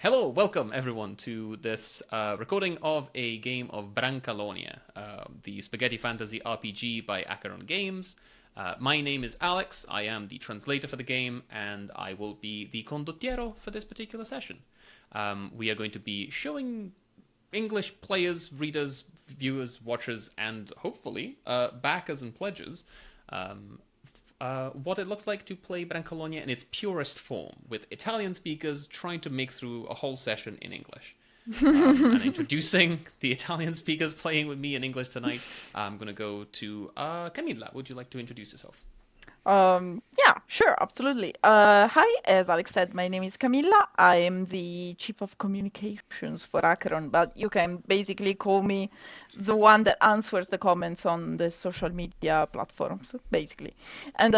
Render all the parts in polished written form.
Hello, welcome everyone to this recording of a game of Brancalonia, the spaghetti fantasy RPG by Acheron Games. My name is Alex, I am the translator for the game, and I will be the Condottiero for this particular session. We are going to be showing English players, readers, viewers, watchers, and hopefully backers and pledges what it looks like to play Brancalonia in its purest form, with Italian speakers trying to make through a whole session in English. And introducing the Italian speakers playing with me in English tonight, I'm going to go to Camilla. Would you like to introduce yourself? Yeah, sure, absolutely. Hi, as Alex said, my name is Camilla. I am the Chief of Communications for Acheron, but you can basically call me the one that answers the comments on the social media platforms, basically. And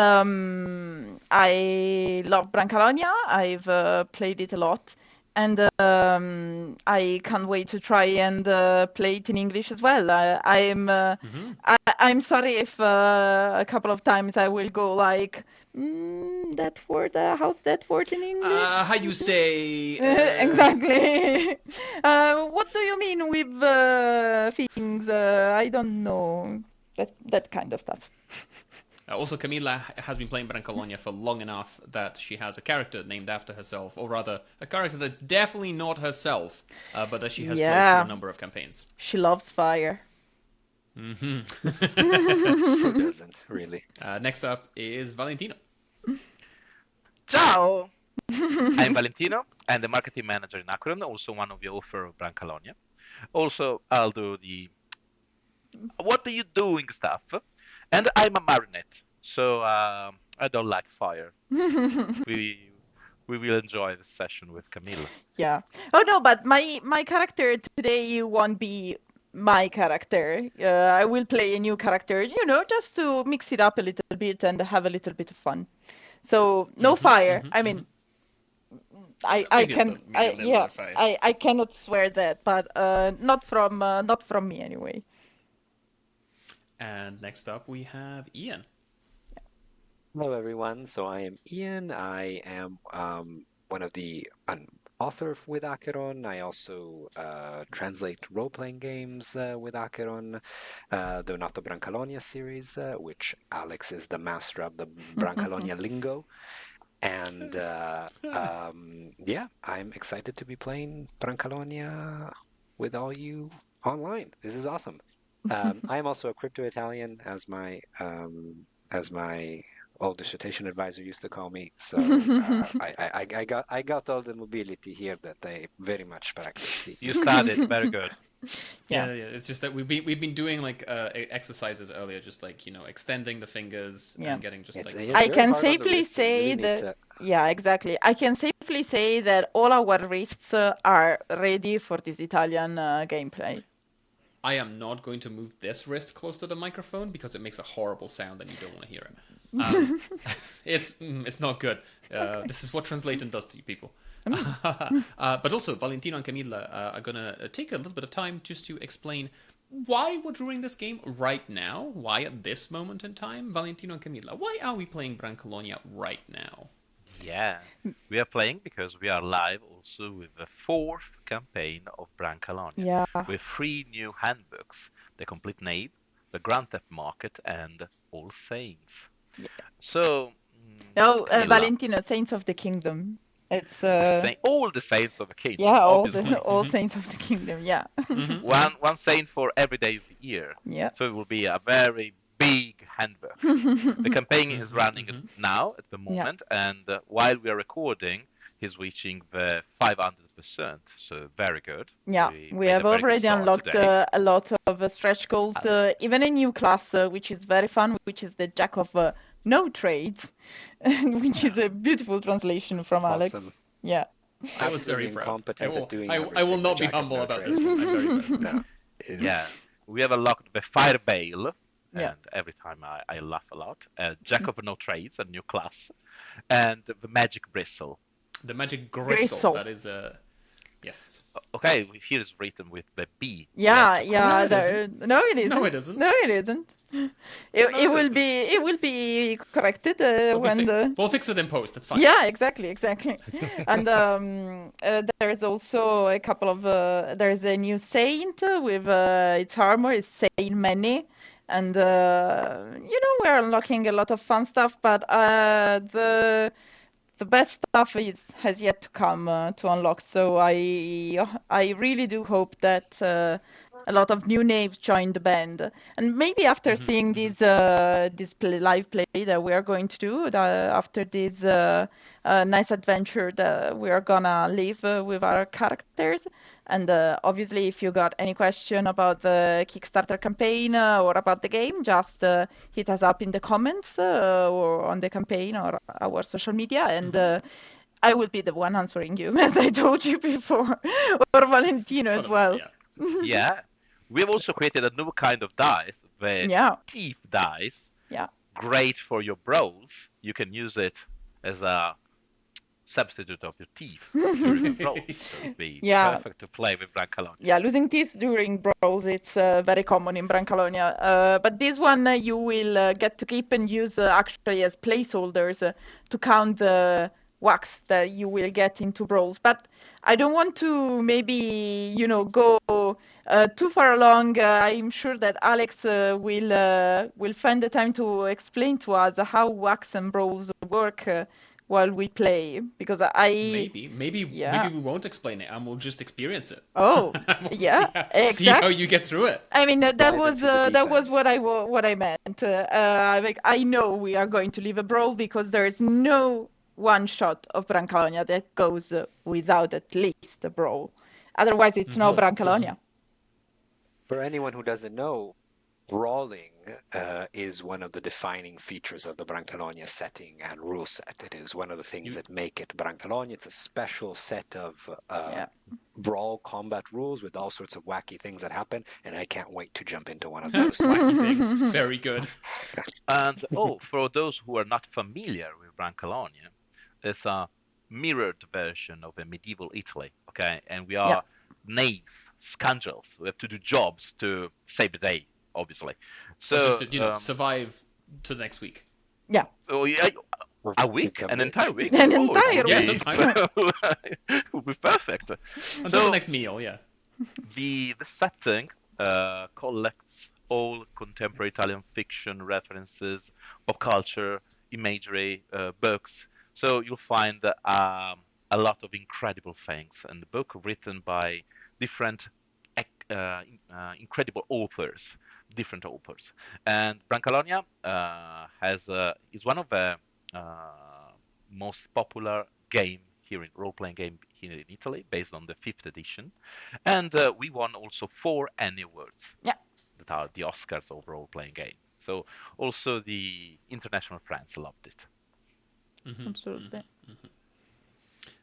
I love Brancalonia. I've played it a lot. And I can't wait to try and play it in English as well. I'm sorry if a couple of times I will go like, that word, how's that word in English? How you say... Exactly. What do you mean with things? I don't know. That kind of stuff. Also, Camilla has been playing Brancalonia for long enough that she has a character named after herself, or rather, a character that's definitely not herself, but that she has played through a number of campaigns. She loves fire. Mm-hmm. Who doesn't, really? Next up is Valentino. Ciao! I'm Valentino. I'm the marketing manager in Acheron, also one of the authors of Brancalonia. Also, I'll do the what are you doing stuff. And I'm a marionette, so I don't like fire. we will enjoy the session with Camilla. Yeah. Oh no, but my character today won't be my character. I will play a new character, just to mix it up a little bit and have a little bit of fun. So no fire. I mean, I cannot swear that, but not from me anyway. And next up we have Ian. Hello, everyone. So I am Ian. I am one of the author with Acheron. I also translate role-playing games with Acheron, though not the Brancalonia series, which Alex is the master of the Brancalonia lingo. And yeah, I'm excited to be playing Brancalonia with all you online. This is awesome. I am also a crypto-Italian, as my old dissertation advisor used to call me. So I got all the mobility here that I very much practice. You studied very good. Yeah. It's just that we've been doing like exercises earlier, just like extending the fingers and getting just like. I can safely say that. Yeah, exactly. I can safely say that all our wrists are ready for this Italian gameplay. I am not going to move this wrist close to the microphone because it makes a horrible sound and you don't want to hear it. It's not good. This is what translating does to you people. But also, Valentino and Camilla are going to take a little bit of time just to explain why we're doing this game right now. Why at this moment in time? Valentino and Camilla, why are we playing Brancalonia right now? Yeah, we are playing because we are live also with the 4th campaign of Brancalonia, with 3 new handbooks: the Complete Knave, the Grand Theft Market, and All Saints. Yeah. So, Valentino, Saints of the Kingdom. It's all the Saints of the Kingdom. Yeah, all Saints of the Kingdom. Yeah. One saint for every day of the year. Yeah. So it will be a very big handbook. The campaign is running now at the moment, and while we are recording, he's reaching the 500%. So very good. Yeah, we have already unlocked a lot of stretch goals, even a new class, which is very fun, which is the Jack of no trades, which is a beautiful translation from Alex. Yeah. I was very proud. I will not be humble about this one. I'm very proud. Yeah, we have unlocked the Fire Bale. And every time I laugh a lot. Jack of no trades, a new class. And the Magic Bristle. The Magic Gristle. That is a... Yes. Okay, here is written with the B. Yeah. No, it isn't. No, it isn't. It will be corrected when the We'll fix it in post. That's fine. yeah, exactly. And there's also a couple of there's a new saint with its armor is Saint Many, and we're unlocking a lot of fun stuff, but the best stuff has yet to come to unlock. So I really do hope that a lot of new names join the band, and maybe after seeing this live play that we are going to do, after this nice adventure that we are gonna live with our characters. And obviously, if you got any question about the Kickstarter campaign or about the game, just hit us up in the comments or on the campaign or our social media, and I will be the one answering you, as I told you before, or Valentino as well. Yeah. Yeah. We've also created a new kind of dice, the Yeah. thief dice. Yeah. Great for your brawls. You can use it as a substitute of your teeth during the brawls. So it'd be perfect to play with Brancalonia. Yeah, losing teeth during brawls, it's very common in Brancalonia. But this one you will get to keep and use actually as placeholders to count the wax that you will get into brawls. But I don't want to maybe, go too far along. I'm sure that Alex will find the time to explain to us how wax and brawls work while we play, because maybe we won't explain it and we'll just experience it. Oh, we'll see how you get through it. I mean, that was what I meant. I know we are going to leave a brawl because there is no one shot of Brancalonia that goes without at least a brawl. Otherwise, it's no Brancalonia. For anyone who doesn't know, brawling is one of the defining features of the Brancalonia setting and rule set. It is one of the things that make it Brancalonia. It's a special set of brawl combat rules with all sorts of wacky things that happen, and I can't wait to jump into one of those. Wacky things. Very good. And for those who are not familiar with Brancalonia, it's a mirrored version of a medieval Italy, okay? And we are knaves, scoundrels. We have to do jobs to save the day, obviously. So just to, survive to the next week. Yeah. Oh yeah, a week, an entire week. An entire week. Yeah, sometimes. It would be perfect. Until the next meal, yeah. The setting collects all contemporary Italian fiction references, pop culture, imagery, books. So you'll find a lot of incredible things, and the book written by different incredible authors, different authors. And Brancalonia is one of the most popular role-playing game here in Italy, based on the 5th edition. And we won also 4 Annie Awards. Yeah. That are the Oscars of role-playing game. So also the international friends loved it. Absolutely.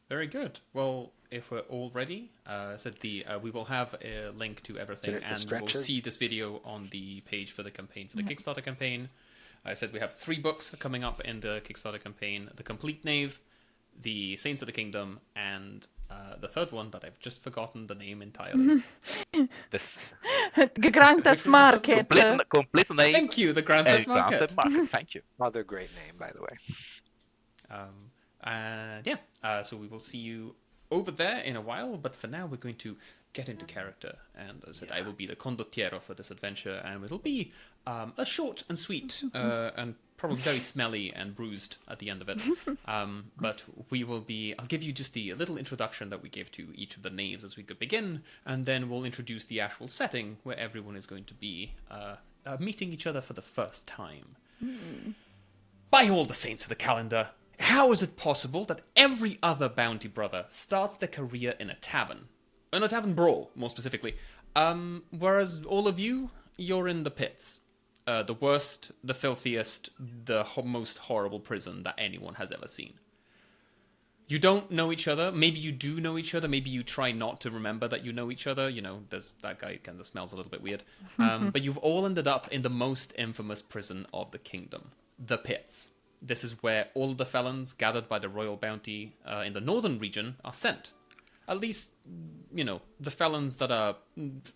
Very good. Well, if we're all ready, we will have a link to everything, and you will see this video on the page for the campaign, for the Kickstarter campaign. I said we have 3 books coming up in the Kickstarter campaign: The Complete Knave, The Saints of the Kingdom, and the third one that I've just forgotten the name entirely. The Grand Theft Market. Complete name. Thank you, the Grand Theft Market. Thank you. Another great name, by the way. So we will see you over there in a while, but for now we're going to get into character. And as I said, I will be the Condottiero for this adventure, and it'll be a short and sweet, and probably very smelly and bruised at the end of it. But I'll give you just a little introduction that we gave to each of the knaves as we could begin, and then we'll introduce the actual setting where everyone is going to be meeting each other for the first time. By all the saints of the calendar, how is it possible that every other bounty brother starts their career in a tavern? In a tavern brawl, more specifically. Whereas all of you're in the pits. The worst, the filthiest, the most horrible prison that anyone has ever seen. You don't know each other. Maybe you do know each other. Maybe you try not to remember that you know each other. There's that guy kind of smells a little bit weird. But you've all ended up in the most infamous prison of the kingdom, the pits. This is where all of the felons gathered by the royal bounty in the northern region are sent. At least the felons that are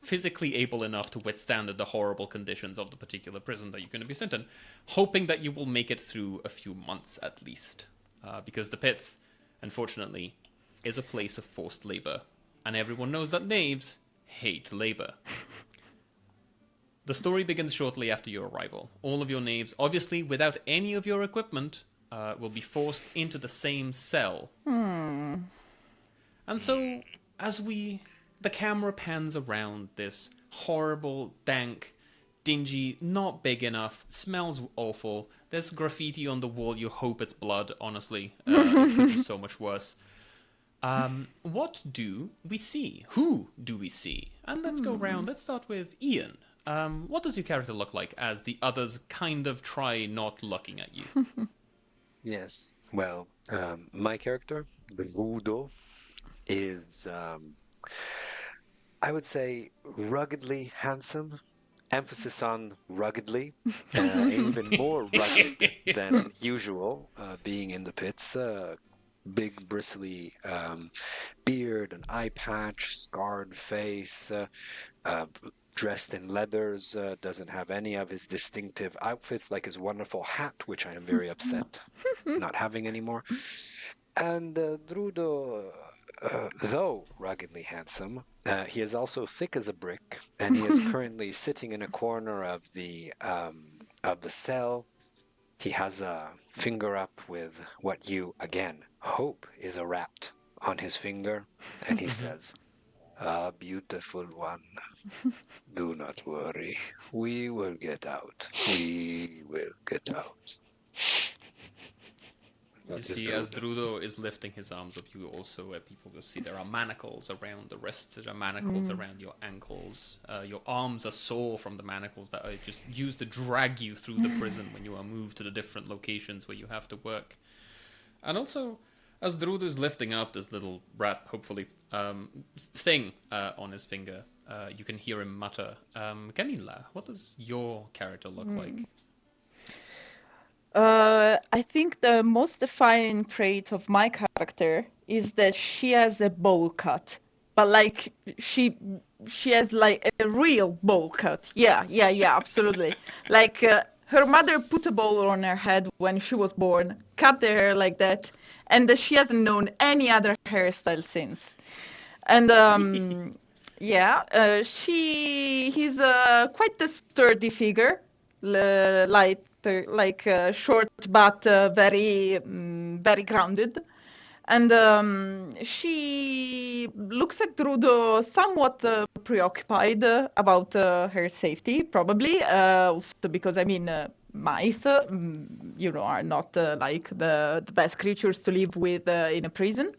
physically able enough to withstand the horrible conditions of the particular prison that you're going to be sent in, hoping that you will make it through a few months at least. Because the pits, unfortunately, is a place of forced labor, and everyone knows that knaves hate labor. The story begins shortly after your arrival. All of your knaves, obviously without any of your equipment, will be forced into the same cell. And so, as the camera pans around this horrible, dank, dingy, not big enough, smells awful. There's graffiti on the wall. You hope it's blood, honestly. It could be so much worse. What do we see? Who do we see? And let's go around. Let's start with Ian. What does your character look like as the others kind of try not looking at you? Yes. Well, my character, Rudo, is, I would say, ruggedly handsome. Emphasis on ruggedly, even more rugged than usual, being in the pits. Big bristly beard, an eye patch, scarred face, dressed in leathers, doesn't have any of his distinctive outfits, like his wonderful hat, which I am very upset not having anymore. And Drudo, though ruggedly handsome, he is also thick as a brick, and he is currently sitting in a corner of the cell. He has a finger up with what you, again, hope is a rat on his finger, and he says, "Ah, beautiful one, do not worry. We will get out. We will get out." You see, as Drudo is lifting his arms up, you also, people will see there are manacles around the wrists, there are manacles around your ankles. Your arms are sore from the manacles that are just used to drag you through the prison when you are moved to the different locations where you have to work. And also, as Drudo is lifting up this little rat, hopefully, thing on his finger, you can hear him mutter, Camilla, what does your character look like? I think the most defining trait of my character is that she has a bowl cut, but like she has like a real bowl cut. Yeah, absolutely. Like her mother put a bowl on her head when she was born, cut the hair like that, and she hasn't known any other hairstyle since. And he's quite a sturdy figure, like short but very grounded. And she looks at Drudo somewhat preoccupied about her safety, probably. Also because, I mean, mice, are not like the best creatures to live with in a prison.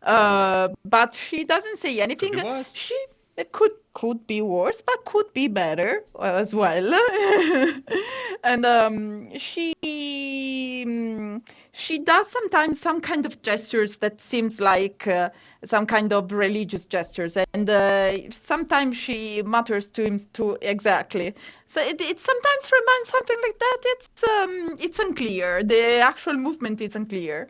But she doesn't say anything. Could be worse. It could be worse, but could be better as well. And she does sometimes some kind of gestures that seems like some kind of religious gestures, and sometimes she mutters to him too. Exactly. So it sometimes reminds something like that. It's unclear. The actual movement is unclear.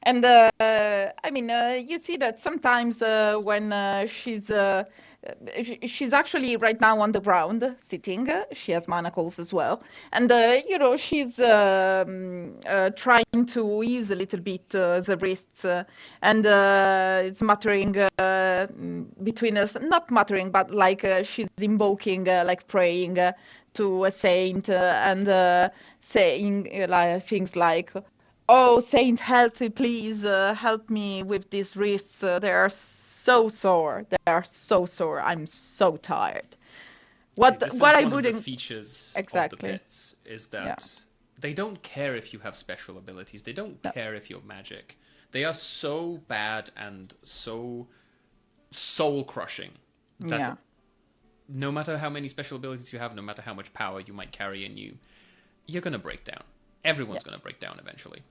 And I mean, you see that sometimes when she's actually right now on the ground sitting. She has manacles as well, and she's trying to ease a little bit the wrists, and is muttering between us. Not muttering, but like she's invoking, like praying to a saint, and saying things like, "Oh, Saint Healthy, please help me with these wrists. They are so sore. They are so sore. I'm so tired." This is I one of wouldn't the features exactly. of the pits is that they don't care if you have special abilities. They don't care if you're magic. They are so bad and so soul-crushing that no matter how many special abilities you have, no matter how much power you might carry in you, you're going to break down. Everyone's going to break down eventually.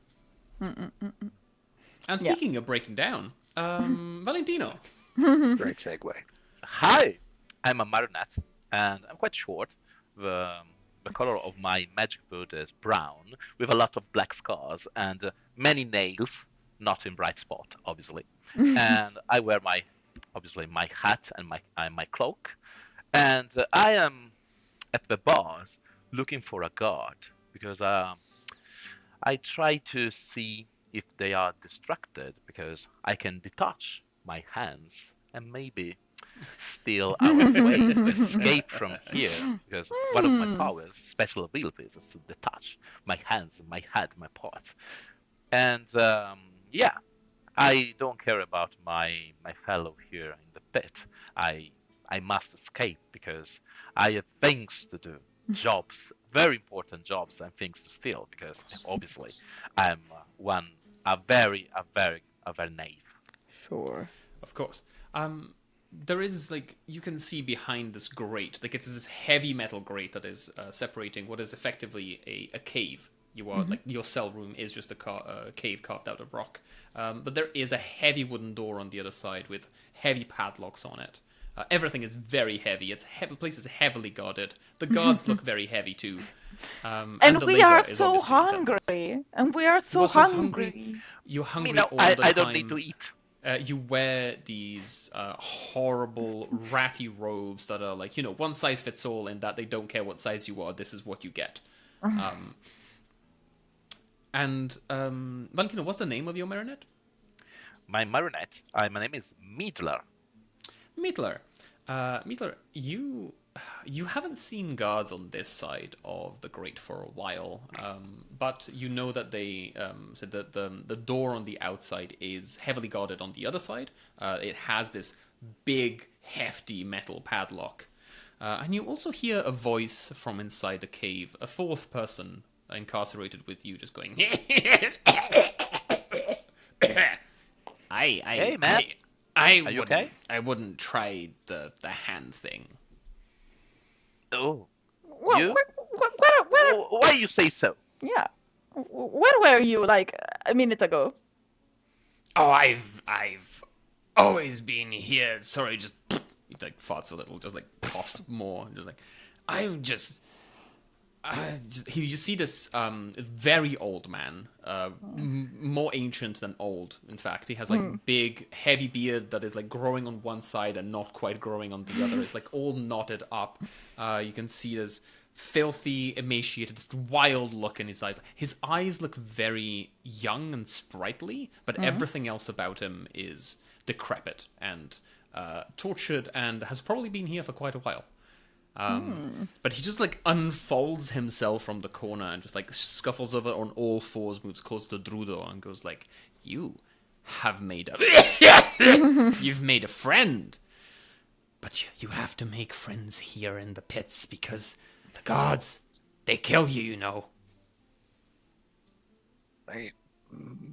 And speaking of breaking down, Valentino. Great segue. Hi, I'm a marionette, and I'm quite short. The color of my magic boot is brown, with a lot of black scars and many nails. not in bright spot, obviously. And I wear my hat and my cloak, and I am at the bars looking for a guard because I try to see if they are distracted because I can detach my hands and maybe steal our way to escape from here because one of my powers, special abilities, is to detach my hands, my head, my parts. And yeah, I don't care about my fellow here in the pit. I I must escape because I have things to do, jobs, very important jobs, and things to steal. Because obviously, I'm a very knave. Sure. Of course. There is like you can see behind this grate, like it's this heavy metal grate that is separating what is effectively a cave. You are like your cell room is just a cave carved out of rock, but there is a heavy wooden door on the other side with heavy padlocks on it. Everything is very heavy. The place is heavily guarded. The guards look very heavy too. And the we labor are is so obviously intense. hungry. And we are You so are so hungry. hungry. You're Me hungry now, all I, the I time. don't need to eat. You wear these horrible, ratty robes that are like, one size fits all in that they don't care what size you are, this is what you get. Valentino, what's the name of your marionette? My marionette. My name is Midler. Mietler. Mietler, you haven't seen guards on this side of the grate for a while, but you know that they said that the door on the outside is heavily guarded on the other side. It has this big, hefty metal padlock. And you also hear a voice from inside the cave, a fourth person incarcerated with you, just going, Hey, man. Are you okay? I wouldn't try the hand thing. Oh, Well, you? where, Why you say so? yeah. Where were you like a minute ago? Oh, I've always been here. Sorry, just he like farts a little, just like coughs more, just like I'm just. You see this very old man, more ancient than old. In fact, he has like big, heavy beard that is like growing on one side and not quite growing on the other. It's like all knotted up. You can see this filthy, emaciated, this wild look in his eyes. His eyes look very young and sprightly, but everything else about him is decrepit and tortured, and has probably been here for quite a while. But he just like unfolds himself from the corner and just like scuffles over on all fours, moves close to Drudo and goes like, "You have made you've made a friend, but you have to make friends here in the pits because the guards, they kill you, you know." I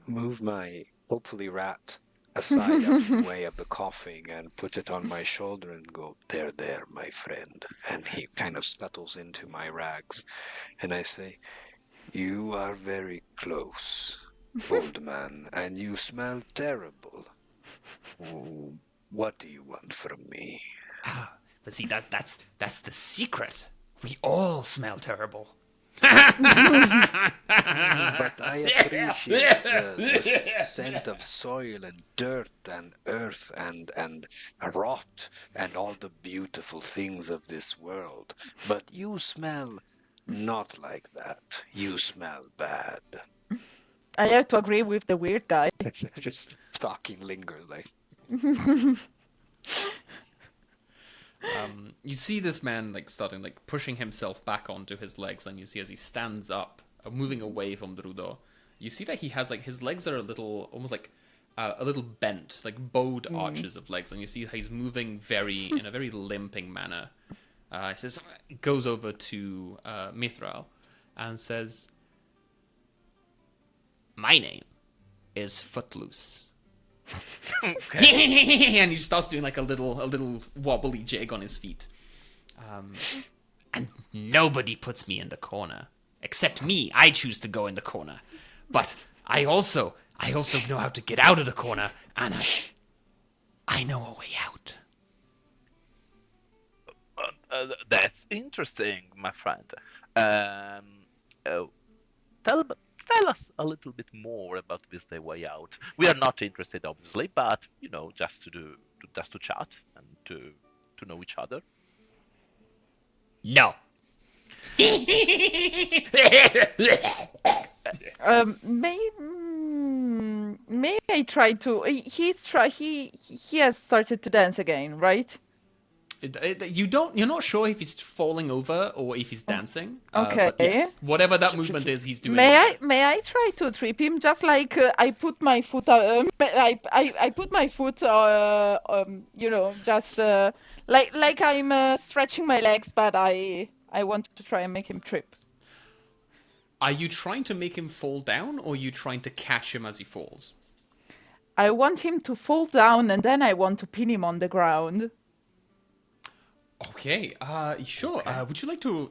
move my hopefully rat aside out of the way of the coughing and put it on my shoulder and go, there, my friend. And he kind of scuttles into my rags. And I say, you are very close, old man, and you smell terrible. What do you want from me? But see, that's the secret. We all smell terrible. But I appreciate the scent of soil and dirt and earth and rot and all the beautiful things of this world. But you smell not like that. You smell bad. I have to agree with the weird guy. Just talking lingers like. You see this man like starting like pushing himself back onto his legs, and you see as he stands up, moving away from Drudo, you see that he has like his legs are a little, almost like a little bent, like bowed arches of legs, and you see he's moving in a very limping manner. He goes over to Mithral and says, "My name is Footloose." And he starts doing like a little wobbly jig on his feet. And nobody puts me in the corner except me. I choose to go in the corner, but I also know how to get out of the corner, and I know a way out. That's interesting, my friend. tell us a little bit more about this day way out. We are not interested, obviously, but just just to chat and to know each other. No. May I try to? He has started to dance again, right? You're not sure if he's falling over or if he's dancing. Okay. But yes, whatever that movement is, he's doing. May I try to trip him? Just like I put my foot. I put my foot. Just like I'm stretching my legs, but I want to try and make him trip. Are you trying to make him fall down, or are you trying to catch him as he falls? I want him to fall down, and then I want to pin him on the ground. Okay, sure. Okay. Would you like to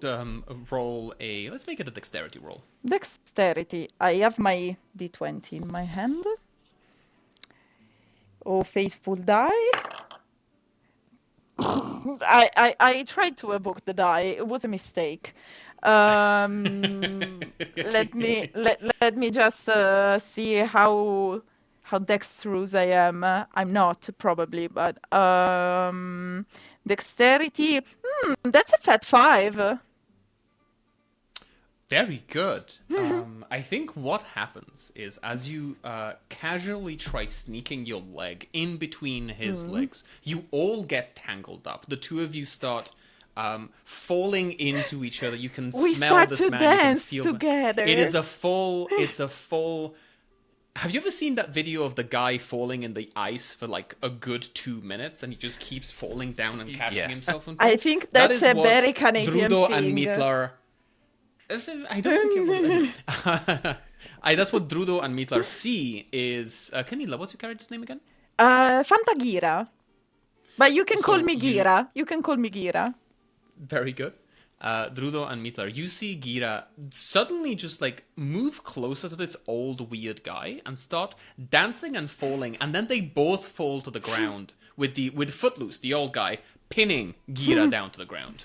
roll a... Let's make it a dexterity roll. Dexterity. I have my d20 in my hand. Oh, faithful die. I tried to evoke the die. It was a mistake. Let me just see how dexterous I am. I'm not probably, but dexterity. That's a fat 5. Very good. I think what happens is as you casually try sneaking your leg in between his legs, you all get tangled up. The two of you start falling into each other. You can We smell start this to man. dance you can feel together. It's a full. Have you ever seen that video of the guy falling in the ice for like a good 2 minutes and he just keeps falling down and catching himself? I think That that's is a what very Canadian Drudo thing. and Meatlar. I don't think it was. That's what Drudo and Meatlar see is. Camilla, what's your character's name again? Fantagira. But you can So call me you- Gira. You can call me Gira. Very good. Drudo and Meatlar, you see Gira suddenly just like move closer to this old weird guy and start dancing and falling, and then they both fall to the ground with Footloose, the old guy, pinning Gira down to the ground.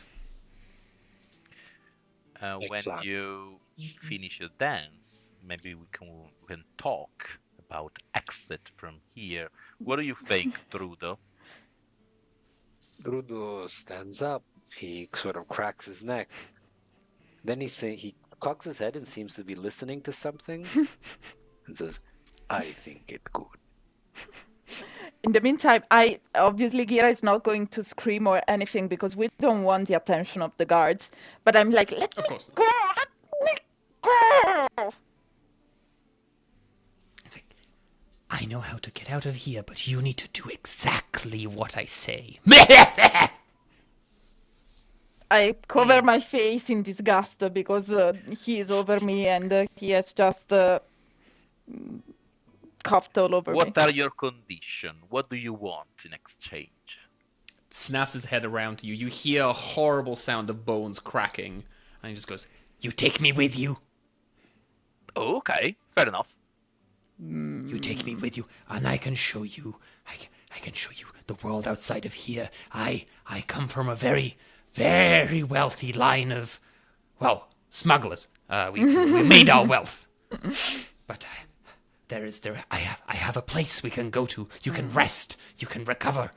When Excellent. you finish your dance, maybe we can talk about exit from here. What do you think, Trudo? Rudo stands up. He sort of cracks his neck. Then he cocks his head and seems to be listening to something and says, I think it could. In the meantime, obviously Gira is not going to scream or anything because we don't want the attention of the guards. But I'm like, let Of me course. go, let me go. It's like, I know how to get out of here, but you need to do exactly what I say. I cover my face in disgust because he is over me and he has just coughed all over me. What are your conditions? What do you want in exchange? Snaps his head around to you. You hear a horrible sound of bones cracking, and he just goes, "You take me with you. Oh, okay, fair enough. You take me with you, and I can show you. I can show you the world outside of here. I come from a very, very wealthy line of, well, smugglers. We made our wealth, but I have a place we can go to. You can rest. You can recover.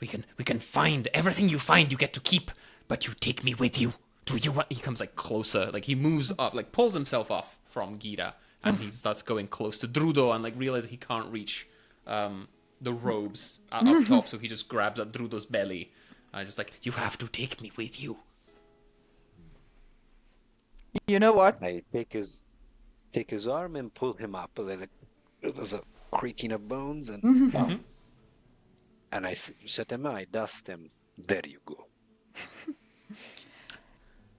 We can find everything you find. You get to keep, but you take me with you. Do you want? He comes like closer, like he moves up, like pulls himself off from Gira, and he starts going close to Drudo, and like realizes he can't reach the robes up top, so he just grabs at Drudo's belly, just like, you have to take me with you. You know what? I take his arm and pull him up. There's a creaking of bones, and and I set him. I dust him. There you go.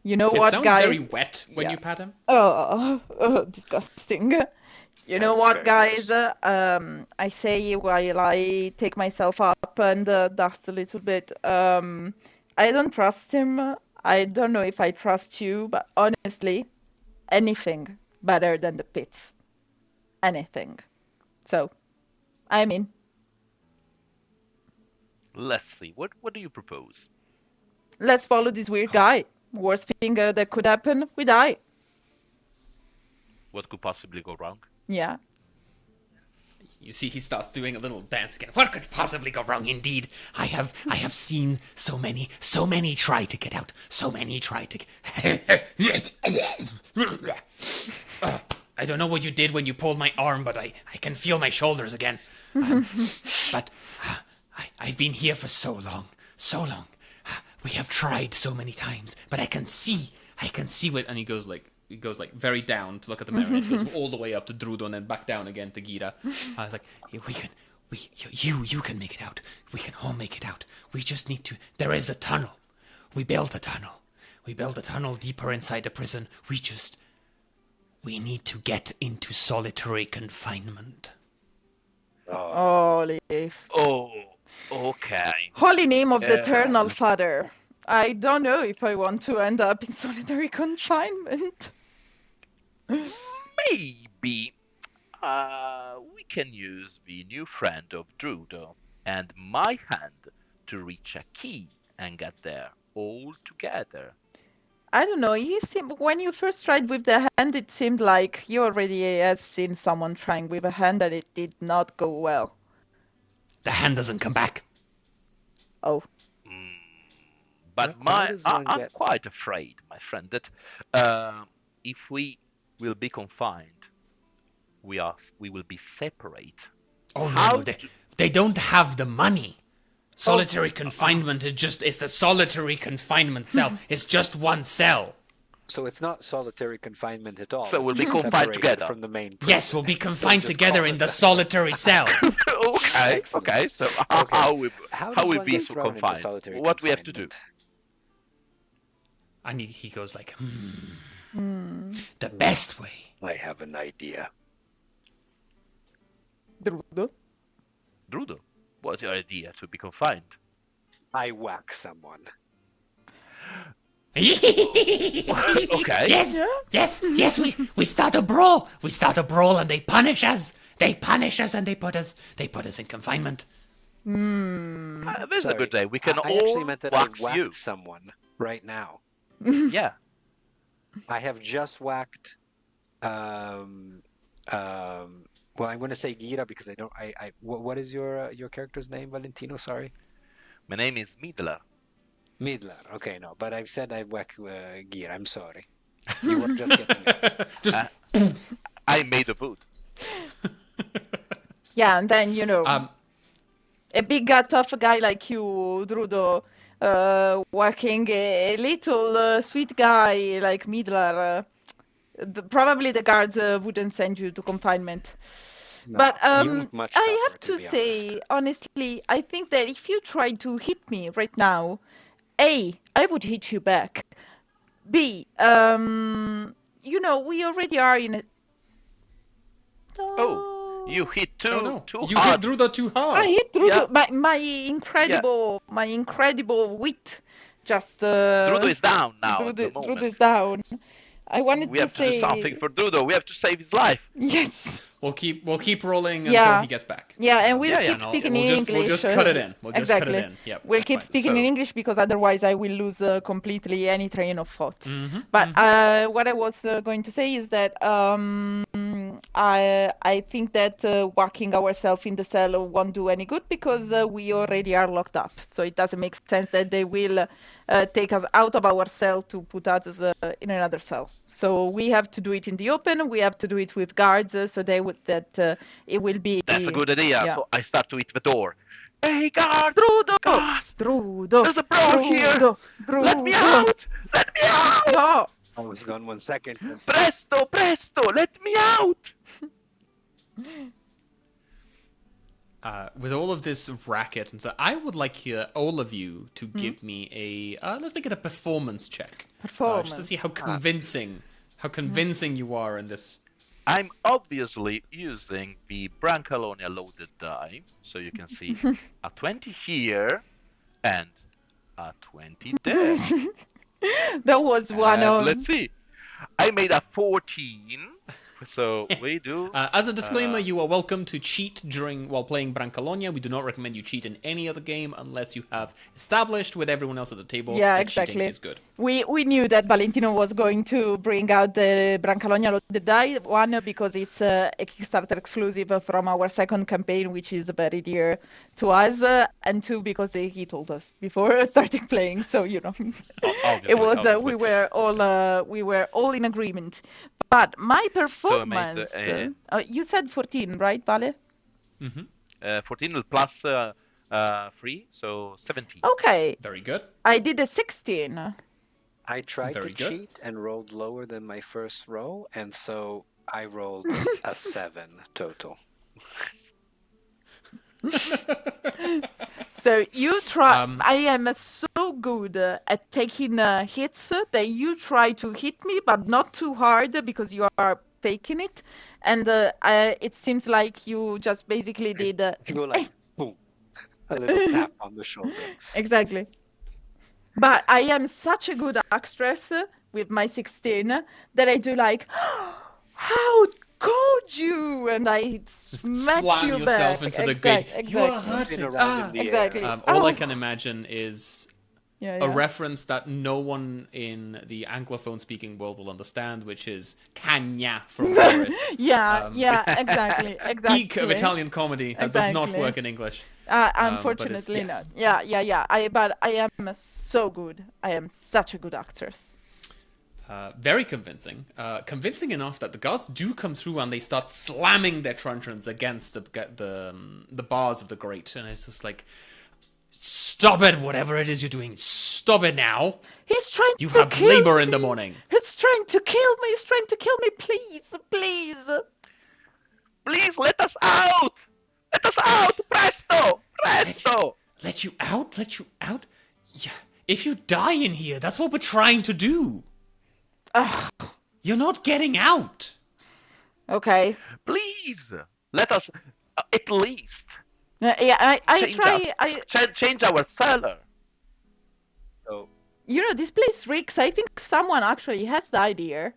You know It what, sounds guys? very wet when you pat him. Oh, disgusting. You know That's what, very guys? gross. I say while I take myself up and dust a little bit. I don't trust him. I don't know if I trust you, but honestly, anything better than the pits. Anything. So, I'm in. Let's see. What do you propose? Let's follow this weird guy. Worst thing that could happen, we die. What could possibly go wrong? Yeah. You see, he starts doing a little dance again. What could possibly go wrong? Indeed, I have seen so many try to get out. So many try to. I don't know what you did when you pulled my arm, but I can feel my shoulders again. But I've been here for so long. We have tried so many times, but I can see what. And he goes like very down to look at the mirror. It goes all the way up to Drudo and then back down again to Gira. I was like, you can make it out. We can all make it out. We just need to. There is a tunnel. We built a tunnel. Deeper inside the prison. We need to get into solitary confinement. Holy. Oh, okay. Holy name of the Eternal Father. I don't know if I want to end up in solitary confinement. Maybe we can use the new friend of Drudo and my hand to reach a key and get there all together. I don't know. When you first tried with the hand, it seemed like you already had seen someone trying with a hand and it did not go well. The hand doesn't come back. Oh. But I'm quite afraid, my friend, that if we will be confined, we will be separate. Oh no, they don't have the money. Solitary confinement it's a solitary confinement cell. It's just one cell. So it's not solitary confinement at all. So we'll be It's confined separated together from the main prison. Yes, we'll be confined Just together call in it the that. solitary cell. Okay. So Okay. how we one be get so thrown into confined? solitary What we have to do? confinement? And he goes like, the best way. I have an idea. Drudo? Drudo, what's your idea to be confined? I whack someone. Okay. Yes, we start a brawl. And they punish us. And they put us in confinement. This is a Sorry, good day. We can I all actually meant that I wax whacked you. someone right now. Yeah. I have just whacked. Well, I'm going to say Gira because I don't. What is your character's name, Valentino? Sorry. My name is Midler. Midler. Okay, no, but I've said I whack Gira. I'm sorry. You were just getting it. Just I made a boot. Yeah, and then, a big tough guy like you, Drudo, working a little sweet guy like Midler, probably the guards wouldn't send you to confinement. No, But you look much I tougher, have to to be say, honestly, I think that if you try to hit me right now, A, I would hit you back. B, we already are in a... Oh, you hit too you hard. hit Drudo too hard. I hit Drudo. Yeah. My incredible wit just... Drudo is down now at the Drudo moment. is down. I wanted We to have to say... do something for Drudo. We have to save his life. Yes. We'll keep rolling Yeah. until he gets back. Yeah, and we'll Yeah, keep no, speaking we'll in just, English. We'll just cut it in. We'll just exactly. cut it in. Yep, We'll that's keep fine. speaking So- in English because otherwise I will lose completely any train of thought. Mhm, But what I was going to say is that I think that whacking ourselves in the cell won't do any good because we already are locked up. So it doesn't make sense that they will take us out of our cell to put us in another cell. So we have to do it in the open. We have to do it with guards, so it will be. That's a good idea. Yeah. So I start to hit the door. Hey, guards! Drudo! Guards! Drudo! There's a brawl here! Let me out! Let me out! No! I was gone 1 second. Presto, presto! Let me out! With all of this racket and stuff, I would like all of you to give me a let's make it a performance check. Just to see how convincing you are in this. I'm obviously using the Brancalonia loaded die, so you can see a 20 here and a 20 there. That was one And of... let's see. I made a 14 So we do. As a disclaimer, you are welcome to cheat while playing Brancalonia. We do not recommend you cheat in any other game unless you have established with everyone else at the table Yeah, that exactly. cheating is good. We knew that Valentino was going to bring out the Brancalonia Loaded Die, one because it's a Kickstarter exclusive from our second campaign, which is very dear to us, and two because he told us before starting playing. So it Obviously, was obviously. we were all in agreement. But my So it makes performance, you said 14, right, Vale? 14 plus 3, so 17. Okay, Very good. I did a 16. I tried Very to good. cheat and rolled lower than my first row, and so I rolled a 7 total. So you try. Um, I am so good at taking hits that you try to hit me, but not too hard because you are faking it. And it seems like you just basically did. You go like, boom, a little tap on the shoulder. Exactly. But I am such a good actress with my 16 that I do like, how could you? And I smack slam you yourself back. into the gate. You are Exactly. hurting. Spin around in the Exactly. air. All I Oh. can imagine is Yeah, a yeah. reference that no one in the Anglophone-speaking world will understand, which is "cagna" from Boris. Yeah, Um, yeah, exactly, exactly. Peak of Italian comedy that does not Exactly. work in English. Unfortunately yes. not. Yeah. But I am so good. I am such a good actress. Very convincing. Convincing enough that the guards do come through and they start slamming their truncheons against the bars of the grate, and it's just like, stop it! Whatever it is you're doing, stop it now! He's trying You to have kill labor me. in the morning. He's trying to kill me. He's trying to kill me. Please, please. Please let us out! Let us out! Presto! Presto! Let you out? Let you out? Yeah. If you die in here, that's what we're trying to do. Ugh. You're not getting out. Okay. Please let us at least Yeah, I change try. change our cellar. So This place reeks. I think someone actually has died here.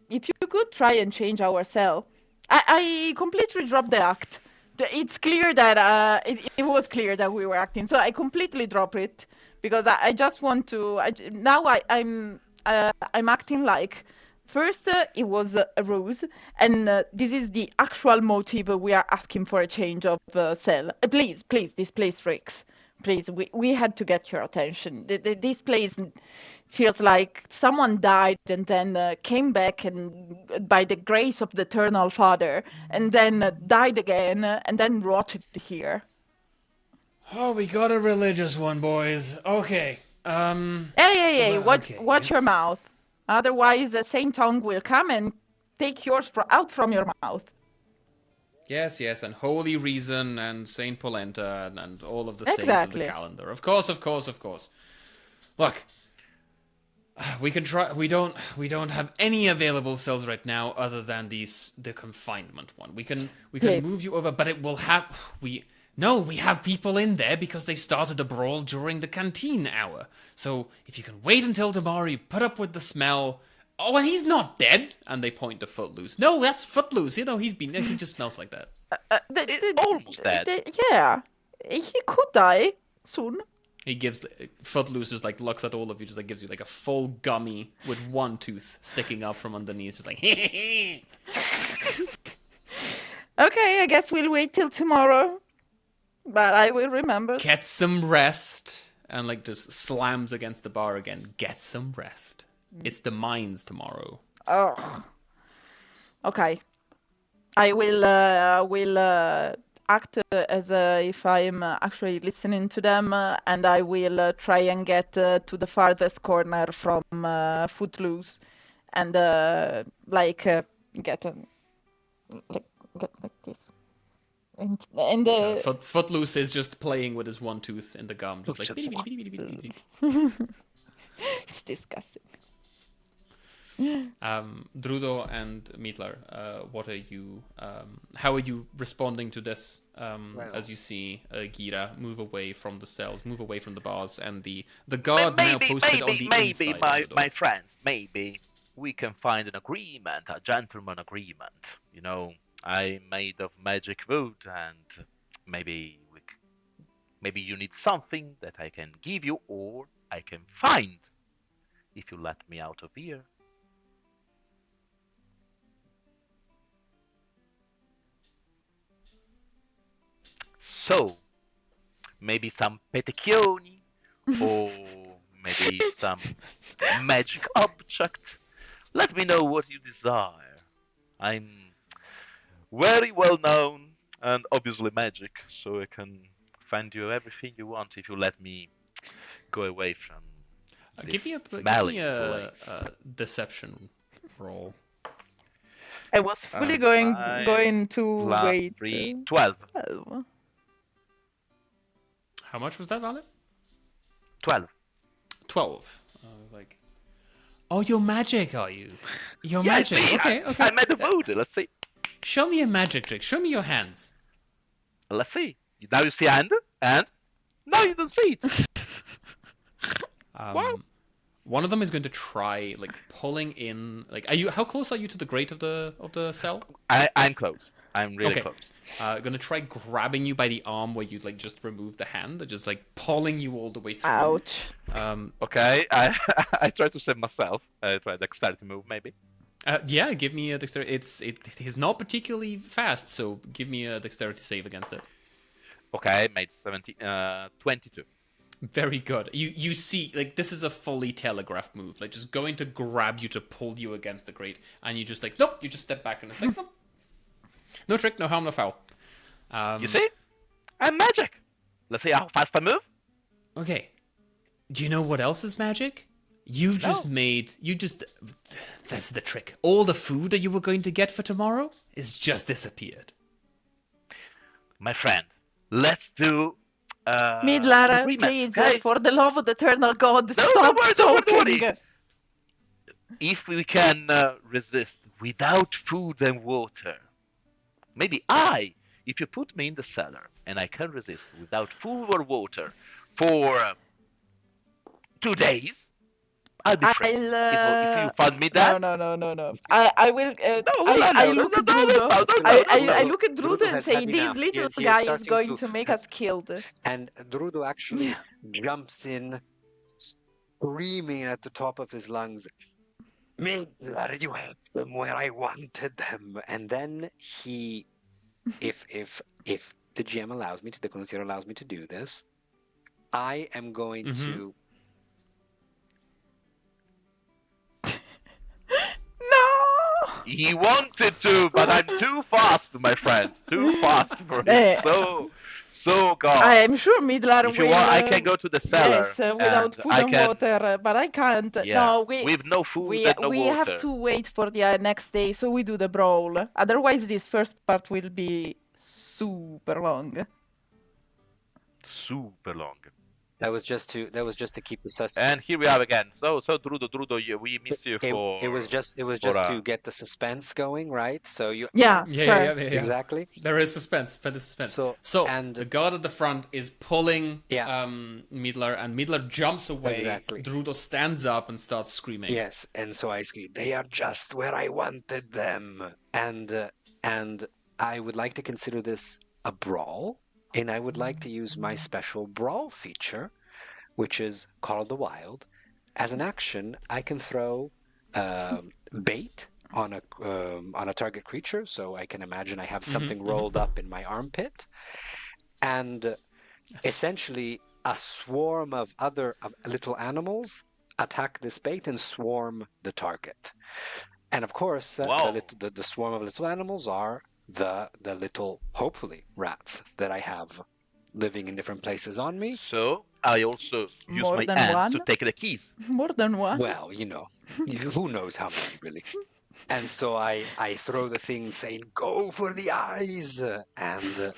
If you could try and change our cell. I completely dropped the act. It's clear that it was clear that we were acting, so I completely drop it because I just want to. I'm acting like first it was a ruse, and this is the actual motive. We are asking for a change of cell. Please, this place reeks. Please, we had to get your attention. This place feels like someone died and then came back and by the grace of the eternal Father, and then died again and then rotted here. Oh, we got a religious one, boys. Okay. Hey, okay. watch your mouth. Otherwise, Saint Tongue will come and take yours out from your mouth. Yes, and Holy Reason and Saint Polenta and all of the saints of Exactly. the calendar. Of course. Look, we can try. We don't have any available cells right now other than the confinement one. We can Please. move you over, but it will have we have people in there because they started a brawl during the canteen hour. So if you can wait until tomorrow, you put up with the smell. Oh, and he's not dead. And they point to Footloose. No, that's Footloose. He just smells like that. Almost dead. Yeah, he could die soon. He gives Footloose just like looks at all of you, just like gives you like a full gummy with one tooth sticking up from underneath, just like. Okay, I guess we'll wait till tomorrow. But I will remember. Get some rest, and like just slams against the bar again. Get some rest. It's the mines tomorrow. Oh. Okay. I will act as if I'm actually listening to them, and I will try and get to the farthest corner from Footloose, and get like this. And Footloose is just playing with his one tooth in the gum, just like. It's disgusting. Drudo and Meatler, what are you? How are you responding to this? As you see Gira move away from the cells, move away from the bars, and the guard now posted on the inside of the door. My friends, maybe we can find an agreement, a gentleman agreement. You know, I'm made of magic wood, and maybe you need something that I can give you, or I can find if you let me out of here. So, maybe some petechins, or maybe some magic object. Let me know what you desire. I'm very well known and obviously magic, so I can find you everything you want if you let me go away from this Give me smelling a place. deception roll. I was fully 5 going to plus wait. 3, 12. 12. How much was that, Valid? 12. 12. I was like, oh, you're magic, are you? You're Yeah, magic. see, Okay. I made a voodoo. Let's see. Show me a magic trick. Show me your hands. Let's see. Now you see hand, and now you don't see it. Wow. One of them is going to try like pulling in. Like, are you? How close are you to the grate of the cell? I'm close. I'm really Okay. close. Gonna try grabbing you by the arm where you like just remove the hand, just like pulling you all the way through. Ouch. Okay, I try to save myself. I try dexterity move, maybe. Yeah, give me a dexterity. It is not particularly fast, so give me a dexterity save against it. Okay, made 22. Very good. You see, like, this is a fully telegraphed move. Like, just going to grab you to pull you against the grate, and you just like, nope, you just step back, and it's like, nope. No trick, no harm, no foul. You see? I'm magic. Let's see how fast I move. Okay. Do you know what else is magic? That's the trick. All the food that you were going to get for tomorrow is just disappeared. My friend, let's do an Midlara, agreement. please, Okay? for the love of the eternal god, No, stop don't talking! worry. If we can resist without food and water, maybe if you put me in the cellar and I can resist without food or water for 2 days, I'll be free. If you fund me that, No. I will. I look at Drudo. I look at Drudo and has say, had "This enough. little He is guy is starting going to- to make us killed." And Drudo actually jumps in, screaming at the top of his lungs, Midlar, you have them where I wanted them. And then he, if the GM allows me to, the Condottiero allows me to do this, I am going to. No! he wanted to, but I'm too fast, my friend. Too fast for him. So God. I am sure Midlar If you will. want, I can go to the cellar. Yes, without food and water, but I can't. Yeah, No, with no food we and no we water. have to wait for the next day, so we do the brawl. Otherwise, this first part will be super long. Super long. That was just to keep the suspense. And here we are again. So Drudo, we miss you for. It was just to get the suspense going, right? So you. Yeah, Yeah. Exactly. There is suspense. So and the guard at the front is pulling Midlar, and Midlar jumps away. Exactly. Drudo stands up and starts screaming. Yes, and so I scream, "They are just where I wanted them!" And I would like to consider this a brawl, and I would like to use my special brawl feature, which is Call of the Wild. As an action, I can throw bait on a target creature, so I can imagine I have something rolled up in my armpit, and essentially a swarm of other little animals attack this bait and swarm the target. And of course, the swarm of little animals are the little, hopefully, rats that I have living in different places on me. So I also use More my than hands to one? take the keys. More than one. Well, who knows how many, really. And so I throw the thing saying, "Go for the eyes!" And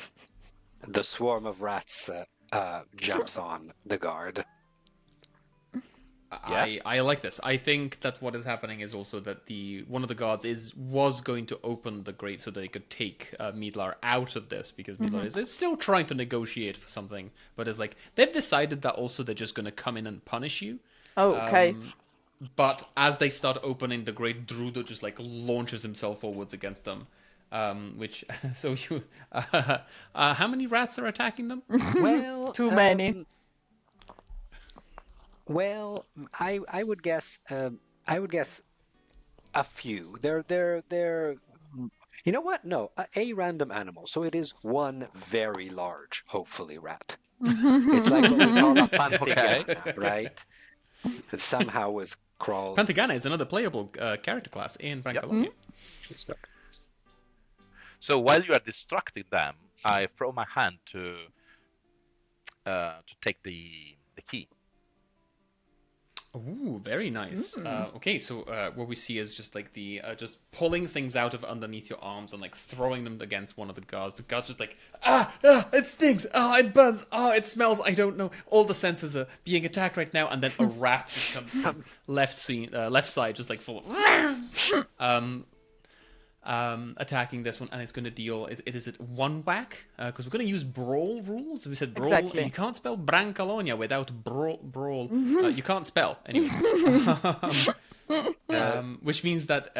the swarm of rats jumps on the guard. I like this. I think that what is happening is also that one of the guards was going to open the grate so they could take Midlar out of this, because Midlar is still trying to negotiate for something, but it's like they've decided that also they're just going to come in and punish you. Oh, okay. But as they start opening, the great Drudo just like launches himself forwards against them. Which so you how many rats are attacking them? Well, Too many. Well, I would guess a few. They're you know what? No, a random animal. So it is one very large, hopefully, rat. It's like what we call a pantigana, right? That somehow was crawled. Pantigana is another playable character class in Brancalonia. So while you are distracting them, I throw my hand to take the key. Ooh, very nice. Okay, so what we see is just like the just pulling things out of underneath your arms and like throwing them against one of the guards. The guard's just like, it stings, it burns, it smells. I don't know. All the senses are being attacked right now, and then a rat just comes from left side, just like full of attacking this one, and it's going to deal. It is at one whack because we're going to use brawl rules. We said brawl. Exactly. You can't spell Brancalonia without brawl. You can't spell anyway. Which means that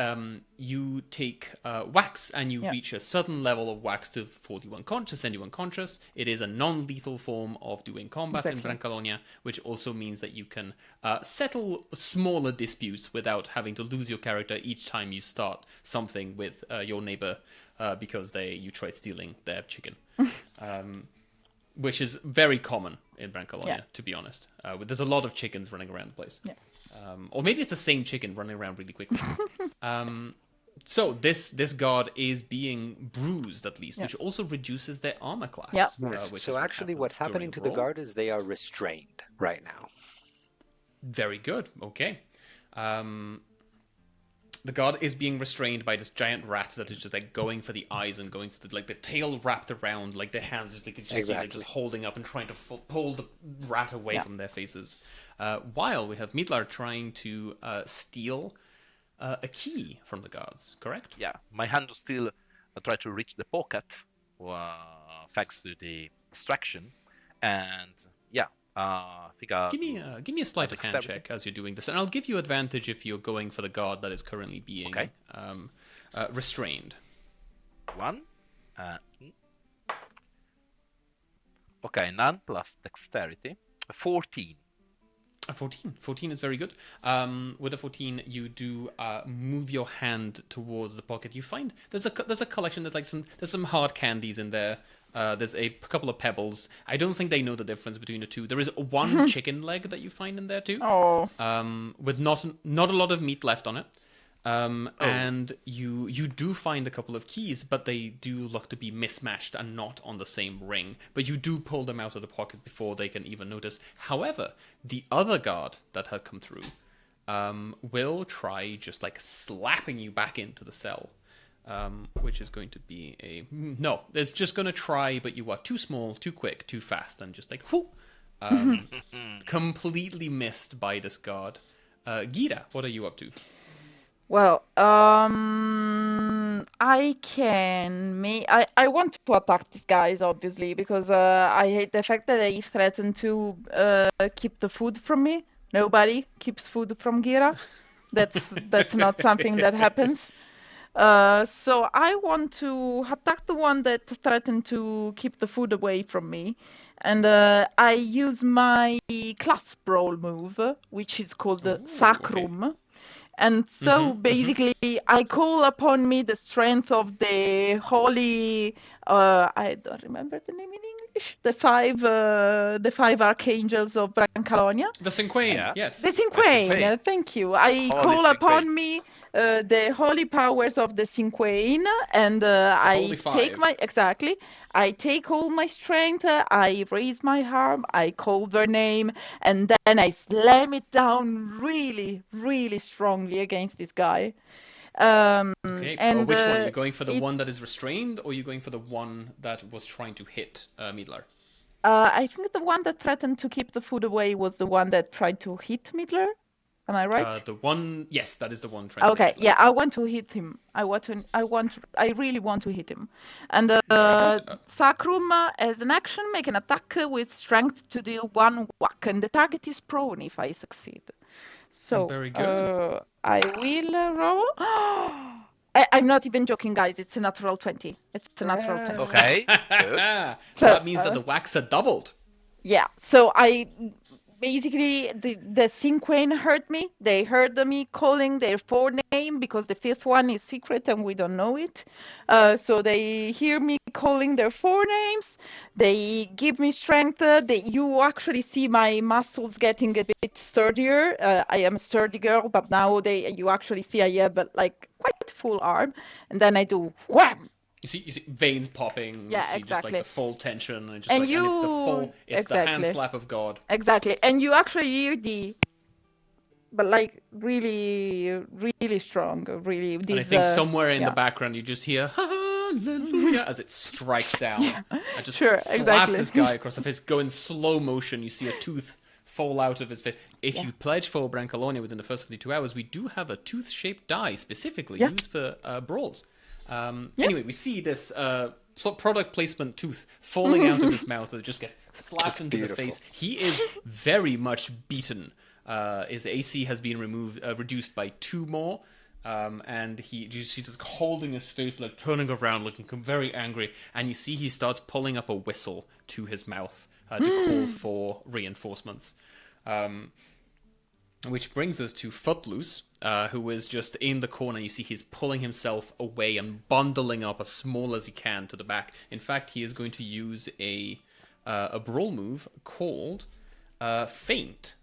you take whacks and you reach a certain level of whacks to fall you unconscious, and you unconscious. It is a non-lethal form of doing combat in Brancalonia, which also means that you can settle smaller disputes without having to lose your character each time you start something with your neighbor because you tried stealing their chicken. Which is very common in Brancalonia, to be honest. There's a lot of chickens running around the place. Yeah. Or maybe it's the same chicken running around really quickly. So this guard is being bruised, at least, which also reduces their armor class. Yeah. So actually what's happening to the guard is they are restrained right now. Very good. Okay. The guard is being restrained by this giant rat that is just like going for the eyes and going for the tail wrapped around, like their hands just you can just see they're just holding up and trying to pull the rat away from their faces. While we have Midlar trying to steal a key from the guards, correct? Yeah, my hand will still try to reach the pocket thanks to the distraction, and I think give me a sleight of hand check as you're doing this, and I'll give you advantage if you're going for the guard that is currently being restrained. One. Okay, none plus dexterity. 14. A 14. 14 is very good. With a 14, you do move your hand towards the pocket. You find there's a collection there's some hard candies in there. There's a couple of pebbles. I don't think they know the difference between the two. There is one chicken leg that you find in there too. With not a lot of meat left on it. And you do find a couple of keys, but they do look to be mismatched and not on the same ring. But you do pull them out of the pocket before they can even notice. However, the other guard that had come through will try just like slapping you back into the cell. Which is going to be no. There's just going to try, but you are too small, too quick, too fast, and just like whoo, completely missed by this guard. Gira, what are you up to? Well, I want to attack these guys, obviously, because I hate the fact that they threaten to keep the food from me. Nobody keeps food from Gira. That's not something that happens. So I want to attack the one that threatened to keep the food away from me. And I use my class brawl move, which is called Sacrum. Okay. And so basically I call upon me the strength of the holy, I don't remember the name in English, the five archangels of Brancalonia. The Cinquain, yes. The Cinquain, thank you. I call upon me the holy powers of the Cinquain, and I take all my strength, I raise my arm, I call their name, and then I slam it down really, really strongly against this guy. Okay, and which one? Are you going for the one that is restrained, or are you going for the one that was trying to hit Midlar? I think the one that threatened to keep the food away was the one that tried to hit Midlar. Am I right? Yes, that is the one. Okay, yeah, I want to hit him. I really want to hit him. And Sacrum, as an action, make an attack with strength to deal one whack, and the target is prone if I succeed. So Very good. I will roll. I'm not even joking, guys. It's a natural 20. It's a natural 20. Okay, good. So, That means that the wax are doubled. Yeah, so I basically the Cinquain heard me. They heard me calling their forename because the fifth one is secret and we don't know it. So they hear me calling their forenames. They give me strength. You actually see my muscles getting a bit sturdier. I am a sturdy girl, but now you actually see I have like quite full arm. And then I do wham. You see veins popping. Yeah, you see just like exactly. the full tension, and And it's the full. It's the hand exactly. slap of God. Exactly. And you actually hear but like really, really strong, really. And I think somewhere in the background you just hear hallelujah as it strikes down. I just slap this guy across the face, go in slow motion. You see a tooth fall out of his face. If you pledge for Brancalonia within the first 72 hours, we do have a tooth-shaped die specifically used for brawls. Anyway, we see this product placement tooth falling out of his mouth that just gets slapped into the face. He is very much beaten. His AC has been reduced by 2 more. And you see just holding his face, like turning around, looking very angry. And you see he starts pulling up a whistle to his mouth to call for reinforcements. Which brings us to Footloose, who is just in the corner. You see he's pulling himself away and bundling up as small as he can to the back. In fact, he is going to use a brawl move called Feint.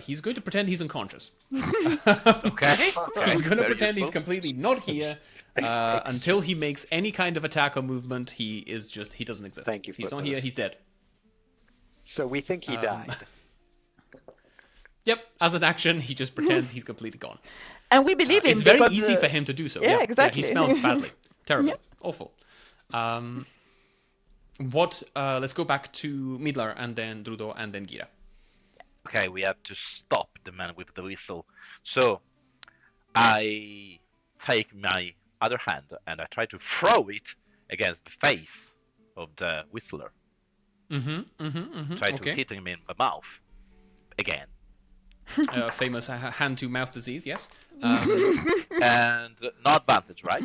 He's going to pretend he's unconscious. Okay. He's going to Very pretend he's useful. completely not here until he makes any kind of attack or movement. He doesn't exist. Thank you, He's not Footloose. here. He's dead. So we think he died. Yep. As an action, he just pretends he's completely gone. And we believe him. It's very because, easy for him to do so. Yeah, exactly. he smells badly. Terrible. Awful. Let's go back to Midlar and then Drudo and then Gira. Okay, we have to stop the man with the whistle. So I take my other hand and I try to throw it against the face of the whistler. Try to hit him in the mouth again. Famous hand-to-mouth disease, yes. And no advantage, right?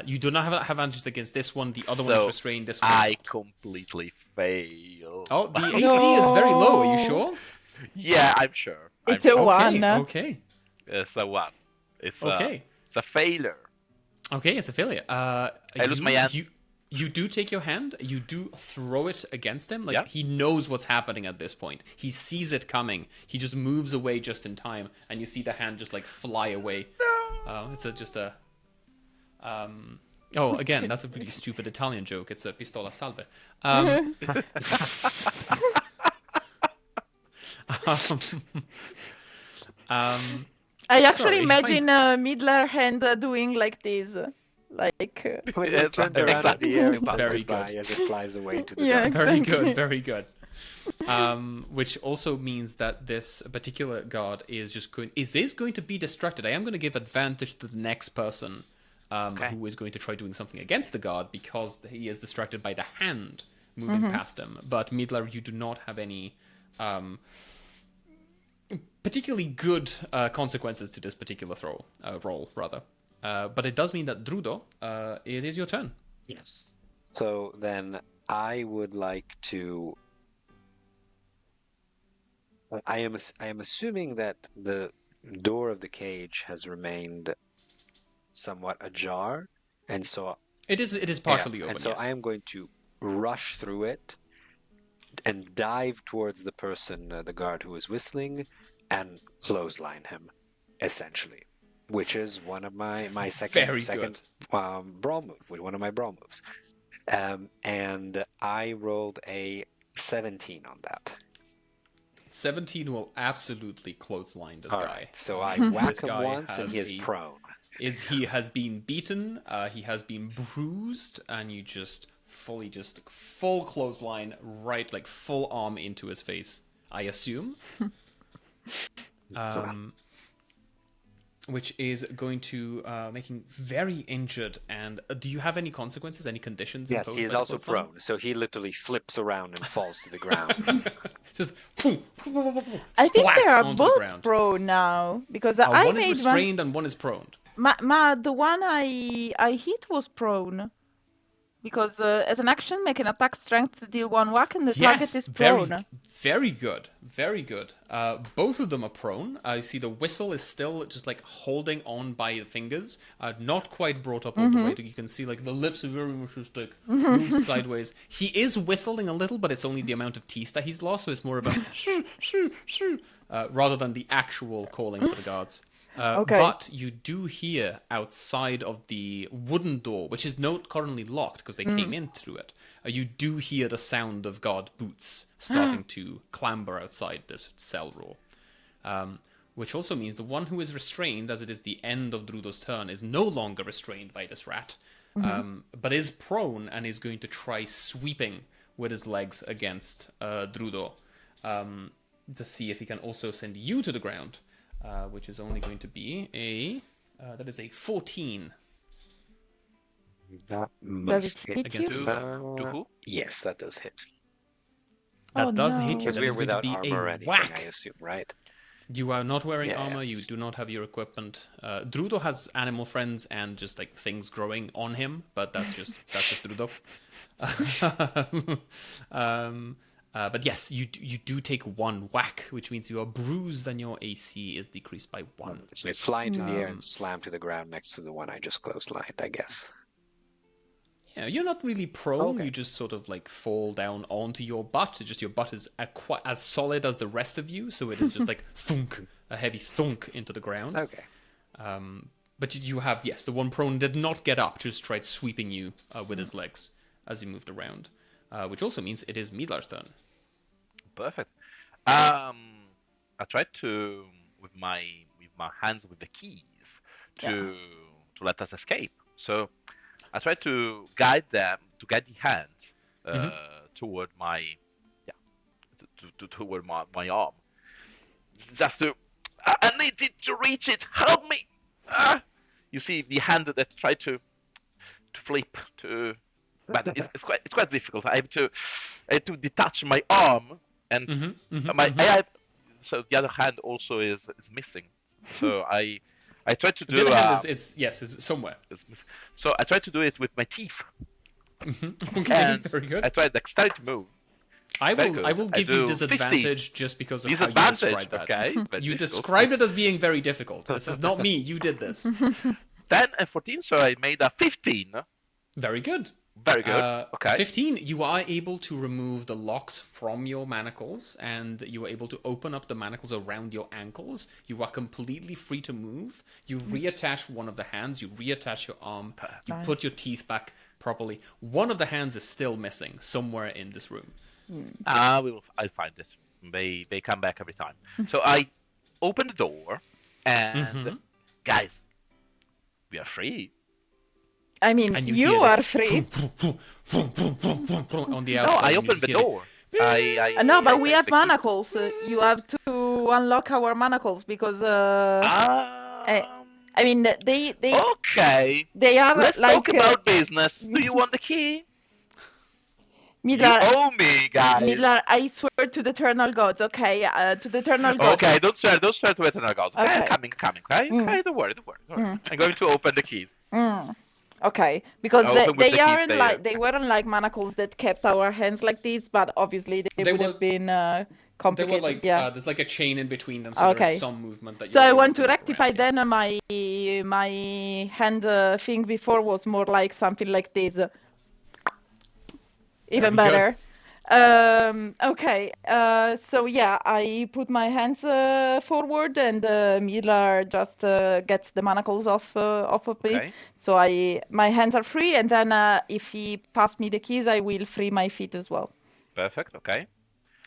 You do not have advantage against this one. The other one is restrained. This one is I not. completely fail. Oh, the AC is very low. Are you sure? Yeah, I'm sure. It's a 1. Okay. It's a 1. It's Okay. It's a failure. Okay, it's a failure. I lose my hand. You do take your hand. You do throw it against him. Like he knows what's happening at this point. He sees it coming. He just moves away just in time, and you see the hand just like fly away. No. It's just a. Oh, again, that's a pretty stupid Italian joke. It's a pistola salve. I actually imagine Midler hand doing like this. When it turns around at the air and says Very goodbye good. as it flies away into the Yeah. dark. Very good, very good. Which also means that this particular guard is going to be distracted. I am going to give advantage to the next person who is going to try doing something against the guard because he is distracted by the hand moving past him. But Midler, you do not have any particularly good consequences to this particular roll, rather. But it does mean that Drudo, it is your turn. Yes. So then I would like to. I am assuming that the door of the cage has remained somewhat ajar, and so It is partially open. And so yes. I am going to rush through it and dive towards the person, the guard who is whistling, and clothesline him, essentially. Which is one of my second brawl move, one of my brawl moves. And I rolled a 17 on that. 17 will absolutely clothesline this All guy. right, so I whack This him guy once and has he is prone. He has been beaten, he has been bruised, and you just full clothesline, right, like full arm into his face, I assume. which is going to make him very injured. And do you have any consequences, any conditions Yes, imposed he is by the also clothesline? prone, so he literally flips around and falls to the ground. Just I think splat they are onto the both ground. prone now because I One is made restrained and one is prone. the one I hit was prone. Because as an action, make an attack strength to deal 1 whack and the target is prone. Very good. Very good. Both of them are prone. I see the whistle is still just like holding on by the fingers, not quite brought up all the way. You can see like the lips are very much just like moved sideways. He is whistling a little, but it's only the amount of teeth that he's lost, so it's more of a shoo, shoo, shoo, rather than the actual calling for the guards. Okay. But you do hear outside of the wooden door, which is not currently locked because they came in through it, you do hear the sound of guard boots starting to clamber outside this cell door. Which also means the one who is restrained, as it is the end of Drudo's turn, is no longer restrained by this rat, but is prone and is going to try sweeping with his legs against Drudo to see if he can also send you to the ground. Which is only going to be that is a 14. That must hit against you? Drudo. To who? Yes, that does hit. That does hit you. Because That we're is going to without be armor or a anything, whack. I assume, right? You are not wearing Yeah, armor. yeah. You do not have your equipment. Drudo has animal friends and just like things growing on him, but that's just Drudo. But yes, you do take 1 whack, which means you are bruised and your AC is decreased by 1. So I fly into the air and slam to the ground next to the one I just closed lined, I guess. Yeah, you're not really prone. Okay. You just sort of like fall down onto your butt. It's just your butt is as solid as the rest of you, so it is just like thunk, a heavy thunk into the ground. Okay. But you have, yes, the one prone did not get up, just tried sweeping you with his legs as he moved around, which also means it is Midlar's turn. Perfect. I tried to with my hands with the keys to let us escape. So I tried to guide the hand toward my toward my arm. Just to I need it to reach it. Help me! You see the hand that tried to flip to, but it's quite difficult. I have to detach my arm. And so the other hand also is missing. So I tried to do. The other hand is somewhere. So I tried to do it with my teeth. Okay, and very good. I tried dexterity move. I will give you disadvantage 50. Just because of how you described that. Okay, you described it as being very difficult. This is not me. You did this. 10 and 14, so I made a 15. Very good. Very good. Okay. 15, you are able to remove the locks from your manacles, and you are able to open up the manacles around your ankles. You are completely free to move. You reattach one of the hands, you reattach your arm, you put your teeth back properly. One of the hands is still missing somewhere in this room. I'll find this. They come back every time. So I open the door, and guys, we are free. I mean, you are free. On the outside. No, I opened the door. No, but we have manacles. You have to unlock our manacles because. I mean, they. Okay. They are Let's like. Talk about business. Do you want the key? Midlar, you owe me, guys. Midlar, I swear to the eternal gods. Okay, to the eternal gods. Okay, don't swear to eternal gods. Okay, I'm coming. Okay, don't worry. I'm going to open the keys. Okay, because they weren't like manacles that kept our hands like this, but obviously they would have been complicated. They were like, there's like a chain in between them, so there's some movement that. So I want to rectify. Then my hand thing before was more like something like this. Even better. Okay. So yeah, I put my hands forward, and Miller just gets the manacles off of me. So my hands are free, and then if he passes me the keys, I will free my feet as well. Perfect. Okay.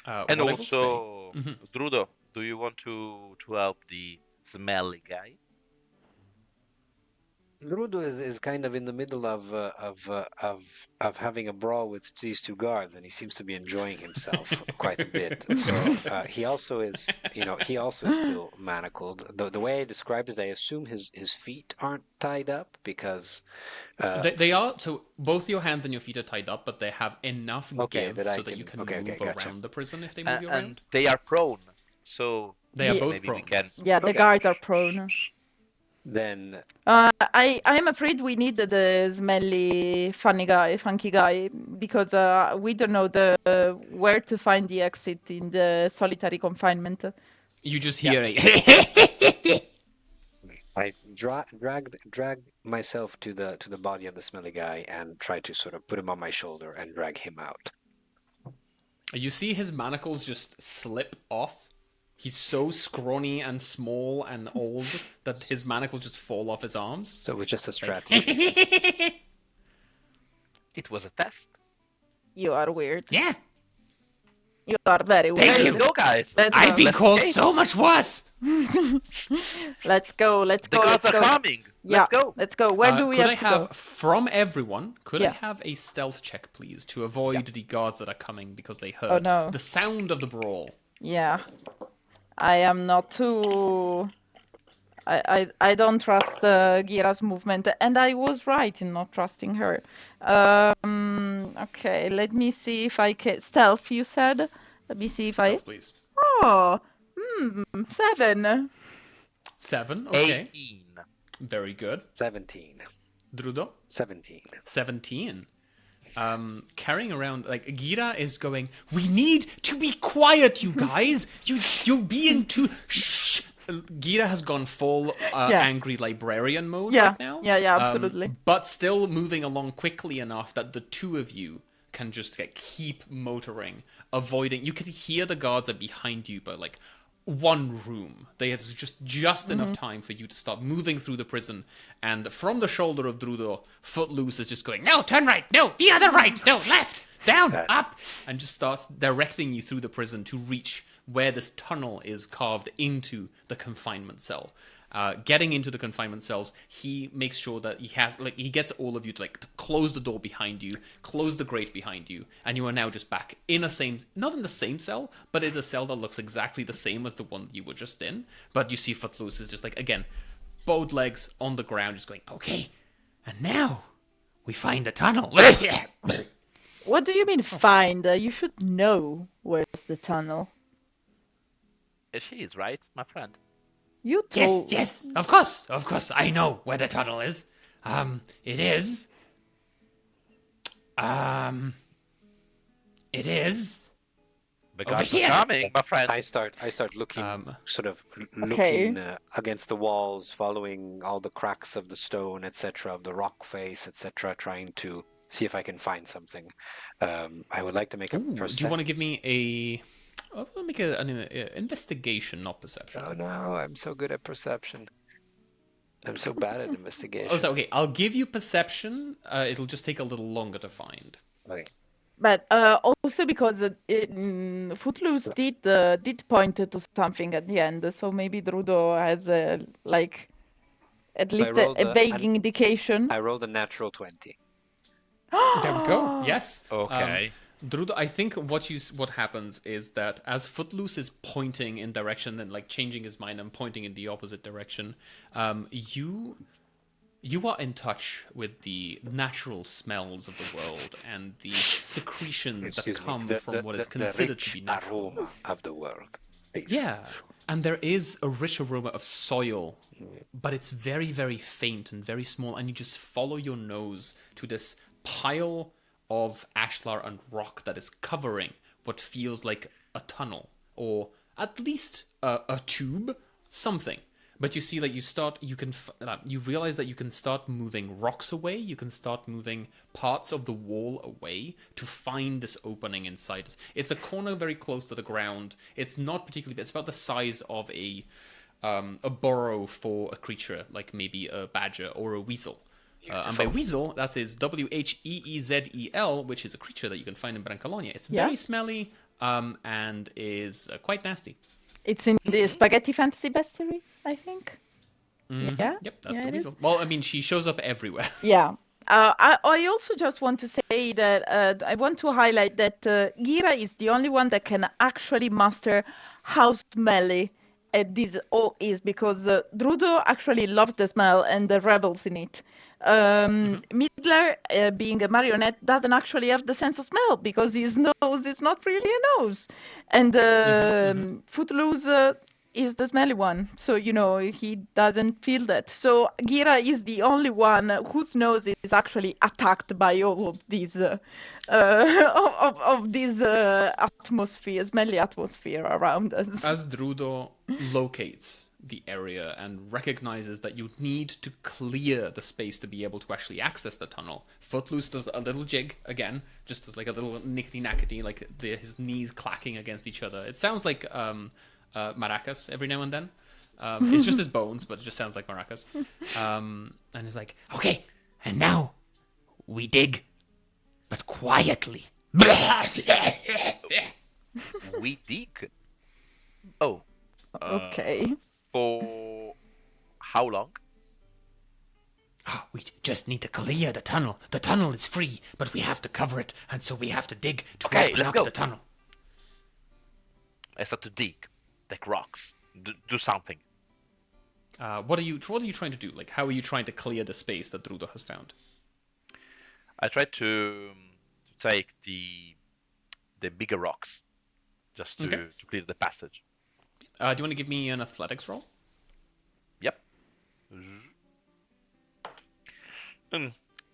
And also, Drudo, do you want to help the smelly guy? Rudo is kind of in the middle of having a brawl with these two guards, and he seems to be enjoying himself quite a bit. So he also is, he also is still manacled. The way I described it, I assume his feet aren't tied up because They are, so both your hands and your feet are tied up, but they have enough okay give that I so that you can okay, move gotcha. around the prison if they move you And around. they are prone, so They are Yeah. both maybe prone. we can. Yeah, the Okay. guards are prone. Then I'm afraid we need the smelly, funky guy, because we don't know where to find the exit in the solitary confinement. You just hear a I drag myself to the body of the smelly guy and try to sort of put him on my shoulder and drag him out. You see his manacles just slip off. He's so scrawny and small and old that his manacles just fall off his arms. So it was just a strategy. It was a test. You are weird. Yeah, You are very Thank weird. you. Let's go, guys. Let's I've go. been Let's called escape. so much worse. Let's go. Let's The go. gods Let's are go. coming. Yeah, Let's go. let's go. Where do we could have I to have go? from everyone? Could I Yeah. have a stealth check, please, to avoid the guards that are coming because they heard Oh, no. the sound of the brawl? Yeah, I am not too. I don't trust Gira's movement, and I was right in not trusting her. Okay, let me see if I can stealth. You said. Let me see if Stealth, please. Oh, 7. 7. Okay, 18. very good. 17. Drudo. 17. 17. Carrying around, like, Gira is going, we need to be quiet, you guys! You're being too... Shh! Gira has gone full Yeah. angry librarian mode Yeah, right now. yeah, absolutely. But still moving along quickly enough that the two of you can just like, keep motoring, avoiding... You can hear the guards are behind you, but like... one room. There's just enough time for you to start moving through the prison, and from the shoulder of Drudo, Footloose is just going, no, turn right, no, the other right, no, left, down, up, and just starts directing you through the prison to reach where this tunnel is carved into the confinement cell. Getting into the confinement cells, he makes sure that he gets all of you to to close the door behind you, close the grate behind you, and you are now just back in not in the same cell, but it's a cell that looks exactly the same as the one that you were just in. But you see Footloose is just again, both legs on the ground, just going, okay, and now we find a tunnel. What do you mean find? You should know where's the tunnel. She is right, my friend. You told. Yes, of course, I know where the tunnel is. It is. It is. The Over gods here. are coming, my friend. I start looking, sort of Okay. looking against the walls, following all the cracks of the stone, etc., of the rock face, etc., trying to see if I can find something. I would like to make a Ooh, do perception. you want to give me a... I'll make an investigation, not perception. Oh no, I'm so good at perception. I'm so bad at investigation. Oh, so, okay, I'll give you perception. It'll just take a little longer to find. Okay. But also because Footloose did point to something at the end, so maybe Drudo has at So I least rolled a vague indication. I rolled a natural 20. There we go. Yes. Okay. Drudo, I think what happens is that as Footloose is pointing in direction and changing his mind and pointing in the opposite direction, you are in touch with the natural smells of the world and the secretions that come from what is considered to be natural. aroma of the world. Please. Yeah, and there is a rich aroma of soil, but it's very, very faint and very small, and you just follow your nose to this pile of ashlar and rock that is covering what feels like a tunnel, or at least a tube, something. But you see, you realize that you can start moving rocks away, you can start moving parts of the wall away to find this opening inside. It's a corner very close to the ground. It's not particularly big. It's about the size of a burrow for a creature, like maybe a badger or a weasel. And by weasel, that is Wheezel, which is a creature that you can find in Brancalonia. It's very smelly and is quite nasty. It's in the Spaghetti Fantasy Bestiary, I think. Yeah, Yep, that's yeah, the it is. weasel. Well, I mean, she shows up everywhere. Yeah. I also just want to say that I want to highlight that Gira is the only one that can actually master how smelly this all is, because Drudo actually loves the smell and revels in it. Midler, being a marionette, doesn't actually have the sense of smell because his nose is not really a nose. And Footloose is the smelly one, so he doesn't feel that. So Gira is the only one whose nose is actually attacked by all of these of this atmosphere, smelly atmosphere around us. As Drudo locates the area and recognizes that you need to clear the space to be able to actually access the tunnel, Footloose does a little jig again, just as like a little nickety-nackety, like his knees clacking against each other. It sounds like maracas every now and then. It's just his bones, but it just sounds like maracas. And he's like, okay, and now we dig, but quietly. We dig. Oh. Okay. For how long? We just need to clear the tunnel. The tunnel is free, but we have to cover it, and so we have to dig to Okay, open let's up go. the tunnel. I start to dig, like rocks. Do something. What are you trying to do? Like, how are you trying to clear the space that Drudo has found? I try to take the bigger rocks, just to clear the passage. Do you want to give me an athletics roll? Yep.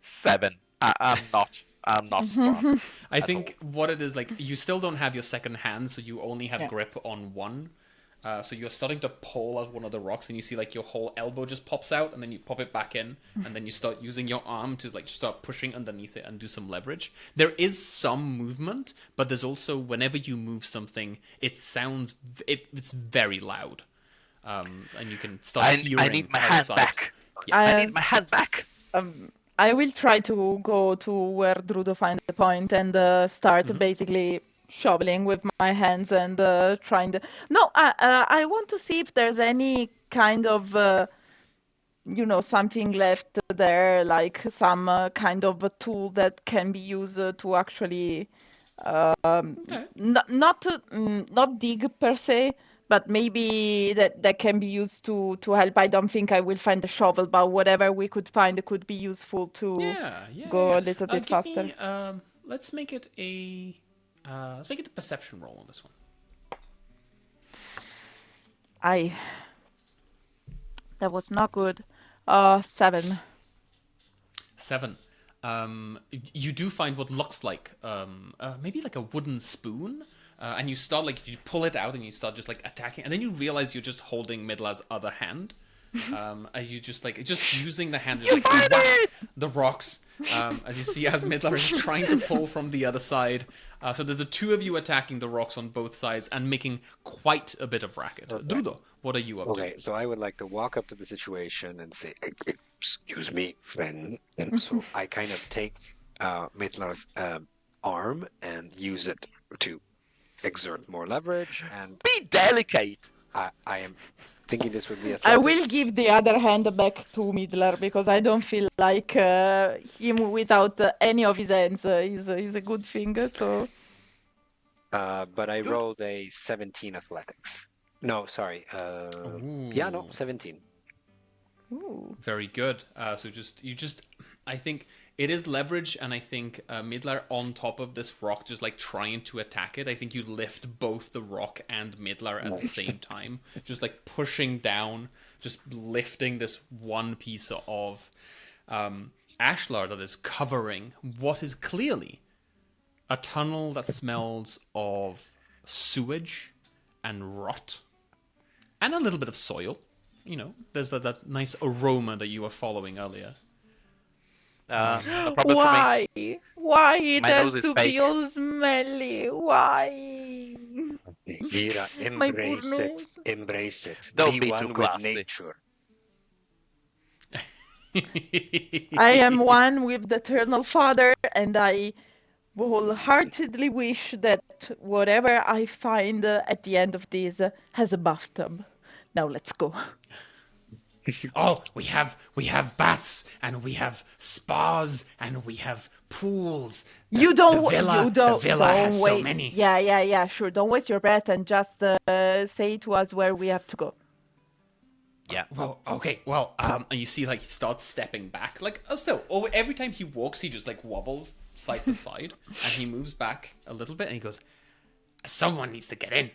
7. I'm not strong. I think what it is, like, you still don't have your second hand, so you only have grip on one. So you're starting to pull out one of the rocks, and you see like your whole elbow just pops out, and then you pop it back in, and then you start using your arm to like start pushing underneath it and do some leverage. There is some movement, but there's also, whenever you move something, it sounds it's very loud, and you can start hearing. I need my hand back. Yeah. I need my hand back. I will try to go to where Drudo finds the point and start basically shoveling with my hands and trying to. No, I want to see if there's any kind of something left there, like some kind of a tool that can be used to actually not dig per se, but maybe that can be used to help. I don't think I will find a shovel, but whatever we could find could be useful to go a little bit faster. Let's make it a perception roll on this one. That was not good. 7. 7. You do find what looks like maybe like a wooden spoon, and you start like you pull it out and you start just like attacking, and then you realize you're just holding Midla's other hand. As you just using the hand, just, like, whack the rocks. As you see, as Midler is trying to pull from the other side. So there's the two of you attacking the rocks on both sides and making quite a bit of racket. Okay. Drudo, what are you up to? Okay, so I would like to walk up to the situation and say, "Excuse me, friend." And so I kind of take Midler's arm and use it to exert more leverage. And be delicate. I am thinking this would be athletics. I will give the other hand back to Midler because I don't feel like him without any of his hands is a good thing. So. But I rolled a 17 athletics. No, sorry. 17. Ooh. Very good. So I think it is leverage, and I think Midler on top of this rock, just like trying to attack it. I think you lift both the rock and Midler at the same time, just like pushing down, just lifting this one piece of ashlar that is covering what is clearly a tunnel that smells of sewage and rot and a little bit of soil. You know, there's that nice aroma that you were following earlier. Why? Why it has to be fake. all smelly? Why? Mira, embrace it. Embrace it. Don't be be one too with classy. nature. I am one with the Eternal Father, and I wholeheartedly wish that whatever I find at the end of this has a bathtub. Now let's go. Oh, we have baths, and we have spas, and we have pools. You don't. The villa Don't has wait. so many. Yeah. Sure. Don't waste your breath and just say to us where we have to go. Yeah. Well, okay. Well, and you see, like, he starts stepping back. Like, still, every time he walks, he just, like, wobbles side to side. And he moves back a little bit, and he goes, someone needs to get in.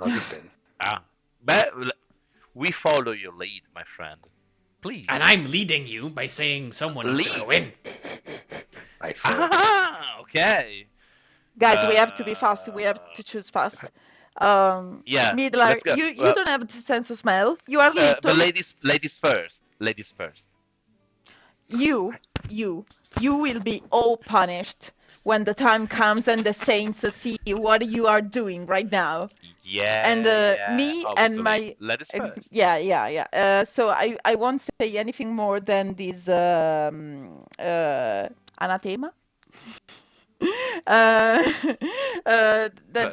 I'll jump in. But we follow your lead, my friend. Please. And I'm leading you by saying someone needs to go in. I follow. Okay. Guys, we have to be fast. We have to choose fast. Yeah. Midler, let's go. you don't have the sense of smell. You are little. The ladies first. Ladies first. You will be all punished when the time comes and the saints see what you are doing right now. Yeah. And me and my ladies first. Yeah. So I won't say anything more than this anathema. That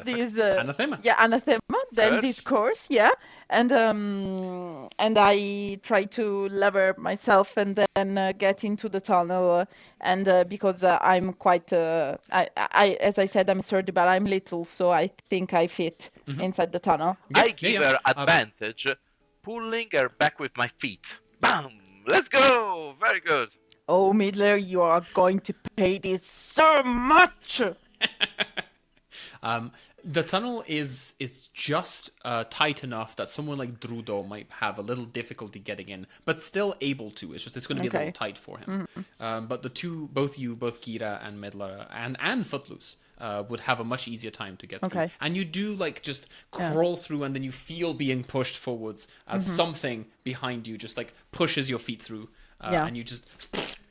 is Anathema. Yeah, anathema. Then Curse. this course, yeah, and I try to lever myself and then get into the tunnel, and because I'm quite, I as I said, I'm sturdy, but I'm little, so I think I fit inside the tunnel. I give her advantage, pulling her back with my feet. Bam! Let's go! Very good. Oh, Midler, you are going to pay this so much. The tunnel is just tight enough that someone like Drudo might have a little difficulty getting in, but still able to. It's going to be a little tight for him. But both Gira and Midler and Footloose would have a much easier time to get through. And you do like just crawl through, and then you feel being pushed forwards as something behind you just like pushes your feet through, and you just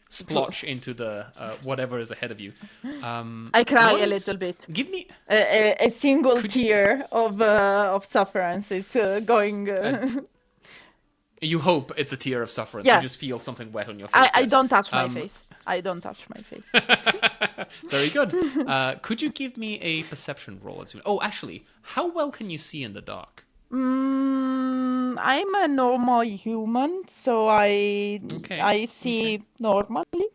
splotch into the whatever is ahead of you. I cry a little bit. Give me a single tear of sufferance is going. You hope it's a tear of sufferance. Yeah. You just feel something wet on your face. I don't touch my face. I don't touch my face. Very good. Could you give me a perception roll? Oh, actually, how well can you see in the dark? I'm a normal human, so I see normally.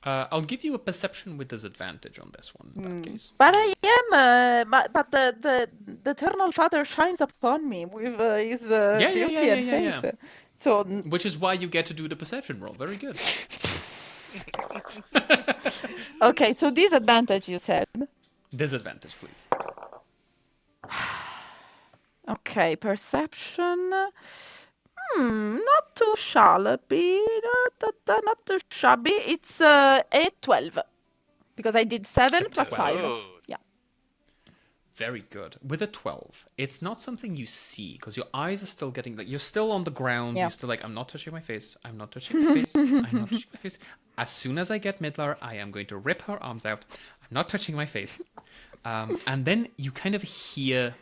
I'll give you a perception with disadvantage on this one, in that case. But I am, but the Eternal Father shines upon me with his beauty and faith. Yeah. So, which is why you get to do the perception roll. Very good. Okay, so disadvantage, you said. Disadvantage, please. Okay, perception. Not too shabby. Not too shabby. It's a 12 because I did 7 plus 5. Yeah. Very good. With a 12, it's not something you see because your eyes are still getting like you're still on the ground. You're still like, I'm not touching my face. I'm not touching my face. I'm not touching my face. As soon as I get Midler, I am going to rip her arms out. I'm not touching my face. And then you kind of hear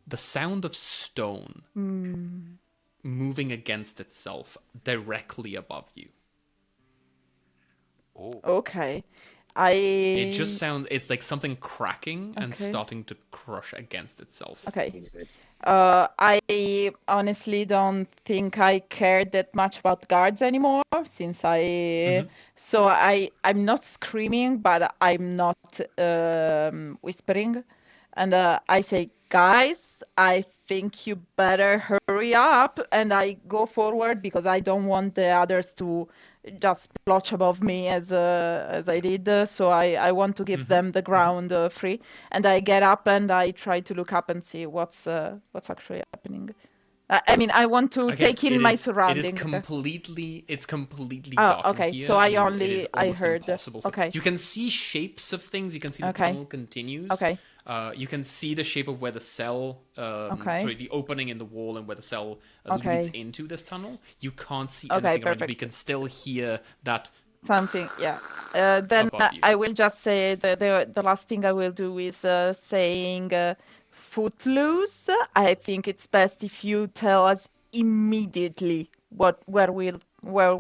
the sound of stone moving against itself directly above you. Oh. Okay. It just sounds, it's like something cracking and starting to crush against itself. Okay. I honestly don't think I care that much about guards anymore since so I'm not screaming, but I'm not whispering. And I say, guys, I think you better hurry up. And I go forward because I don't want the others to just splotch above me as I did. So I want to give them the ground free. And I get up and I try to look up and see what's actually happening. I mean, I want to take in my surroundings. It's completely dark. Okay. In here. So I heard. Okay. You can see shapes of things. You can see the tunnel continues. Okay. You can see the shape of where the cell, the opening in the wall and where the cell leads into this tunnel. You can't see anything around you, but you can still hear that something. Yeah. Then I will just say the last thing I will do is saying Footloose. I think it's best if you tell us immediately where we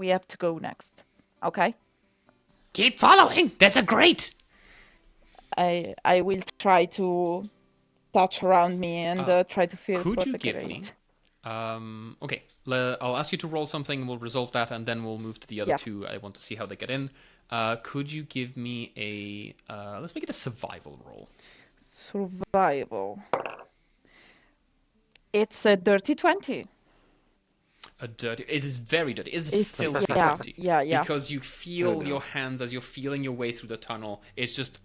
have to go next. Okay. Keep following. There's a grate. I will try to touch around me and try to feel Could for you the give grate. me Okay, I'll ask you to roll something. We'll resolve that, and then we'll move to the other Yeah. two. I want to see how they get in. Could you give me a? Let's make it a survival roll. Survival. It's a dirty 20. A dirty. It is very dirty. It's It's filthy yeah, dirty. yeah. Because you feel Oh, no. your hands as you're feeling your way through the tunnel. It's just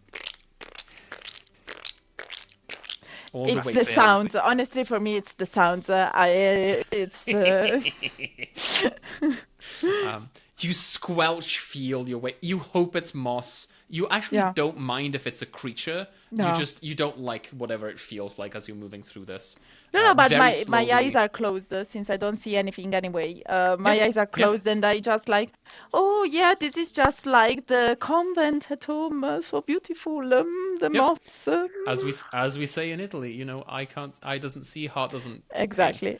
all the It's way the through. sounds. Honestly, for me, it's the sounds. You squelch feel your way. You hope it's moss. You actually Yeah. don't mind if it's a creature. No. You don't like whatever it feels like as you're moving through this. No, but Very my slowly. eyes are closed since I don't see anything anyway. My Yeah, eyes are yeah. closed and I just like, oh yeah, this is just like the convent at home, so beautiful. The Yep. moths. As we say in Italy, eye doesn't see, heart doesn't. Exactly.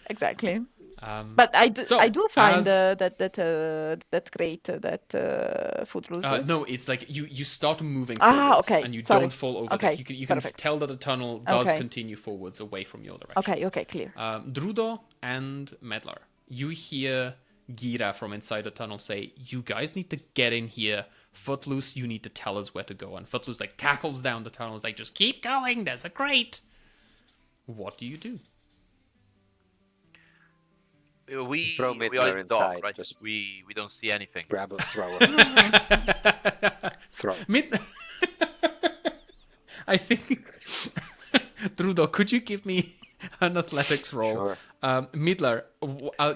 Um, But I So, do find as- that great that Footloose. no, it's like you start moving Ah, forwards okay, and you sorry. don't fall over. Okay, Like you can perfect. tell that the tunnel does Okay. continue forwards away from your direction. Okay, clear. Drudo and Medlar, you hear Gira from inside the tunnel say, "You guys need to get in here. Footloose, you need to tell us where to go." And Footloose like cackles down the tunnel, like, "Just keep going. There's a crate." What do you do? We Throw we are Midler in the dark, inside, right? just- We don't see anything. Grab him, throw him. Throw. Mid- I think Drudo, could you give me an athletics roll? Sure. Midler,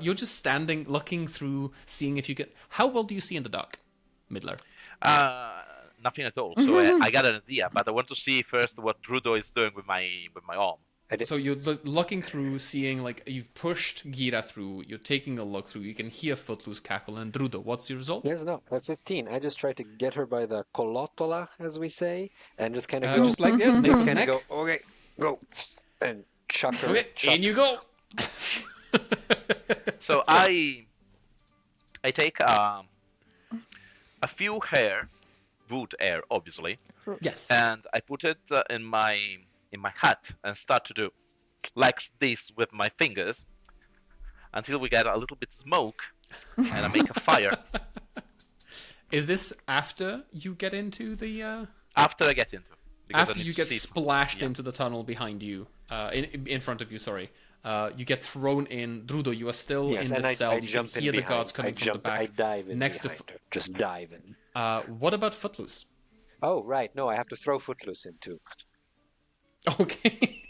you're just standing, looking through, seeing if you can. How well do you see in the dark, Midler? Nothing at all. So I got an idea, but I want to see first what Drudo is doing with my arm. So you're looking through, seeing like you've pushed Gira through. You're taking a look through. You can hear Footloose cackle. And Drudo, what's your result? Yes, no, at 15. I just try to get her by the colottola, as we say, and just kind of go. Just like that, nape just of the kind of neck. go. Okay, go, and chuck her. Okay, chuck. in you go. So I take a few wood hair, obviously, Yes. and I put it in my hat and start to do like this with my fingers until we get a little bit smoke, and I make a fire. Is this after you get into the? After I get into it, because I After need you to get see- splashed yeah. into the tunnel behind you, in front of you. Sorry. You get thrown in. Drudo, you are still Yes, in and the I cell. You can jump in hear the behind. guards coming from the back. I dive in next behind to. her. Just dive in. What about Footloose? Oh, right. No, I have to throw Footloose in too. Okay.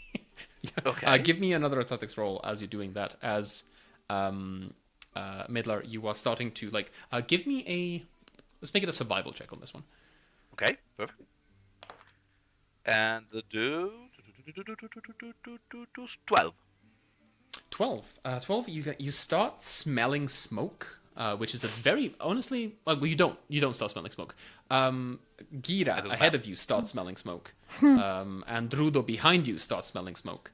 Yeah. Okay. Give me another athletics roll as you're doing that. As Midler, you are starting to like. Give me a. Let's make it a survival check on this one. Okay, perfect. And do 12. 12. 12. You start smelling smoke, which is a very honestly. Well, you don't start smelling smoke. Gira doesn't ahead matter. of you starts smelling smoke, and Drudo behind you starts smelling smoke.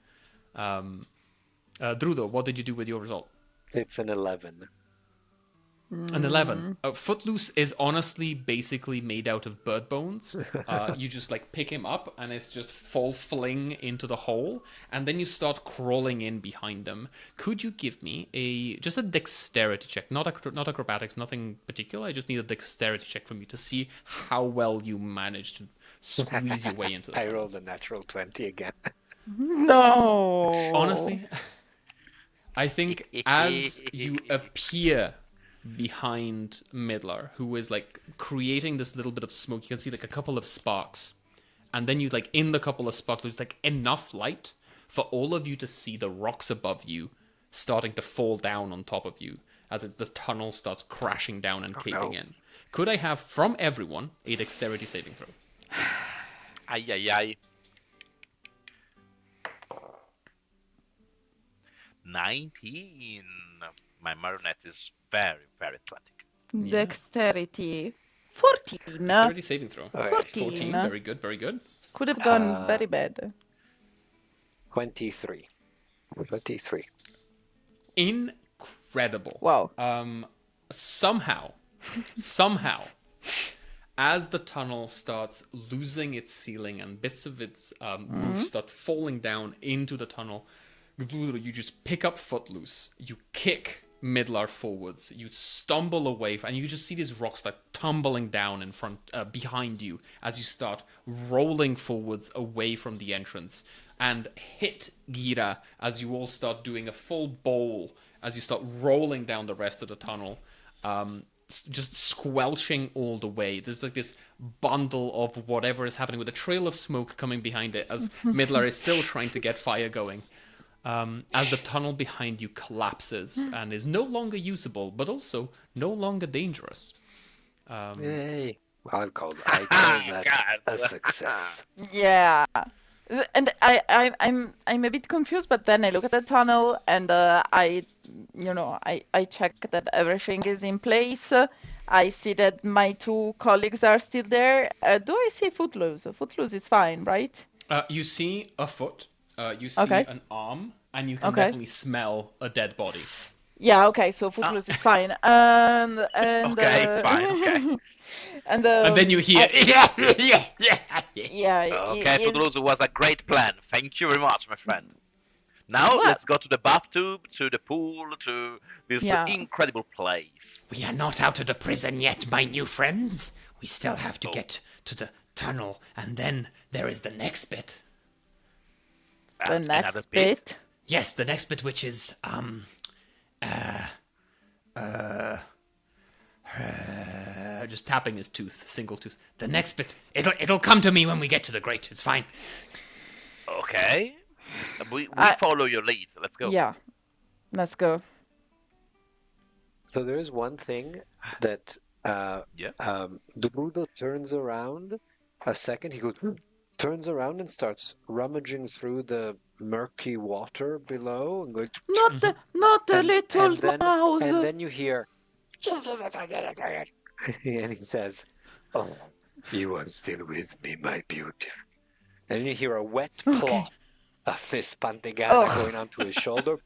Drudo, what did you do with your result? It's an 11. An 11. Footloose is honestly basically made out of bird bones. You just like pick him up and it's just full fling into the hole, and then you start crawling in behind him. Could you give me just a dexterity check? Not acrobatics, nothing particular. I just need a dexterity check from you to see how well you manage to squeeze your way into the I tunnel. rolled a natural 20 again. No. Honestly, I think as you appear behind Midler, who is like creating this little bit of smoke, you can see like a couple of sparks, and then you like in the couple of sparks, there's like enough light for all of you to see the rocks above you starting to fall down on top of you as the tunnel starts crashing down and caving in. Could I have from everyone a dexterity saving throw? Ay, ay, ay. 19. My marionette is very, very athletic. Dexterity. 14. Dexterity saving throw. Okay. 14. Very good. Very good. Could have gone very bad. 23. 23. Incredible. Wow. Somehow, as the tunnel starts losing its ceiling and bits of its roof start falling down into the tunnel, you just pick up Footloose, you kick Midlar forwards, you stumble away, and you just see these rocks like tumbling down in front, behind you as you start rolling forwards away from the entrance, and hit Gira as you all start doing a full bowl as you start rolling down the rest of the tunnel, just squelching all the way. There's like this bundle of whatever is happening with a trail of smoke coming behind it as Midlar is still trying to get fire going. As the tunnel behind you collapses and is no longer usable, but also no longer dangerous. Yay! Well, I call that a success. Yeah. And I'm a bit confused, but then I look at the tunnel and I check that everything is in place. I see that my two colleagues are still there. Do I see Footloose? Footloose is fine, right? You see a foot, you see Okay. an arm, and you can Okay. definitely smell a dead body. Yeah, okay, so Footloose is fine. And Okay, it's fine, okay. and then you hear, yeah, Okay, Footloose was a great plan. Thank you very much, my friend. Now What? let's go to the bathtub, to the pool, to this Yeah. incredible place. We are not out of the prison yet, my new friends. We still have to Oh. get to the tunnel, and then there is the next bit. the And another next bit. Yes, the next bit, which is just tapping his tooth, single tooth. the next bit. It'll come to me when we get to the grate. It's fine. Okay. We I- follow your lead. Let's go. Yeah, let's go. So there is one thing that Yeah. the Brutal turns around a second. He goes, turns around and starts rummaging through the murky water below and going. Not the little mouse. And then you hear, and he says, "Oh, you are still with me, my beauty." And you hear a wet plop of this pantegana going onto his shoulder,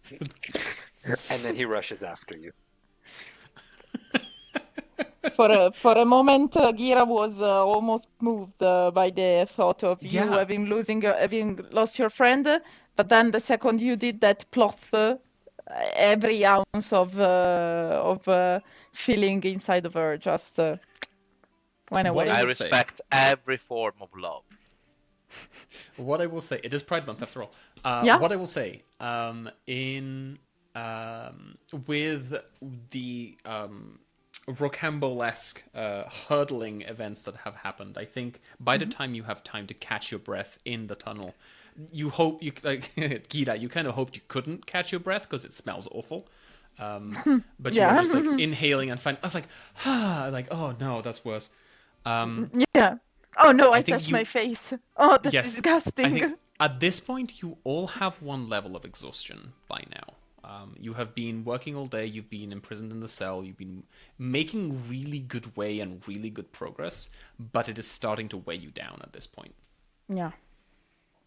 and then he rushes after you. For a moment, Gira was almost moved by the thought of you Yeah. having lost your friend. But then the second you did that plot, every ounce of feeling inside of her just went away. What I will say. respect every form of love. What I will say, it is Pride Month after all. Yeah. What I will say, with the Rocambolesque hurdling events that have happened, I think by the time you have time to catch your breath in the tunnel, you hope you like Gira. You kind of hoped you couldn't catch your breath because it smells awful. But Yeah. you're just like inhaling and I was like, like, oh no, that's worse. Yeah. Oh no, I think touched you- my face. Oh, that's Yes, disgusting. I think at this point you all have one level of exhaustion by now. You have been working all day, you've been imprisoned in the cell, you've been making really good way and really good progress, but it is starting to weigh you down at this point. Yeah.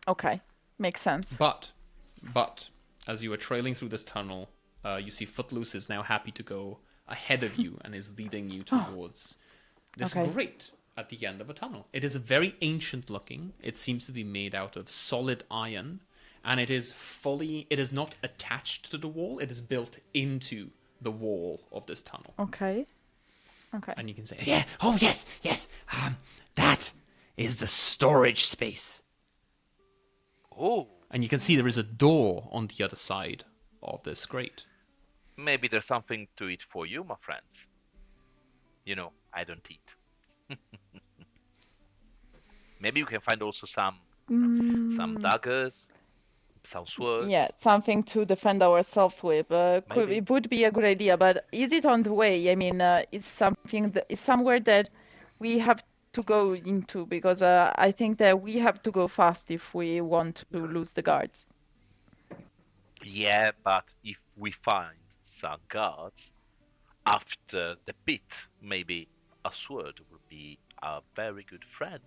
Okay. Makes sense. But, as you are trailing through this tunnel, you see Footloose is now happy to go ahead of you and is leading you towards this Okay. grate at the end of a tunnel. It is very ancient looking. It seems to be made out of solid iron, and it is not attached to the wall. It is built into the wall of this tunnel. Okay. Okay. And you can say, Yeah. Oh, yes, yes. That is the storage space. Oh, and you can see there is a door on the other side of this grate. maybe there's something to it for you, my friends. You know, I don't eat. Maybe you can find also some daggers, some swords. Yeah, something to defend ourselves with. Maybe. It would be a good idea, but is it on the way? I mean, it's somewhere that we have to go into because I think that we have to go fast if we want to lose the guards. Yeah, but if we find some guards after the pit, maybe a sword would be a very good friend,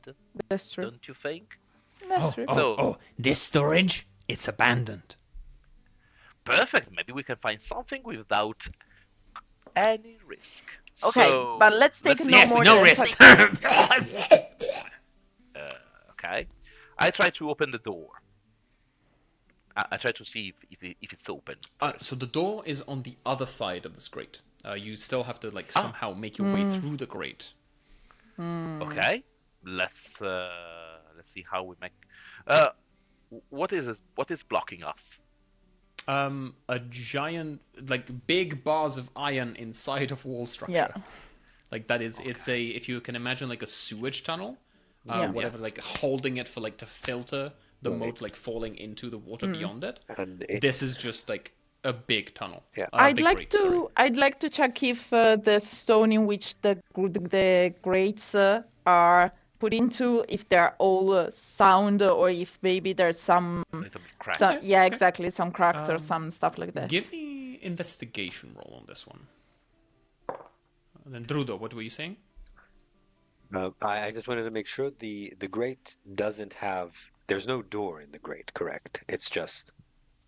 That's true. don't you think? That's true. So- This storage, it's abandoned. Perfect. Maybe we can find something without any risk. Okay, So, but let's take no Yes, more no than risk. Okay. I try to open the door. I try to see if it's open. So the door is on the other side of this grate. You still have to like somehow make your way through the grate. Okay, let's see how we make. What is this? What is blocking us? A giant, like big bars of iron inside of wall structure. Yeah. Like that is, it's a, if you can imagine like a sewage tunnel, Yeah. whatever, like holding it for like to filter the moat, like falling into the water beyond it. And This is just like a big tunnel. Yeah. I'd like to check if the stone in which the grates are put into, if they're all sound, or if maybe there's some, Little bit crack. yeah, exactly, some cracks or some stuff like that. Give me investigation roll on this one. And then Drudo, what were you saying? I just wanted to make sure the grate doesn't have. There's no door in the grate, correct? It's just.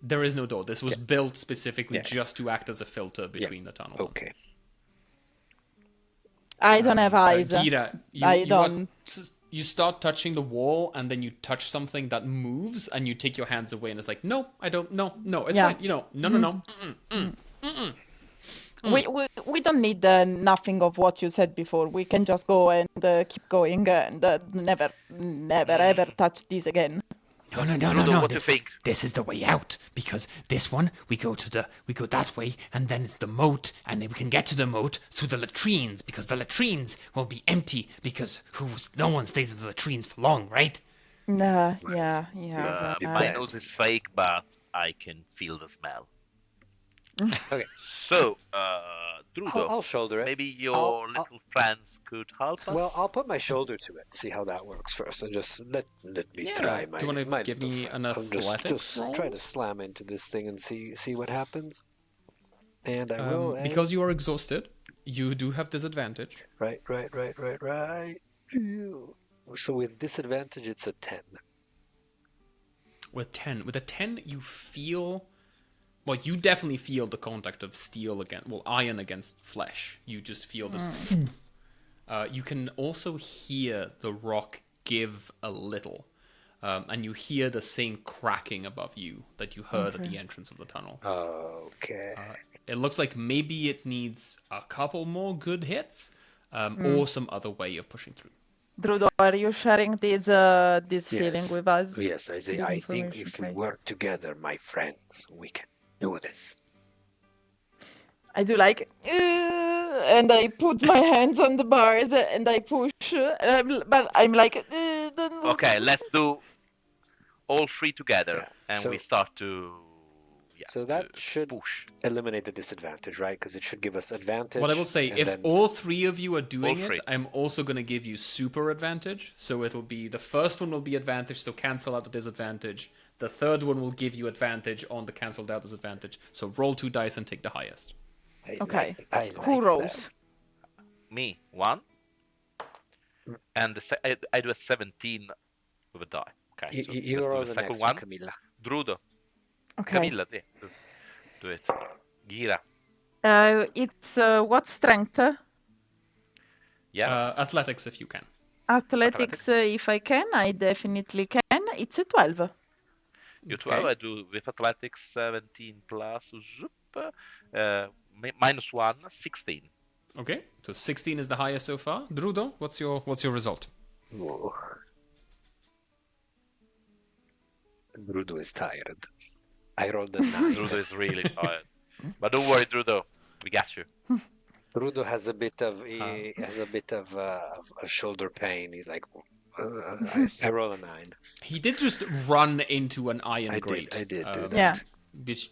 There is no door. This was built specifically Yeah. just to act as a filter between the tunnel. Okay. I don't have eyes. Gira, I don't. You start touching the wall, and then you touch something that moves, and you take your hands away, and it's like, no, I don't, no, it's Yeah. fine, no. We don't need nothing of what you said before. We can just go and keep going and never ever touch this again. No. What do you think? This is the way out, because this one we go that way, and then it's the moat, and then we can get to the moat through the latrines, because the latrines will be empty, because no one stays in the latrines for long, right? Yeah. My nose is fake, but I can feel the smell. Okay. So, Drudo, I'll shoulder it. maybe your I'll- little friends could help us. Well, I'll put my shoulder to it, see how that works first, and just let me Yeah. try Do my. you wanna my give little me friend. an I'm athletics just roll? try to slam into this thing and see what happens. And I will. Because you are exhausted, you do have disadvantage. Right. Ew. So with disadvantage, it's a 10. With a 10, you feel. Well, you definitely feel the contact of iron against flesh. You just feel this. You can also hear the rock give a little. And you hear the same cracking above you that you heard at the entrance of the tunnel. Okay. It looks like maybe it needs a couple more good hits, or some other way of pushing through. Drudo, are you sharing this feeling Yes. with us? Yes, I say. This I think information, if we okay. work together, my friends, we can do this. I do like, and I put my hands on the bars and I push, but I'm like, don't move. Okay, let's do all three together, Yeah, and so- we start to. So that should push. eliminate the disadvantage, right? Because it should give us advantage. What I will say, and if then- all three of you are doing All it, three. I'm also going to give you super advantage. So it'll be the first one will be advantage, so cancel out the disadvantage. The third one will give you advantage on the cancelled out disadvantage. So roll 2 dice and take the highest. I Okay. like Who that. rolls? Me, 1. And I do a 17 with a die. Okay, so You let's roll do the the second next one. one, Camilla. Drudo, Okay. Camilla, do it. Gira, It's what strength? yeah. Athletics if you can. Athletics, if I can, I definitely can. It's a 12. You 12, okay. I do with athletics 17 plus zoop, minus 1, 16. Okay, so 16 is the highest so far. Drudo, what's your result? Whoa. Drudo is tired. I rolled a 9. Drudo is really tired. But don't worry, Drudo, we got you. Drudo has a bit of shoulder pain. He's like, I roll a 9. He did just run into an iron grate. I did do that. Yeah. Which,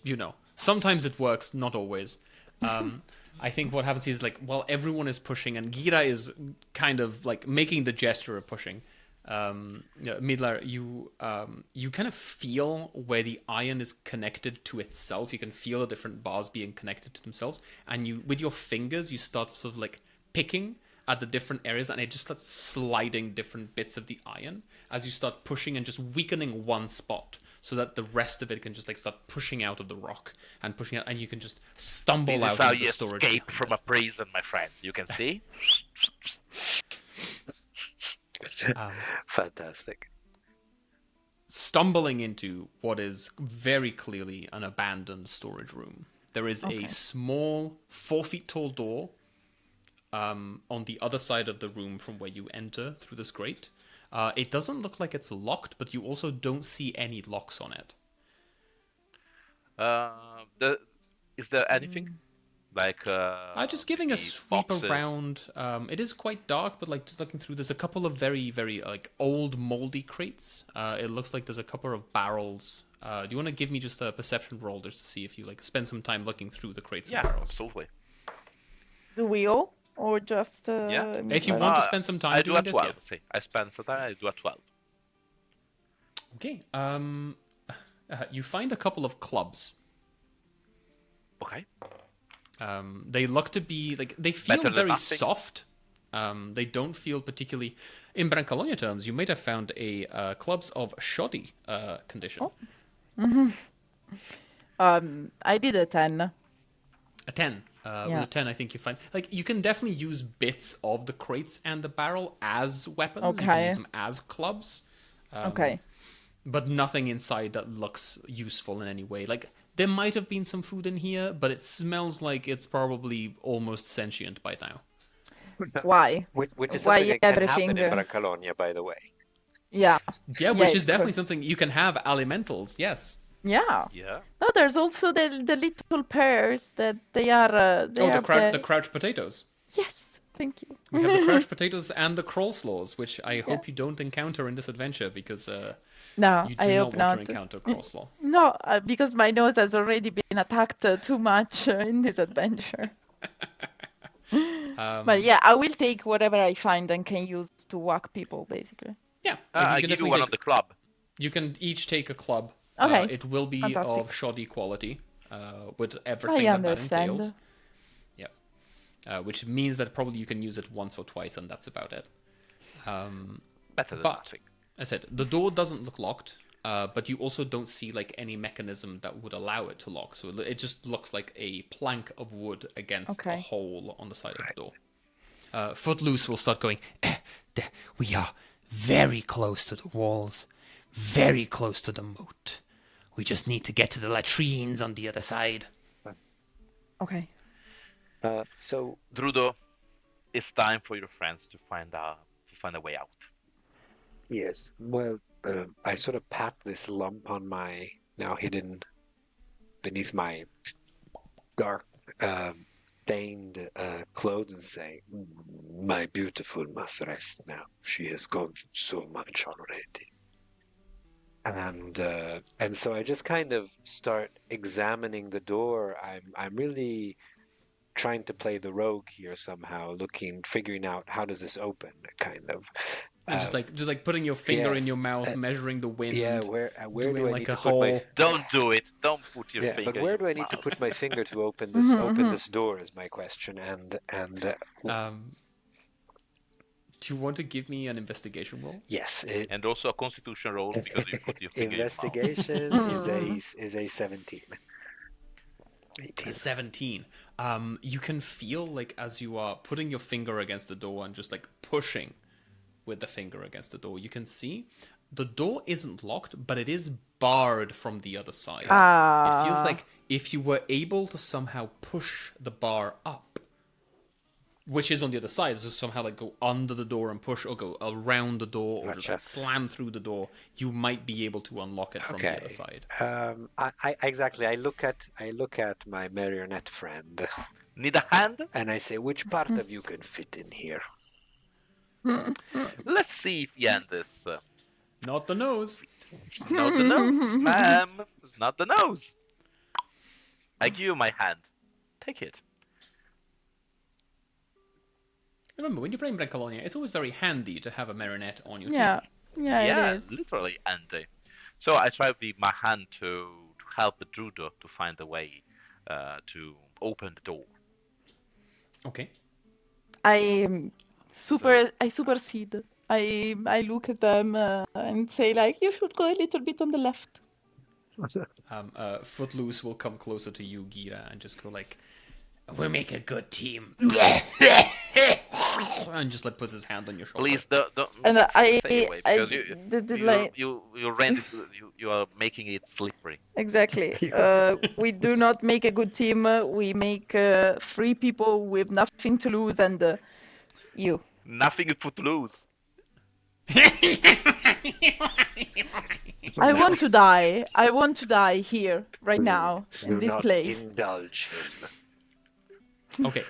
sometimes it works, not always. I think what happens is, like, while everyone is pushing, and Gira is kind of, like, making the gesture of pushing, Midlar, you kind of feel where the iron is connected to itself. You can feel the different bars being connected to themselves, and you, with your fingers, you start sort of, like, picking at the different areas, and it just starts sliding different bits of the iron as you start pushing and just weakening one spot, so that the rest of it can just like start pushing out of the rock and pushing out, and you can just stumble This is out how of you the storage. escape behind from it. a prison, my friends. You can see. Fantastic. stumbling into what is very clearly an abandoned storage room. There is a small 4 feet tall door on the other side of the room from where you enter through this grate. It doesn't look like it's locked, but you also don't see any locks on it. Is there anything like? Just giving a these sweep boxes? around. It is quite dark, but like just looking through, there's a couple of very, very like old moldy crates. It looks like there's a couple of barrels. Do you want to give me just a perception roll just to see if you like spend some time looking through the crates Yeah, and barrels? absolutely. Do we all? Or just... Yeah. If you want to spend some time I do doing a this, 12. yeah. See, I spend some time. I do a 12. Okay. You find a couple of clubs. Okay. They look to be like they feel Better than very nothing. soft. They don't feel particularly. In Brancalonia terms, you might have found a clubs of shoddy condition. I did a 10. A 10. With Yeah. a 10, I think you find like you can definitely use bits of the crates and the barrel as weapons. You can Okay. use them as clubs. Okay. But nothing inside that looks useful in any way. Like there might have been some food in here, but it smells like it's probably almost sentient by now. Why? Which is Why something that can everything, happen in Brancalonia, by the way. Yeah. Yeah, which Yeah, is definitely because- something you can have elementals. Yes. Yeah. Yeah. No, there's also the little pears that they are... they are The crouch potatoes. Yes, thank you. We have the crouch potatoes and the crawl slaws, which I hope you don't encounter in this adventure because No, you do I not hope want not. to encounter crawl slaw. No, because my nose has already been attacked too much in this adventure. But yeah, I will take whatever I find and can use to whack people, basically. Yeah, I can give you definitely one take- of the club. You can each take a club. Okay, It will be fantastic. of shoddy quality, with everything that understand. entails. Yeah. Which means that probably you can use it once or twice, and that's about it. Better than But nothing. I said the door doesn't look locked, but you also don't see like any mechanism that would allow it to lock. So it just looks like a plank of wood against a Okay. hole on the side of the door. Footloose will start going. We are very close to the walls, very close to the moat. We just need to get to the latrines on the other side. Okay. So Drudo, it's time for your friends to find a way out. yes, well, I sort of pat this lump on my now hidden beneath my dark stained clothes and say, "My beautiful must rest now. She has gone through so much already." And so I just kind of start examining the door. I'm really trying to play the rogue here somehow, figuring out how does this open, kind of. And just like putting your finger in yes, your mouth, measuring the wind. Yeah, where doing do I like need a to put my hole. Don't do it. Don't put your yeah, finger. but where in do I your need to mouth. put my finger to open this door is my question. Do you want to give me an investigation roll? Yes, And also a constitution roll because you put your finger in your mouth. investigation is a 17. 18. 17. You can feel like as you are putting your finger against the door and just like pushing with the finger against the door, you can see the door isn't locked, but it is barred from the other side. It feels like if you were able to somehow push the bar up, which is on the other side, so somehow like go under the door and push, or go around the door, or just like Gotcha. slam through the door, you might be able to unlock it from the other side. I exactly. I look at my marionette friend, Need a hand? and I say, "Which part of you can fit in here?" Let's see if you end this. Not the nose. Not the nose, ma'am. Not the nose. I give you my hand. Take it. Remember, when you're playing Brancalonia, it's always very handy to have a marionette on your Yeah. team. Yeah, Yeah, it is. literally handy. So I try with my hand to help Drudo to find a way to open the door. Okay. I supersede. I look at them and say like, you should go a little bit on the left. Footloose will come closer to you, Gira, and just go like, We'll make a good team. and just like puts his hand on your shoulder. Please don't And stay away I because you are making it slippery. exactly. We do not make a good team. We make 3 people with nothing to lose, and you. Nothing is put to lose. I want to die. I want to die here, right now, in Do this not place. indulge him. Okay,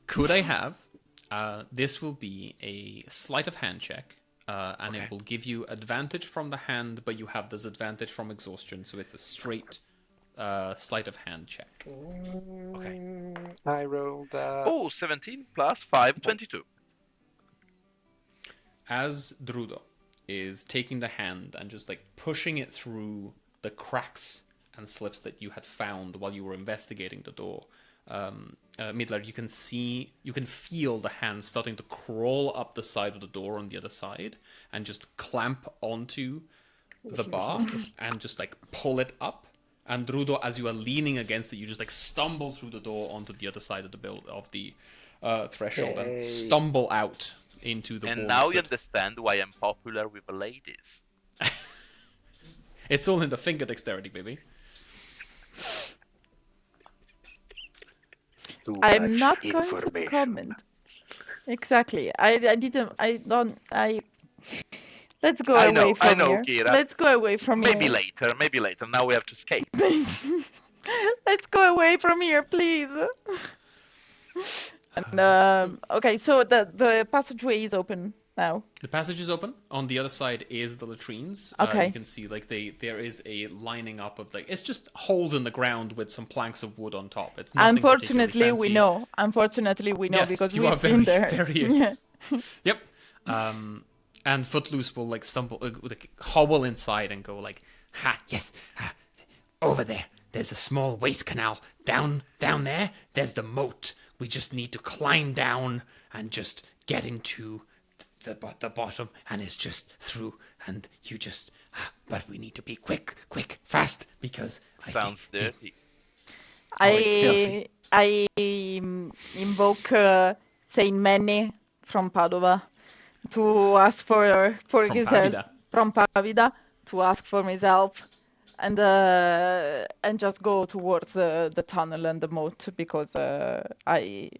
could I have? This will be a sleight of hand check, and it will give you advantage from the hand, but you have disadvantage from exhaustion, so it's a straight sleight of hand check. Okay. I rolled. 17 plus 5, 22. As Drudo is taking the hand and just like pushing it through the cracks and slips that you had found while you were investigating the door, Midler, you can feel the hand starting to crawl up the side of the door on the other side and just clamp onto the bar and just like pull it up. And Drudo, as you are leaning against it, you just like stumble through the door onto the other side of the threshold and stumble out into the And walls now you that- understand why I'm popular with the ladies. It's all in the finger dexterity, baby. Too I'm much not going to information. comment. Exactly. I didn't. I don't. I. Let's go I away know, from I know, here. Kira. Let's go away from Maybe here. later. Now we have to escape. Let's go away from here, please. And okay, so the passageway is open now. The passage is open. On the other side is the latrines. Okay. You can see like there is a lining up of like it's just holes in the ground with some planks of wood on top. It's nothing Unfortunately, particularly we fancy. know. Unfortunately, we know Yes, because you are we've been there. very- Yep. And Footloose will like stumble, like hobble inside and go like, Ha, yes. Ha. Over there, there's a small waste canal. Down there, there's the moat. We just need to climb down and just get into the bottom, and it's just through, and you just... But we need to be quick, fast, because I Sounds think... dirty. it's filthy. I invoke Saint Manny from Padova to ask for From his help. Pavida. From Pavida to ask for his help, and just go towards the tunnel and the moat, because I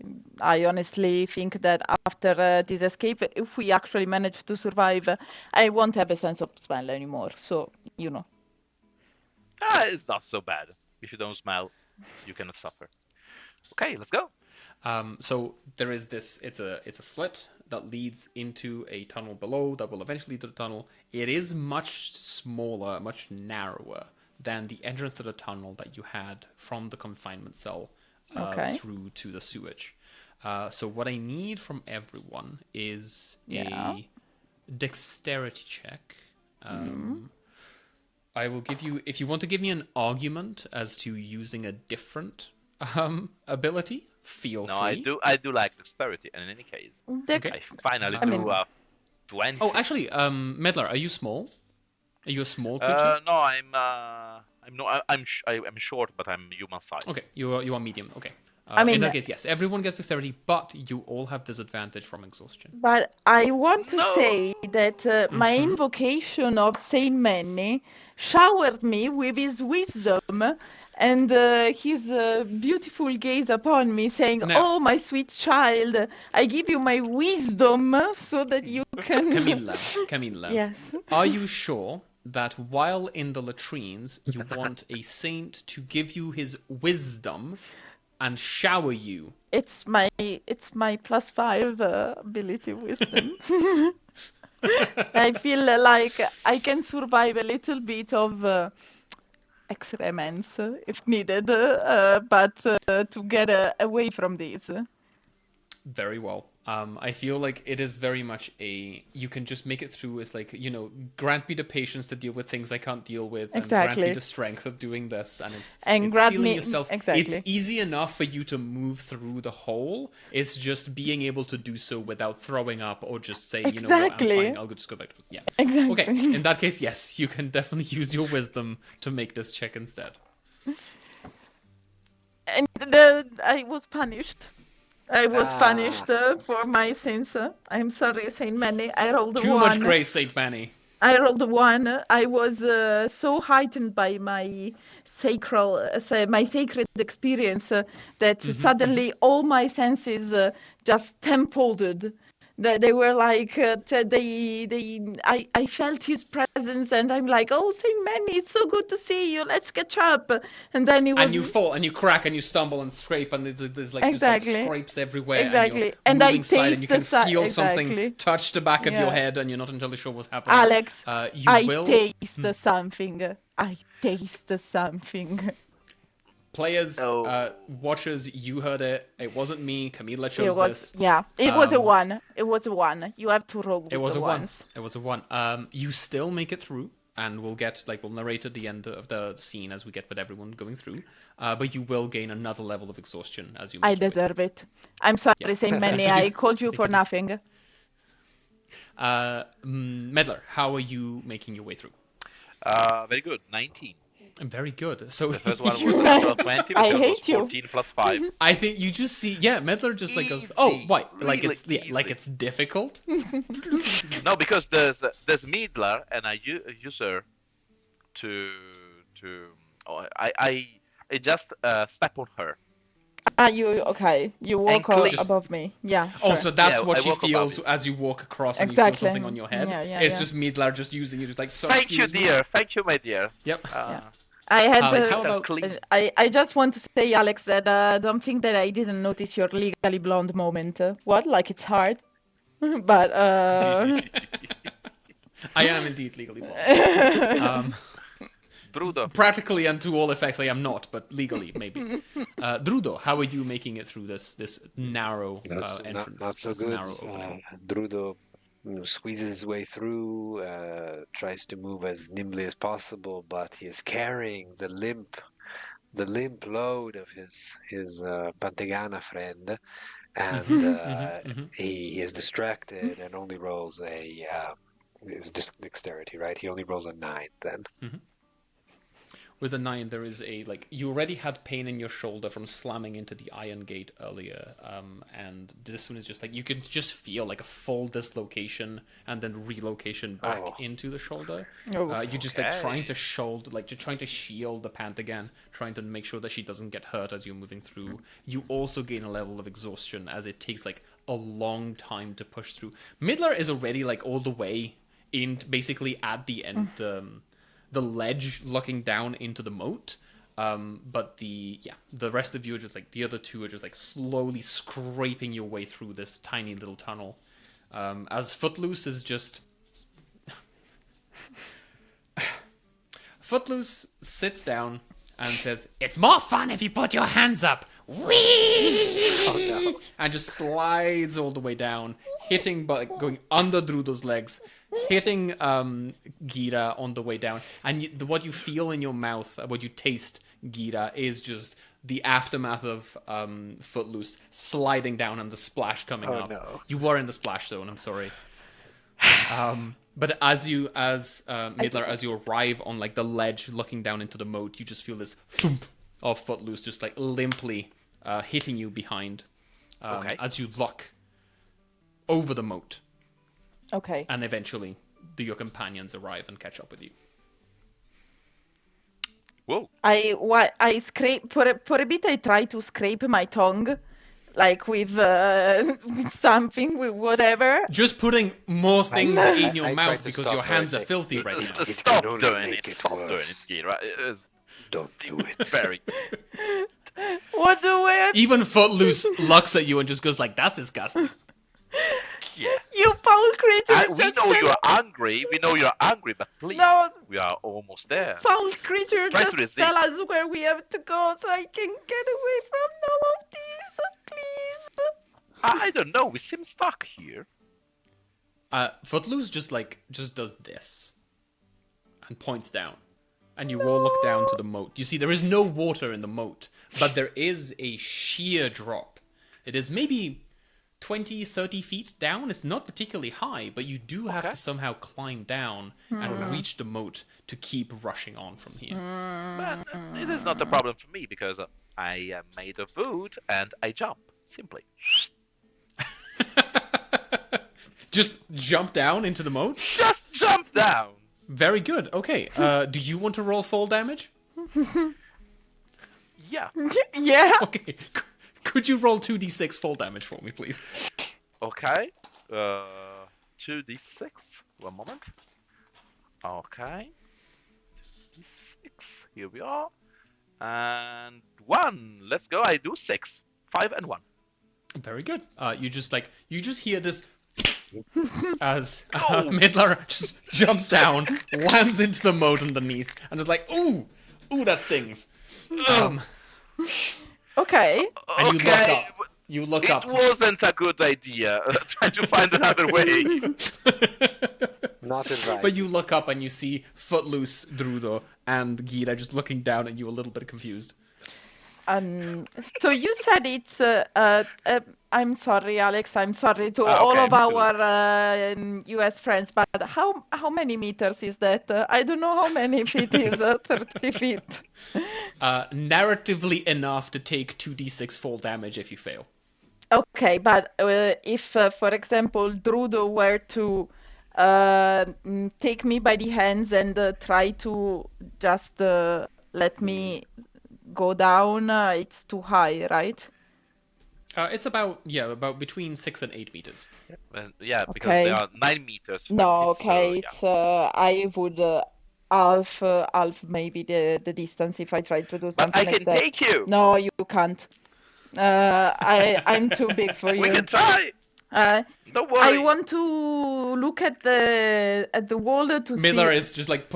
honestly think that after this escape, if we actually manage to survive, I won't have a sense of smell anymore. So you know. It's not so bad. If you don't smell, you cannot suffer. Okay, let's go. So there is this. It's a slit that leads into a tunnel below that will eventually lead to the tunnel. It is much smaller, much narrower than the entrance to the tunnel that you had from the confinement cell Okay. through to the sewage. So what I need from everyone is Yeah. a dexterity check. I will give you, if you want to give me an argument as to using a different ability, feel No, free. I do like dexterity, and in any case, Dex- I finally I mean- do 20. Oh, actually, Medlar, are you small? Are you a small creature? No, I'm not. I'm short, but I'm human size. Okay, you are medium. Okay. I mean- in that case, yes, everyone gets dexterity, but you all have disadvantage from exhaustion. But I want to No. say that my invocation of Saint Manny showered me with his wisdom and his beautiful gaze upon me, saying, Now- "Oh, my sweet child, I give you my wisdom so that you can." Camilla, Yes. are you sure that while in the latrines, you want a saint to give you his wisdom and shower you? It's my +5 ability wisdom. I feel like I can survive a little bit of excrements if needed, but to get away from this. Very well. I feel like it is very much you can just make it through as like, grant me the patience to deal with things I can't deal with, and grant Exactly. me the strength of doing this, and it's grant stealing me yourself. exactly. It's easy enough for you to move through the hole. It's just being able to do so without throwing up or just say, you know what, I'm Exactly. fine, I'll just go back to yeah. Exactly. Okay, in that case, yes, you can definitely use your wisdom to make this check instead. And I was punished. I was Ah. punished for my sins. I'm sorry, Saint Manny. I rolled a Too 1. much grace, Saint Manny. I rolled a 1. I was so heightened by my my sacred experience that suddenly all my senses just tenfolded. They were like I felt his presence, and I'm like, oh, Saint Manny, it's so good to see you. Let's catch up. And then he was. And you fall, and you crack, and you stumble, and scrape, and there's like just like Exactly. scrapes everywhere. Exactly. And And I you're moving side, and you can taste the feel exactly. something touch the back of your Yeah. head, and you're not entirely sure what's happening. Alex, you I will taste something. I taste something. players, Oh. watchers. You heard it. It wasn't me. Camila chose It was this. yeah. It was a 1. Um, It was a 1. You have to roll with It was the a 1. ones. It was a 1. You still make it through, and we'll narrate at the end of the scene as we get with everyone going through. But you will gain another level of exhaustion as you. I Make your way deserve it. I'm sorry, Yeah. Saint Manny. Thank you. I called you Thank for you. nothing. Medler, how are you making your way through? Very good. 19. Very good. So The first one was you- natural 20, I the second was hate you. 14 plus 5. I think you just see, Medler just like goes, oh, Easy, why? Like really like easy. it's difficult. No, because there's Midler, and I use her to oh, I just step on her. Okay. You walk clean. above me. Yeah. Oh, Sure. so that's Yeah, what I she walk above feels you. as you walk across and you feel Exactly. something on your head. Yeah, It's yeah. just Midler just using you, just like, so Thank you, excuse me. dear. Thank you, my dear. Yep. I had. How about clean? I just want to say, Alex, that I don't think that I didn't notice your legally blonde moment. What? Like it's hard, but I am indeed legally blonde. Brudo. Practically and to all effects, I am not, but legally, maybe. Drudo, how are you making it through this narrow entrance? Not so this good. narrow opening? Drudo squeezes his way through, tries to move as nimbly as possible, but he is carrying the limp load of his Pantegana friend, and he is distracted and only rolls his dexterity, right? He only rolls a 9 then. With a 9, there is you already had pain in your shoulder from slamming into the iron gate earlier, and this one is just you can just feel like a full dislocation and then relocation back into the shoulder. You're just trying to you're trying to shield the Pantagan, trying to make sure that she doesn't get hurt as you're moving through. You also gain a level of exhaustion as it takes a long time to push through. Midler is already all the way in, basically at the end. The ledge looking down into the moat, but the rest of you are just the other two are just slowly scraping your way through this tiny little tunnel, as Footloose is just Footloose sits down and says, It's more fun if you put your hands up. Whee! Oh no! and just slides all the way down, hitting going under Drudo's legs, hitting Gira on the way down, and what you feel in your mouth, what you taste, Gira, is just the aftermath of Footloose sliding down and the splash coming up. No. You were in the splash zone. I'm sorry. But as Midler, as you arrive on the ledge looking down into the moat, you just feel this thump of Footloose just limply hitting you behind as you look over the moat. okay. And eventually, your companions arrive and catch up with you. Whoa. I scrape for a bit. I try to scrape my tongue, with something, with whatever. Just putting more things in your I mouth tried to because stop your her hands are and say, filthy right now. It Stop can only doing make it. it Stop doing it, worse. Gira. It is Don't do it. very. What the way? Even Footloose looks at you and just goes that's disgusting. Yeah. You foul creature! We just know tell- you're angry. We know you're angry, but please, No, we are almost there. foul creature! Try to Just resist. tell us where we have to go so I can get away from all of these, please. I don't know. We seem stuck here. Footloose just does this and points down, and you all look down to the moat. You see there is no water in the moat, but there is a sheer drop. It is maybe 20, 30 feet down. It's not particularly high, but you do have to somehow climb down and reach the moat to keep rushing on from here. But it is not a problem for me because I am made of wood and I jump. simply. Just jump down into the moat? Just jump down. Very good. Okay. Do you want to roll fall damage? Yeah. Yeah. Okay. Could you roll 2d6 fall damage for me, please? Okay. 2d6. One moment. Okay. 2d6. Here we are. And 1. Let's go. I do 6. 5 and 1. Very good. You just hear this as Midler just jumps down, lands into the moat underneath, and is like, ooh, that stings. Okay. And you look Okay. up. You look up. It wasn't a good idea. Trying to find another way. Not advised. But you look up and you see Footloose, Drudo, and Gira just looking down at you a little bit confused. So you said it's. I'm sorry, Alex. I'm sorry to Ah, all okay, of me too. our US friends, but how many meters is that? I don't know how many feet is 30 feet. Narratively enough to take 2d6 fall damage if you fail. Okay, but if, for example, Drudo were to take me by the hands and try to just let me go down, it's too high, right? It's about between 6 and 8 meters. And yeah, because Okay. they are 9 meters. from No, it, okay, so, it's I would half maybe the distance if I tried to do But something I like can that. take you. No, you can't. I'm too big for We you. can try. Don't worry. I want to look at the wall to Miller see. is just like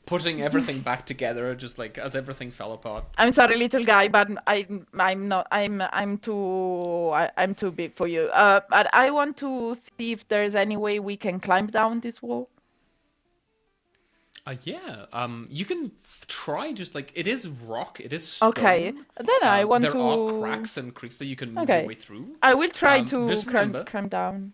putting everything back together, just like as everything fell apart. I'm sorry, little guy, but I'm not. I'm too big for you. But I want to see if there's any way we can climb down this wall. You can try. Just like it is rock, it is stone. Okay, then I want there to. are cracks and creeks that you can move Okay. your way through. I will try to just climb remember- down.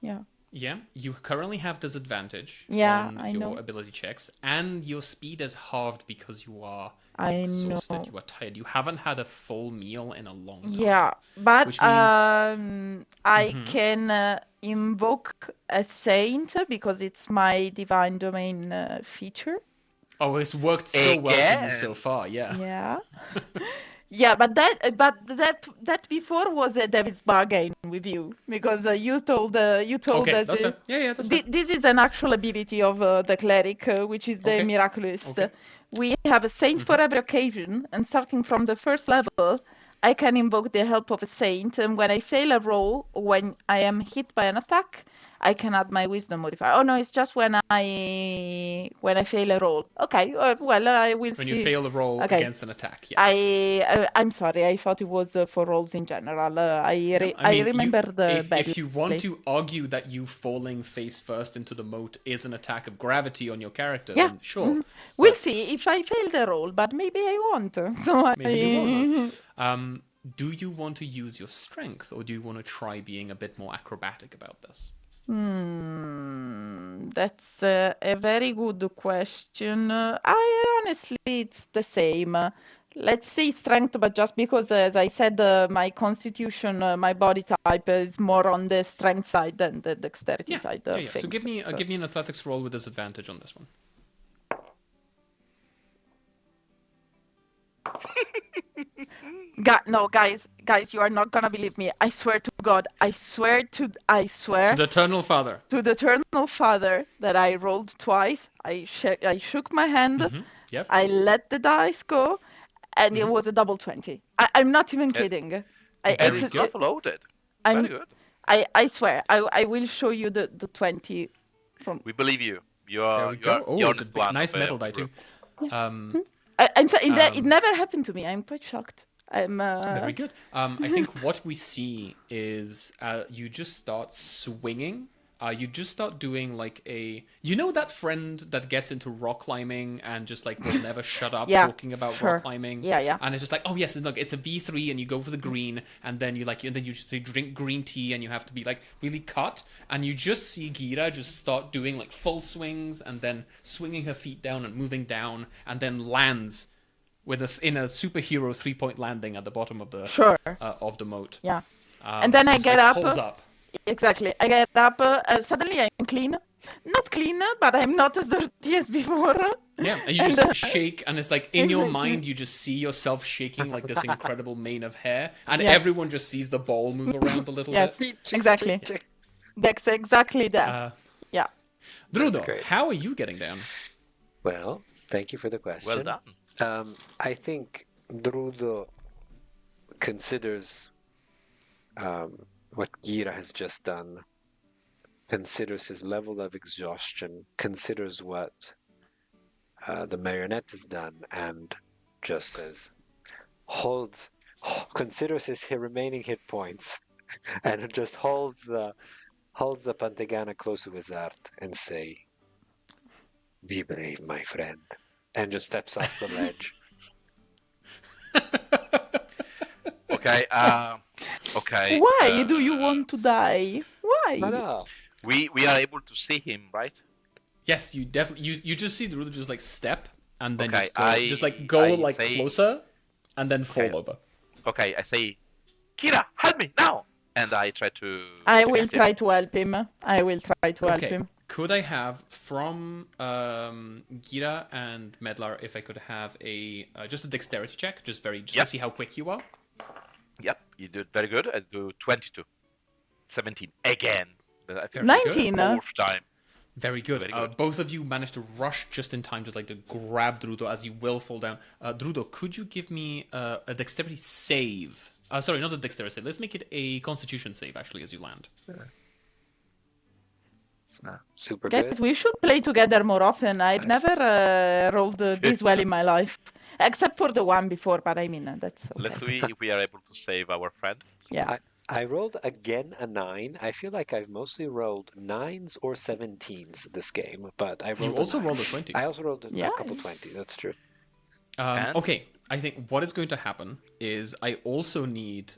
Yeah. Yeah, you currently have disadvantage Yeah, on I your know. ability checks, and your speed is halved because you are I exhausted. know. You are tired. You haven't had a full meal in a long time. Yeah, but Which means- I can invoke a saint because it's my divine domain feature. Oh, it's worked so well for you Again? so far. Yeah. Yeah. Yeah, but that before was a devil's bargain with you because you told Okay, us that's fair. Yeah, that's fair. this is an actual ability of the cleric, which is the Okay. miraculous. Okay. We have a saint for every occasion, and starting from the first level, I can invoke the help of a saint, and when I fail a roll, or when I am hit by an attack, I can add my wisdom modifier. Oh no, it's just when I fail a roll. Okay, well I will When see. you fail a roll Okay. against an attack, yes. I'm sorry. I thought it was for rolls in general. I mean, remember the if you want badly. to argue that you falling face first into the moat is an attack of gravity on your character, Yeah. then sure. We'll But see if I fail the roll, but maybe I won't. So maybe you won't. Do you want to use your strength, or do you want to try being a bit more acrobatic about this? That's a very good question. I honestly, it's the same. Let's say strength, but just because, as I said, my constitution, my body type is more on the strength side than the dexterity side of So things. give me an athletics roll with disadvantage on this one. No, guys, you are not gonna believe me. I swear to God, I swear To the Eternal Father. to the Eternal Father that I rolled twice. I shook my hand. Yep. I let the dice go, and it was a double 20. I'm not even kidding. And Very it's good. not loaded. I'm- Very good. I swear. I will show you the 20 from. We believe you. You There are we you go. are Oh, the it's a honest big, one. nice of metal the die too. group. I'm sorry, it never happened to me. I'm quite shocked. Very good. I think what we see is you just start swinging. You just start doing like that friend that gets into rock climbing and just like will never shut up Yeah, talking about sure. rock climbing. Yeah. And it's just like, oh yes, and look, it's a V3 and you go for the green and then you just say drink green tea and you have to be like really cut and you just see Gira just start doing like full swings and then swinging her feet down and moving down and then lands in a superhero 3-point landing at the bottom of the Sure. of the moat. Yeah. And then I just, get like, up. pulls up. Exactly. I get up. Suddenly I'm clean. Not clean, but I'm not as dirty as before. Yeah, and you And, just shake, and it's like in your exactly. mind, you just see yourself shaking like this incredible mane of hair, and Yeah. everyone just sees the ball move around a little Yes, bit. exactly. That's exactly that. Yeah. Drudo, great. how are you getting down? Well, thank you for the question. Well done. I think Drudo considers what Gira has just done, considers his level of exhaustion, considers what the marionette has done, and just says, considers his remaining hit points, and just holds the Pantagana close to his heart and say, "Be brave, my friend," and just steps off the ledge. Okay. Okay. Why do you want to die? Why? No. We are able to see him, right? Yes, you definitely you just see Drudo just like step and then Okay, go I like say- closer and then fall Okay. over. Okay, I say, Kira, help me now! And I try to. I to will hit him. try to help him. I will try to help Okay. him. Could I have from Gira and Medlar if I could have a just a dexterity check, just Yep. to see how quick you are? Yep, you did very good. I do 22. 17 again. I think 19, huh? fourth time. Very good. Very good. Both of you managed to rush just in time to grab Drudo as you will fall down. Drudo, could you give me a dexterity save? Sorry, not a dexterity save. Let's make it a constitution save, actually, as you land. It's not super Guys, good. we should play together more often. I've never rolled this well in my life. Except for the one before, but I mean, that's okay. Let's see if we are able to save our friend. Yeah. I rolled again a 9. I feel like I've mostly rolled 9s or 17s this game, but I rolled You a also 9. rolled a 20. I also rolled a Yeah. couple 20. That's true. And? Okay, I think what is going to happen is I also need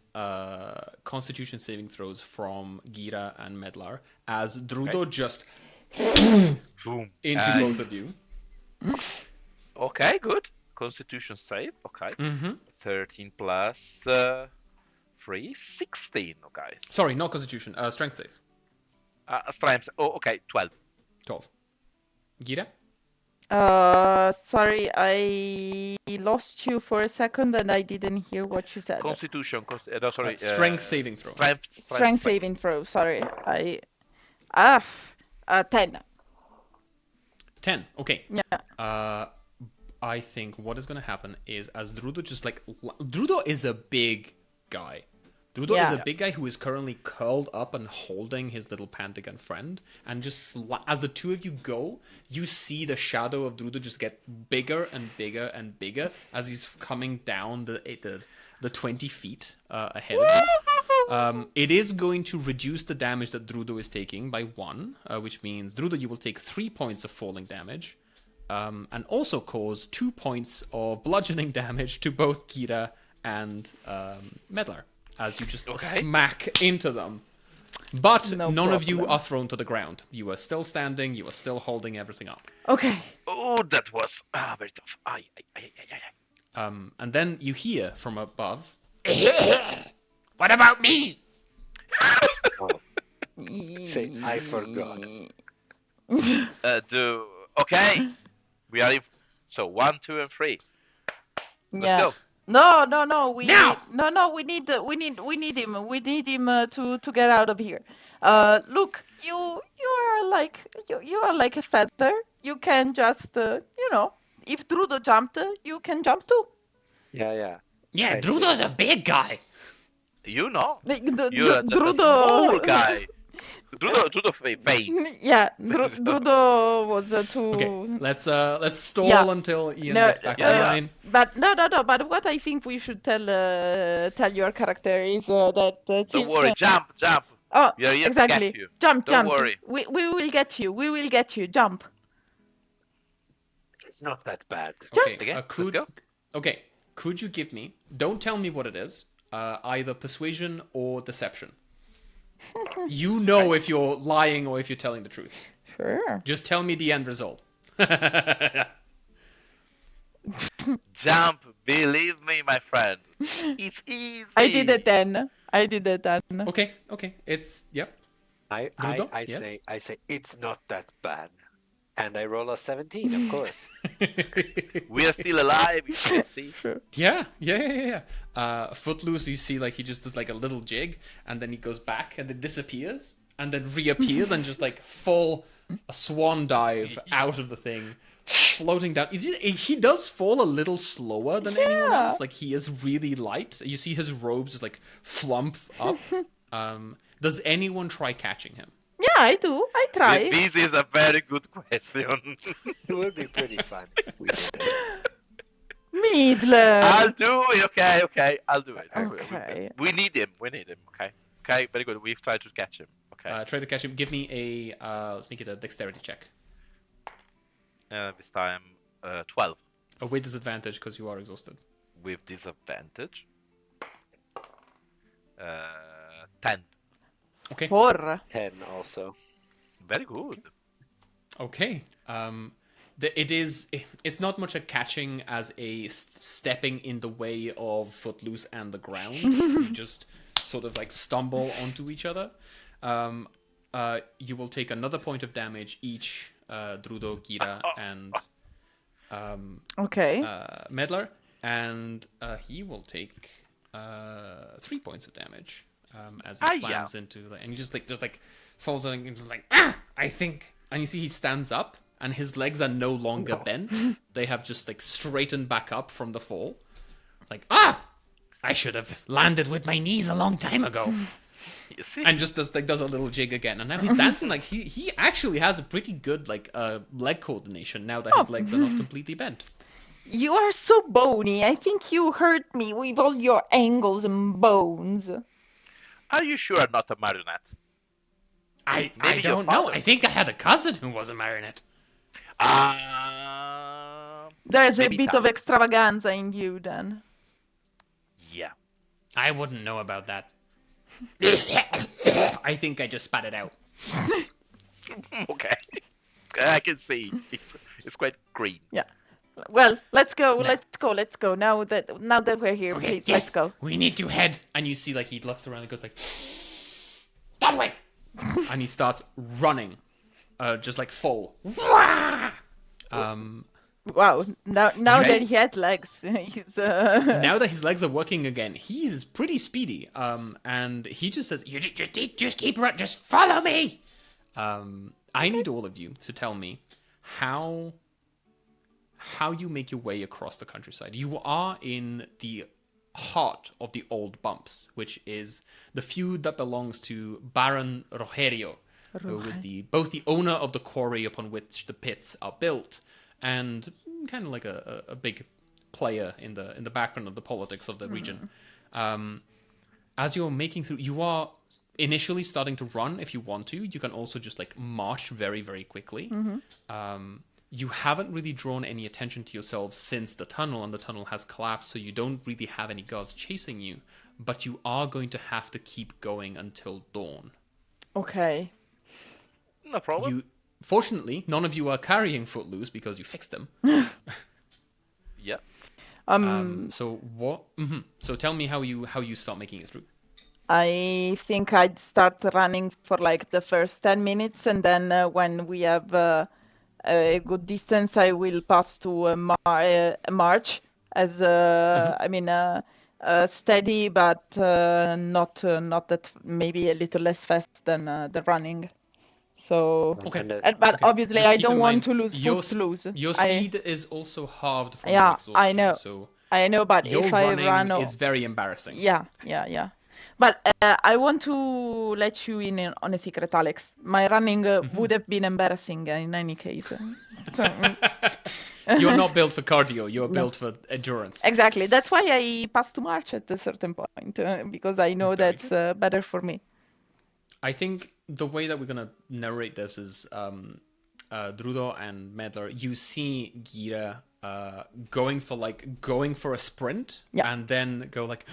constitution saving throws from Gira and Medlar as Drudo just Boom. into both of you. Okay, good. Constitution save. Okay. Mm-hmm. 13 plus 3, 16. Okay. Sorry, not constitution. Strength save. Strength. Oh, okay. 12. 12. Gira? Sorry, I lost you for a second and I didn't hear what you said. Constitution. No, sorry. Strength saving throw. Strength saving throw. Sorry, 10. 10. Okay. Yeah. I think what is going to happen is as Drudo just Drudo is a big guy. Drudo is Yeah. a big guy who is currently curled up and holding his little Pentagon friend. And just as the two of you go, you see the shadow of Drudo just get bigger and bigger and bigger as he's coming down the 20 feet ahead of you. It is going to reduce the damage that Drudo is taking by 1, which means, Drudo, you will take 3 points of falling damage. And also cause 2 points of bludgeoning damage to both Kira and Medlar as you just smack into them. But No none of you problem. are thrown to the ground. You are still standing. You are still holding everything up. Okay. Oh, that was very tough. Ay. And then you hear from above. What about me? Say, I forgot. Okay. We are in. So 1, 2, and 3. Let's Yeah. go. No. We Now! we need him. We need him to get out of here. Look, you are like a feather. You can just if Drudo jumped, you can jump too. Yeah. Yeah, I see. Drudo's a big guy. You know. Like, You're just a Drudo. small guy. Drudo faint. Yeah, Drudo was too. Okay, let's stall Yeah. until Ian No, gets back online. But no. But what I think we should tell your character is that. Don't worry. Jump. Oh, We are here exactly. to get you. Jump. Don't worry. We will get you. We will get you. Jump. It's not that bad. Okay, Again, let's could go. okay, could you give me? Don't tell me what it is. Either persuasion or deception. You know if you're lying or if you're telling the truth. Sure. Just tell me the end result. Jump. Believe me, my friend. It's easy. I did a 10. I did it then. Okay. It's yep. Drudo? I Yes. say it's not that bad, and I roll a 17, of course. We are still alive. You can see. Yeah. Footloose, you see, like he just does like a little jig, and then he goes back, and then disappears, and then reappears, and just like a swan dive out of the thing, floating down. He does fall a little slower than anyone else. Like he is really light. You see his robes just like flump up. Does anyone try catching him? Yeah, I do. I try. This is a very good question. It would be pretty fun if we did it. Midler. I'll do it. Okay. I'll do it. Okay. We need him. Okay. Very good. We've tried to catch him. Okay. Try to catch him. Give me let's make it a dexterity check. This time, 12 With disadvantage because you are exhausted. with disadvantage. 10. Okay. 4. 10 also. Very good. Okay. It's not much a catching as a stepping in the way of Footloose and the ground. You just sort of like stumble onto each other. You will take another point of damage each, Drudo, Gira, and Okay. Medlar, and he will take 3 points of damage as he slams into, and he just like falls in and just like I think, and you see he stands up and his legs are no longer bent; they have just like straightened back up from the fall. Like I should have landed with my knees a long time ago. You see? and just does a little jig again, and now he's dancing like he actually has a pretty good like leg coordination now that his legs are not completely bent. You are so bony. I think you hurt me with all your angles and bones. Are you sure I'm not a marionette? I Maybe your don't know. father. I think I had a cousin who was a marionette. There's a Maybe bit of extravaganza in you then. Yeah. I wouldn't know about that. I think I just spat it out. Okay. I can see. It's quite green. Yeah. Well, let's go. Let's go. Now that we're here, Okay, please, yes, let's go. we need to head. And you see like he looks around and goes like, That way! and he starts running, just like full. Wow. Now Okay. that he has legs, he's Now that his legs are working again, he's pretty speedy. And he just says, You just keep running. Just follow me! I need all of you to tell me how you make your way across the countryside. You are in the heart of the old bumps, which is the feud that belongs to Baron Rogerio, who is both the owner of the quarry upon which the pits are built, and kind of like a big player in the background of the politics of the region. As you're making through, you are initially starting to run if you want to. You can also just like march very, very quickly. You haven't really drawn any attention to yourselves since the tunnel, and the tunnel has collapsed, so you don't really have any guards chasing you, but you are going to have to keep going until dawn. okay. No problem. Fortunately, none of you are carrying Footloose because you fixed them. Yeah. So what? So tell me how you start making it through. I think I'd start running for like the first 10 minutes, and then when we have a good distance, I will pass to a march as steady, but not that, maybe a little less fast than the running. So, Okay. but Okay. obviously Just I keep don't in want mind, to lose your Your speed is also halved from Yeah, your exhaustion. I know. So I know, but your if I running run, is very embarrassing. yeah. But I want to let you in on a secret, Alex. My running would have been embarrassing in any case. So, You're not built for cardio. You're built for endurance. exactly. That's why I pass to march at a certain point, because I know Very that's better for me. I think the way that we're gonna narrate this is Drudo and Medlar. You see Gira going for a sprint, Yeah. and then go like,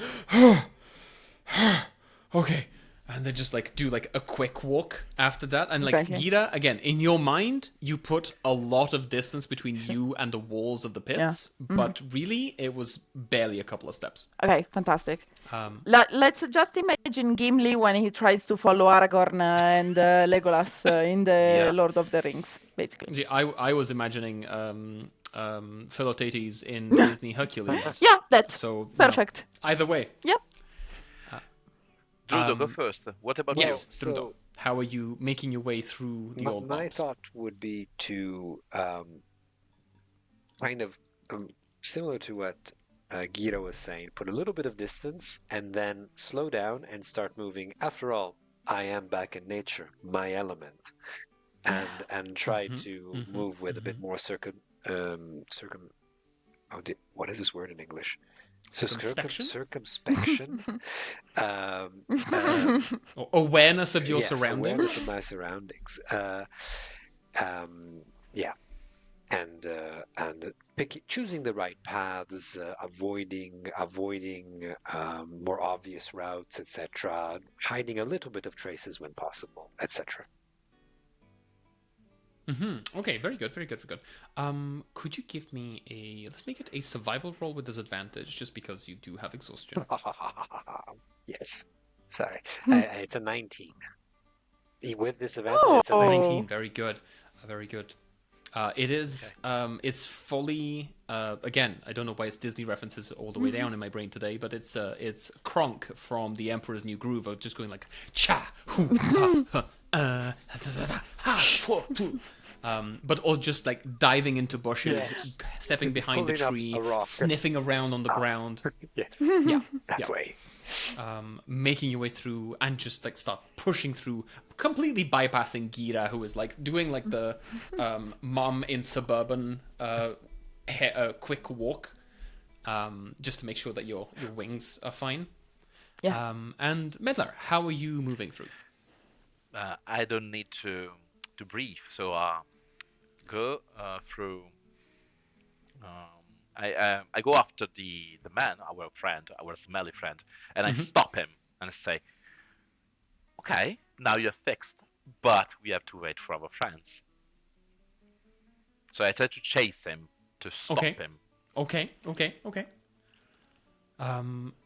okay, And then just like do like a quick walk after that. And like Exactly. Gira, again, in your mind, you put a lot of distance between you and the walls of the pits, but really it was barely a couple of steps. Okay, fantastic. Um, Let's just imagine Gimli when he tries to follow Aragorn and Legolas in the Yeah. Lord of the Rings, basically. see, I was imagining Philoctetes in Disney Hercules. Yeah, that's So you know, perfect. either way, Yep. Drudo, go first. What about yes, so- Drudo, how are you making your way through the old My bombs? thought would be to kind of similar to what Gira was saying, put a little bit of distance and then slow down and start moving. After all, I am back in nature, my element, and try to move with a bit more what is this word in English? Circumspection? Circumspection. Or awareness of your Yes, surroundings? awareness of my surroundings. Yeah, and choosing the right paths, avoiding more obvious routes, etc. Hiding a little bit of traces when possible, etc. Okay, very good, very good, very good. Could you give me let's make it a survival roll with disadvantage, just because you do have exhaustion. Yes. Sorry, it's a 19. With disadvantage, it's a Oh. 19, very good, very good. It is, it's fully, again, I don't know why it's Disney references all the way down in my brain today, but it's Kronk from The Emperor's New Groove of just going like, cha, hoo, ha, ha, da, da, da, ha, fo, tu. But all just like diving into bushes, Yes. stepping behind the Pulling up tree, a rock. sniffing around on the ground. Yes, Yeah, that yeah. way. Making your way through and just like start pushing through, completely bypassing Gira, who is like doing like the mom in suburban quick walk, just to make sure that your wings are fine. Yeah. And Medlar, how are you moving through? I don't need to brief, so go through. I go after the man, our friend, our smelly friend, and I stop him and I say, "Okay, now you're fixed, but we have to wait for our friends." So I try to chase him to stop Okay. him. Okay.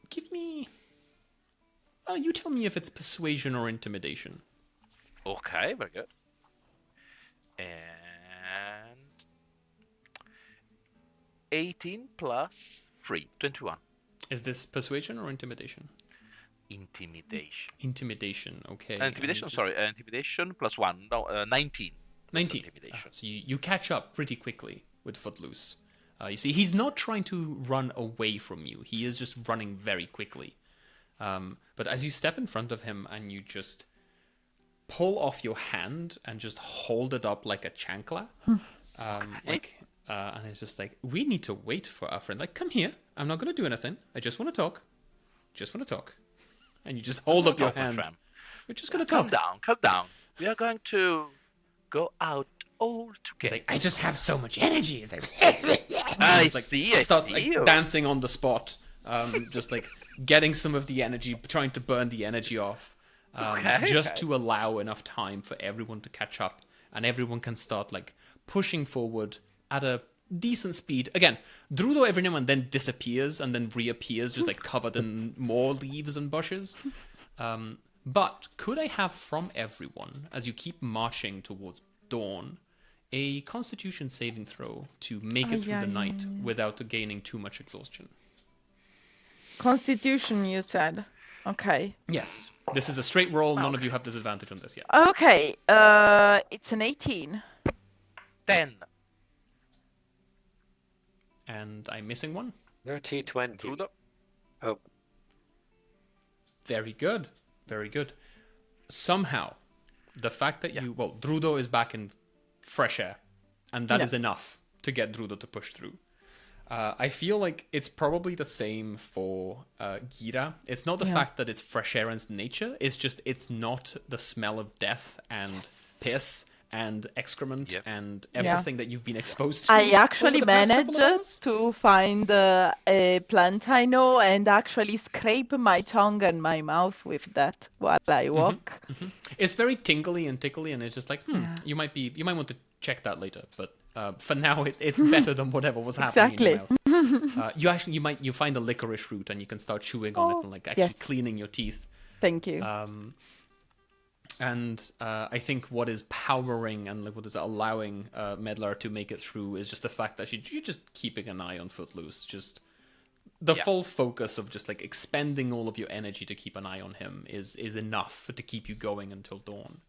Give me. You tell me if it's persuasion or intimidation. Okay, very good. And 18 plus 3, 21. Is this persuasion or intimidation? Intimidation. Intimidation. Okay. Intimidation, and just- sorry. Intimidation plus 1. No, 19. 19. Intimidation. So you catch up pretty quickly with Footloose. You see, he's not trying to run away from you. He is just running very quickly. But as you step in front of him and you just pull off your hand and just hold it up like a chancla, and it's just like, we need to wait for our friend. Like, come here. I'm not going to do anything. I just want to talk. And you just hold up your Talk, my hand. friend. We're just going to Calm talk. down, calm down. We are going to go out all It's together. like, I just have so much energy. It's like, I It's like, see, I starts see like you. dancing on the spot, just like getting some of the energy, trying to burn the energy off, just to allow enough time for everyone to catch up, and everyone can start like pushing forward at a decent speed. Again, Drudo every now and then disappears and then reappears, just like covered in more leaves and bushes. But could I have from everyone, as you keep marching towards dawn, a Constitution saving throw to make it through the night without gaining too much exhaustion? Constitution, you said. Okay. Yes. This is a straight roll. None of you have disadvantage on this yet. Okay. It's an 18. 10. And I'm missing one. Dirty 20. Drudo. Oh, Very good. Very good. Somehow, the fact that Drudo is back in fresh air, and that is enough to get Drudo to push through. I feel like it's probably the same for Gira. It's not the fact that it's fresh air and it's nature. It's just it's not the smell of death and piss and excrement Yep. and Yeah. everything that you've been exposed to I actually over the past couple managed of hours. to find a plant I know and actually scrape my tongue and my mouth with that while I walk. It's very tingly and tickly, and it's just like, Yeah. you might want to check that later. But for now, it's better than whatever was happening in your mouth. Exactly. You find a licorice root, and you can start chewing on it Oh, and like actually yes. cleaning your teeth. Thank you. And I think what is powering and like what is allowing Medlar to make it through is just the fact that you're just keeping an eye on Footloose. Just the full focus of just like expending all of your energy to keep an eye on him is enough to keep you going until dawn.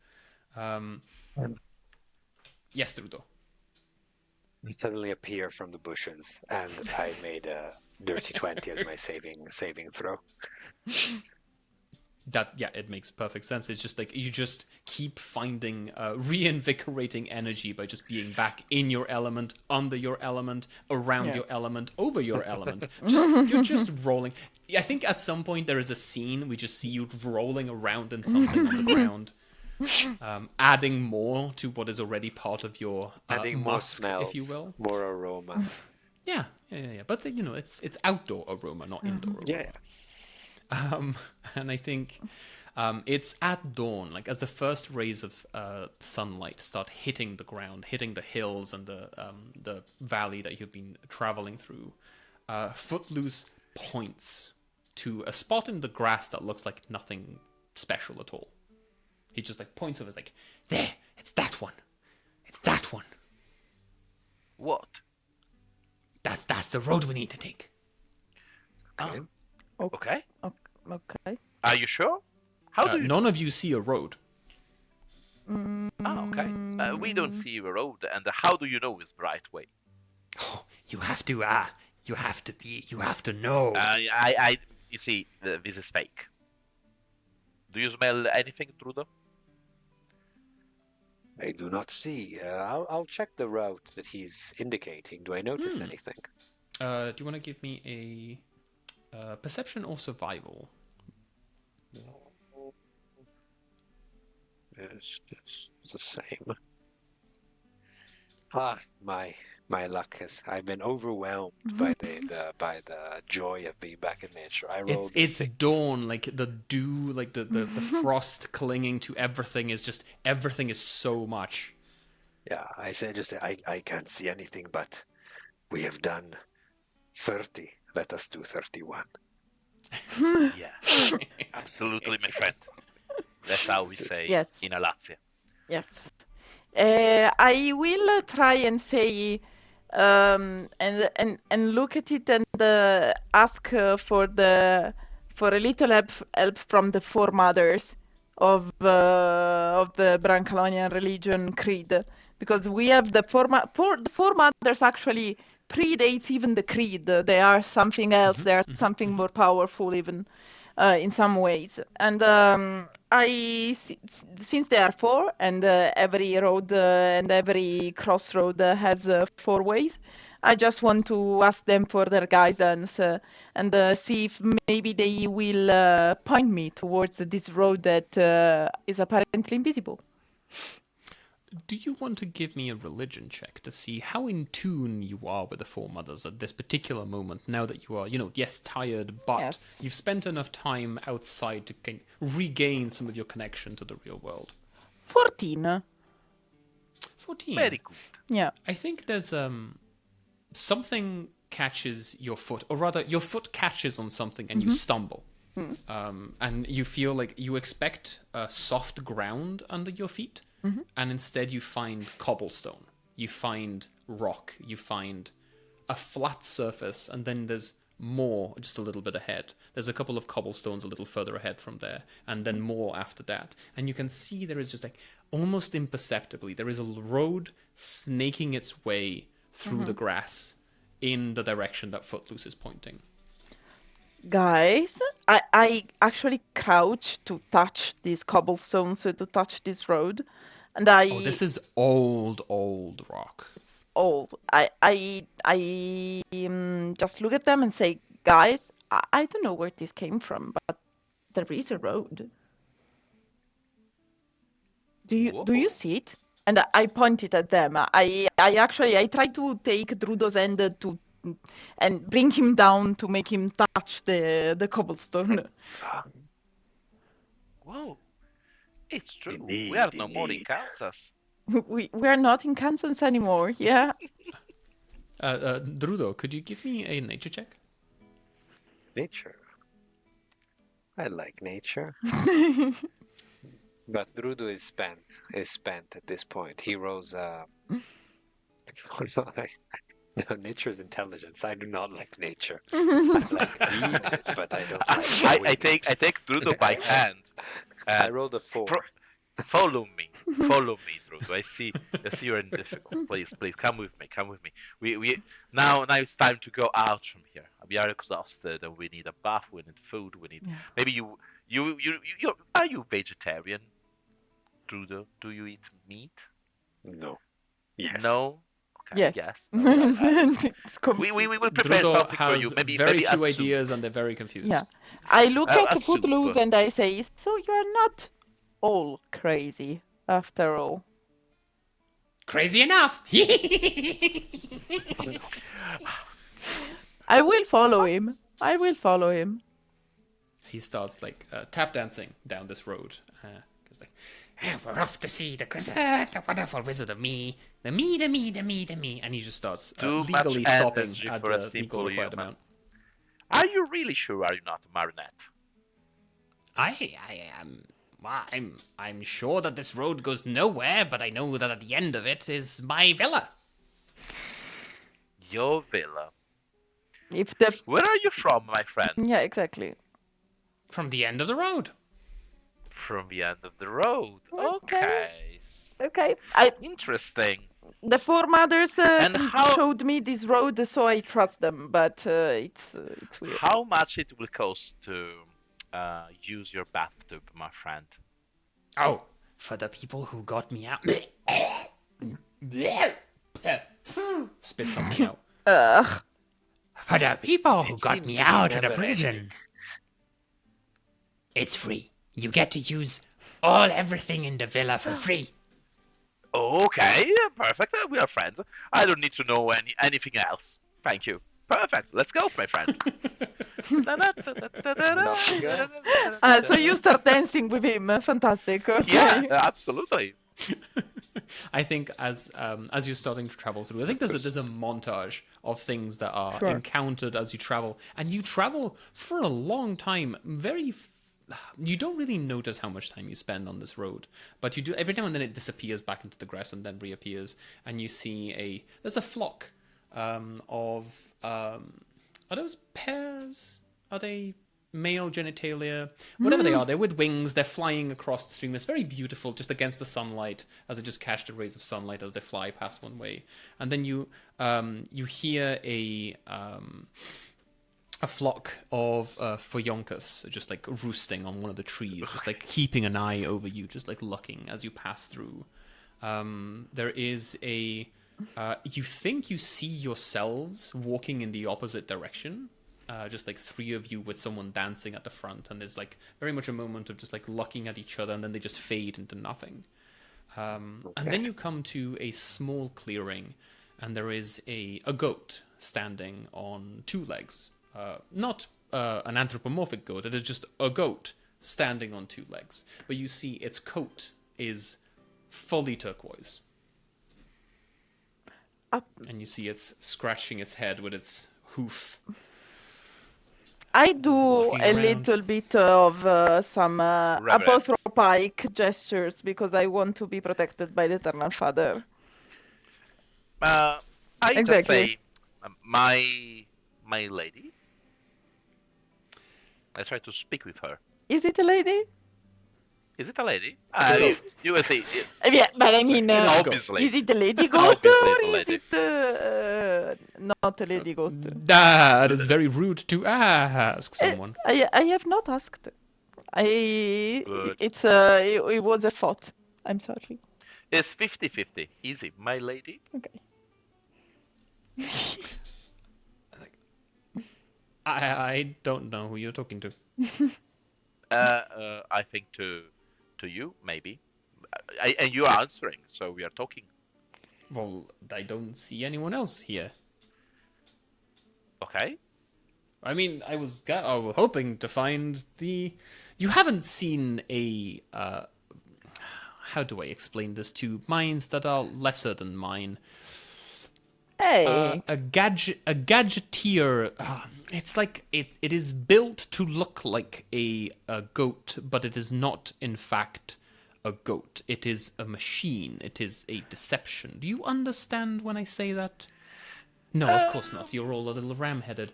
Yes, Trudeau. I suddenly appear from the bushes, and I made a dirty 20 as my saving throw. It makes perfect sense. It's just like you just keep finding reinvigorating energy by just being back in your element, under your element, around your element, over your element. You're just rolling. I think at some point there is a scene we just see you rolling around in something on the ground, adding more to what is already part of your Adding more musk, smells, if you will. more aromas. Yeah. But it's outdoor aroma, not indoor aroma. Yeah. And I think it's at dawn, like as the first rays of sunlight start hitting the ground, hitting the hills and the valley that you've been traveling through. Footloose points to a spot in the grass that looks like nothing special at all. He just like points over, like, there, it's that one. It's that one. What? That's the road we need to take. Okay. Okay. Okay. Are you sure? How do you? None of you see a road. Okay. We don't see a road, and how do you know it's the right way? Oh, you have to know. You see, this is fake. Do you smell anything, Trudeau? I do not see. I'll check the route that he's indicating. Do I notice anything? Do you want to give me a perception or survival? It's the same. My luck has. I've been overwhelmed by the joy of being back in nature. I rolled. It's 6. dawn, like the dew, like the frost clinging to everything is so much. Yeah, I can't see anything, but we have done 30. Let us do 31. Yeah, absolutely, my friend. That's how we say Yes. in Alatzia. Yes. I will try and say and look at it and ask for a little help from the foremothers of the Brancalonian religion creed, because we have the foremothers actually predates even the creed. They are something else. They are something more powerful even. In some ways, and since there are 4, and every road and every crossroad has 4 ways, I just want to ask them for their guidance and see if maybe they will point me towards this road that is apparently invisible. Do you want to give me a religion check to see how in tune you are with the Foremothers at this particular moment, now that you are, yes, tired, but Yes. you've spent enough time outside to regain some of your connection to the real world? 14. 14. Very good. Yeah. I think there's something catches your foot, or rather, your foot catches on something and you stumble. And you feel like you expect soft ground under your feet, and instead you find cobblestone, you find rock, you find a flat surface, and then there's more just a little bit ahead. There's a couple of cobblestones a little further ahead from there, and then more after that. And you can see there is just like, almost imperceptibly, there is a road snaking its way through the grass in the direction that Footloose is pointing. Guys, I actually crouch to touch these cobblestones, so to touch this road, and Oh, this is old rock. it's old. I just look at them and say, guys, I don't know where this came from, but there is a road. Do you Whoa. see it? And I pointed at them. I actually tried to take Drudo's end and bring him down to make him touch the cobblestone. Whoa, it's true. We are Indeed, no more in indeed. Kansas. We're not in Kansas anymore. Yeah. Drudo, could you give me a nature check? Nature. I like nature. But Drudo is spent at this point. He rolls no, nature is intelligence. I do not like nature. I like being in it, but I don't like I knowing take it. Drudo by hand. I And rolled a 4. follow me, Drudo. I see you're in difficult. Please, come with me. We now it's time to go out from here. We are exhausted, and we need a bath. We need food. We need Yeah. maybe you are you vegetarian, Drudo? Do you eat meat? No. Yes. No. Okay. Yes. Yes. No. It's We confused. will prepare Drudo something for has you. Maybe very a few soup. ideas and they're very confused. Yeah. I look at A soup. Footloose and I say, so you're not all crazy after all. Crazy enough. I will follow him. I will follow him. He starts like tap dancing down this road. He's like, We're off to see the wonderful wizard of me. The me. and he just starts Too much legally stopping energy at for a the legal simple required human. amount. Are you really sure? Are you not a marionette? I am. Well, I'm sure that this road goes nowhere, but I know that at the end of it is my villa. Your villa. If the Where are you from, my friend? Yeah, exactly. From the end of the road. From the end of the road. Okay. Okay. Okay. Interesting. The foremothers And how- showed me this road, so I trust them. But it's weird. How much it will cost to use your bathtub, my friend? Oh, for the people who got me out. Spit something out. Ugh. For the people who It got seems me to be out of the never prison. It's free. You get to use everything in the villa for free. Okay, perfect. We are friends. I don't need to know anything else. Thank you. Perfect. Let's go, my friend. So you start dancing with him. Fantastic. Okay. Yeah, absolutely. I think as you're starting to travel through, I think there's a montage of things that are Sure. encountered as you travel, and you travel for a long time. You don't really notice how much time you spend on this road, but you do every now and then. It disappears back into the grass and then reappears, and you see there's a flock of are those pears? Are they male genitalia? Whatever they are, they're with wings. They're flying across the stream. It's very beautiful, just against the sunlight, as they just catch the rays of sunlight as they fly past one way. And then you hear a flock of Foyonkas just like roosting on one of the trees, just like keeping an eye over you, just like looking as you pass through. There is you think you see yourselves walking in the opposite direction, just like three of you with someone dancing at the front, and there's like very much a moment of just like looking at each other, and then they just fade into nothing. And then you come to a small clearing, and there is a goat standing on two legs. Not an anthropomorphic goat, it is just a goat standing on two legs. But you see its coat is fully turquoise. And you see it's scratching its head with its hoof. I do Walking a around. little bit of some Reverence. apotropaic gestures because I want to be protected by the Eternal Father. I just Exactly. say, my lady. I try to speak with her. Is it a lady? Is it a lady? a You will see. Yeah, but I mean, Obviously. is it a lady goat Obviously or it's a is lady. it not a lady goat? That is very rude to ask someone. I have not asked. Good. It was a thought. I'm sorry. It's 50-50. Easy, my lady. Okay. I don't know who you're talking to. I think to you maybe. and you are answering, so we are talking. Well, I don't see anyone else here. Okay. I mean, I was hoping to find the. You haven't seen a. How do I explain this to minds that are lesser than mine? Hey. A gadgeteer. It's like it is built to look like a goat, but it is not, in fact, a goat. It is a machine. It is a deception. Do you understand when I say that? No, of course not. You're all a little ram-headed.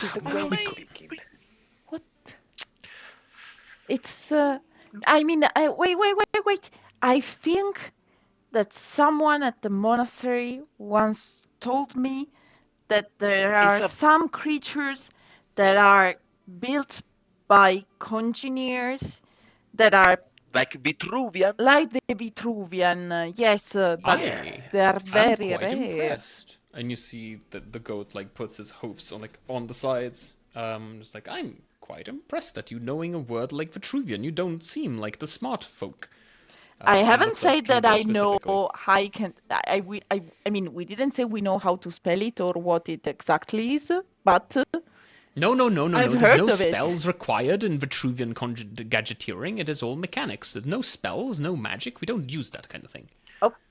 Is the goat speaking? What? It's. I mean, wait. I think that someone at the monastery once told me that there are some creatures that are built by congeners that are Like Vitruvian. like the Vitruvian, yes, but I they are am very quite rare. impressed. And you see that the goat like puts his hoofs on the sides. Just like, I'm quite impressed at you knowing a word like Vitruvian. You don't seem like the smart folk. I And haven't looks at said that Drugo I know specifically. how I can. I mean, we didn't say we know how to spell it or what it exactly is, but No. I've There's heard no of it. spells required in Vitruvian gadgeteering. It is all mechanics. There's no spells, no magic. We don't use that kind of thing.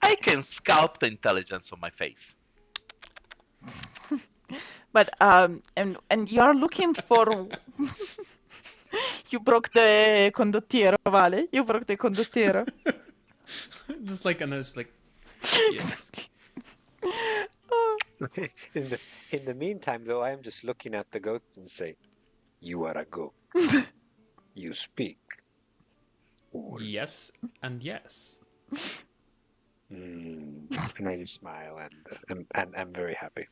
I can sculpt the intelligence on my face. but and you are looking for. You broke the condottiero, Vale. You broke the condottiero. Just like, and it's like, yes. In the meantime, though, I am just looking at the goat and say, "You are a goat. You speak." Or, Yes and yes. and I just smile and I'm very happy.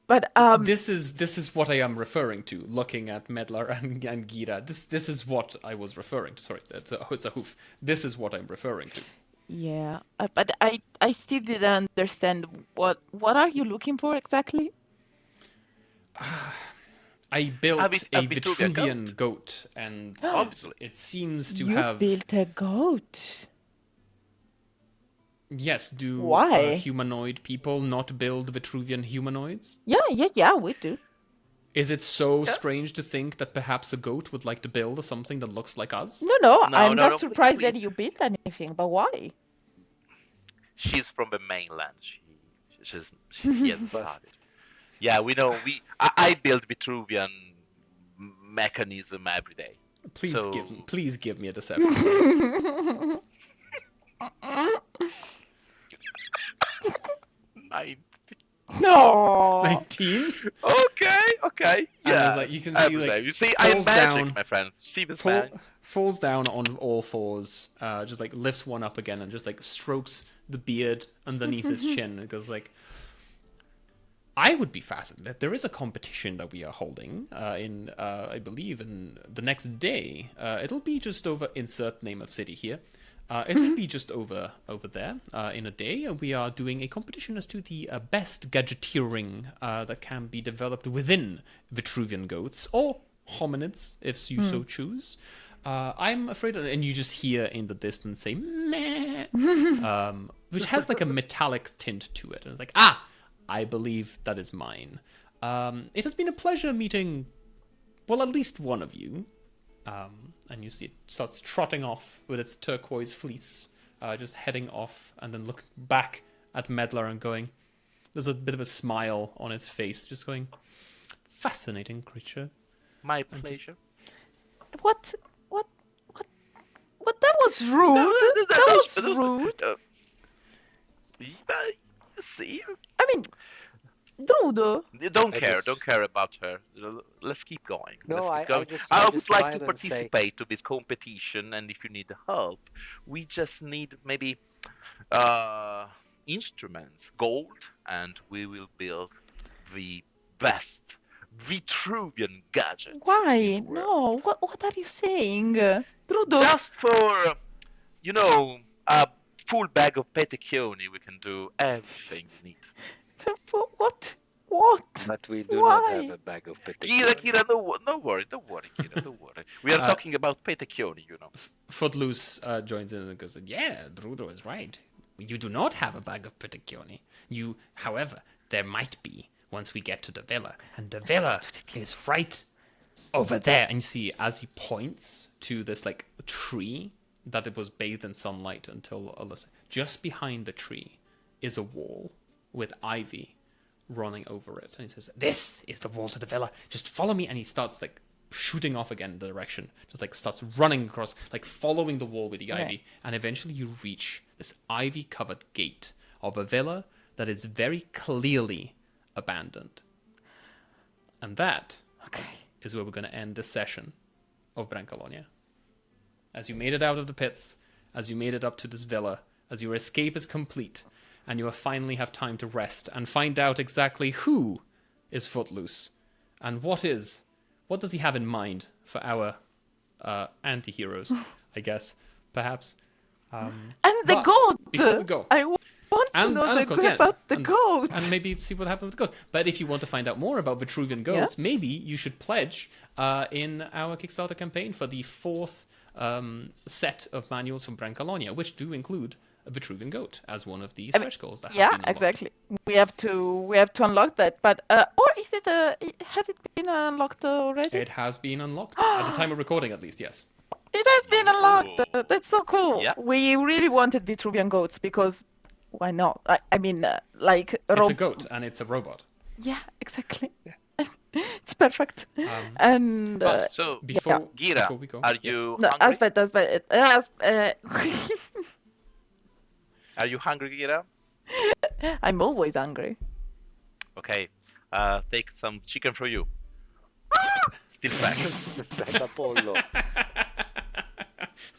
But This is what I am referring to. Looking at Medlar and Gira, this is what I was referring to. Sorry, it's a hoof. This is what I'm referring to. yeah, but I still didn't understand what are you looking for exactly? I built a Vitruvian Vitruvian goat, and Obviously. it seems to You have. built a goat. Yes, do Why? humanoid people not build Vitruvian humanoids? Yeah, we do. Is it so strange to think that perhaps a goat would like to build something that looks like us? No, No, I'm no, not no, surprised that please. you built anything, but why? She's from the mainland. She hasn't started. Yeah, we know. I build Vitruvian mechanism every day. Please give me a deception. 9. No. 19. Okay. And Yeah. like, you can see, every like, day. You see, I'm falls magic, down, my friend. See this man? falls down on all fours, just like lifts one up again and just like strokes the beard underneath his chin and goes like, I would be fascinated. There is a competition that we are holding in, I believe, in the next day. It'll be just over, insert name of city here. It'll be just over there in a day. We are doing a competition as to the best gadgeteering that can be developed within Vitruvian goats or hominids, if you so choose. I'm afraid, and you just hear in the distance say meh, which has like a metallic tint to it. And it's like, I believe that is mine. It has been a pleasure meeting, well, at least one of you. And you see it starts trotting off with its turquoise fleece, just heading off, and then looking back at Medlar and going, there's a bit of a smile on its face, just going, fascinating creature. My pleasure. What? That was rude. That was rude. You see? I mean, Drudo. Don't I care. just- Don't care about her. Let's keep going. No, Let's keep I going. just- I I would just like smile to and say- participate to this competition, and if you need help, we just need maybe instruments, gold, and we will build the best Vitruvian gadget. Why? in the world. No. What are you saying, Drudo? Just for, a full bag of petechins, we can do everything you need. What? What? But we do not Why? have a bag of Petechins. Kira, don't worry, Kira, don't worry. We are talking about Petechins, you know. Footloose joins in and goes, yeah, Drudo is right. You do not have a bag of Petechins. You, however, there might be once we get to the villa. And the villa is right over there. And you see, as he points to this, like, tree that it was bathed in sunlight until Alyssa, just behind the tree is a wall with ivy running over it. And he says, this is the wall to the villa. Just follow me. And he starts, like, shooting off again in the direction. Just, like, starts running across, like, following the wall with the ivy. And eventually you reach this ivy-covered gate of a villa that is very clearly abandoned. And that is where we're going to end this session of Brancalonia. As you made it out of the pits, as you made it up to this villa, as your escape is complete, and you finally have time to rest and find out exactly who is Footloose, and what does he have in mind for our anti-heroes, I guess, perhaps. And the goat! Before we go, I want to know about the goat! And maybe see what happened with the goat. But if you want to find out more about Vitruvian goats, maybe you should pledge in our Kickstarter campaign for the 4th set of manuals from Brancalonia, which do include a Vitruvian goat as one of the stretch goals that have been unlocked. Exactly. We have to unlock that. But or is it has it been unlocked already? It has been unlocked at the time of recording, at least. Yes. It has been unlocked. That's so cool. Yeah. We really wanted Vitruvian goats because why not? I mean, like It's a goat and it's a robot. Yeah, exactly. It's perfect. And So before Gira, we go, are yes. you no, hungry? Are you hungry, Gira? I'm always hungry. Okay, take some chicken for you. Still back. Apollo.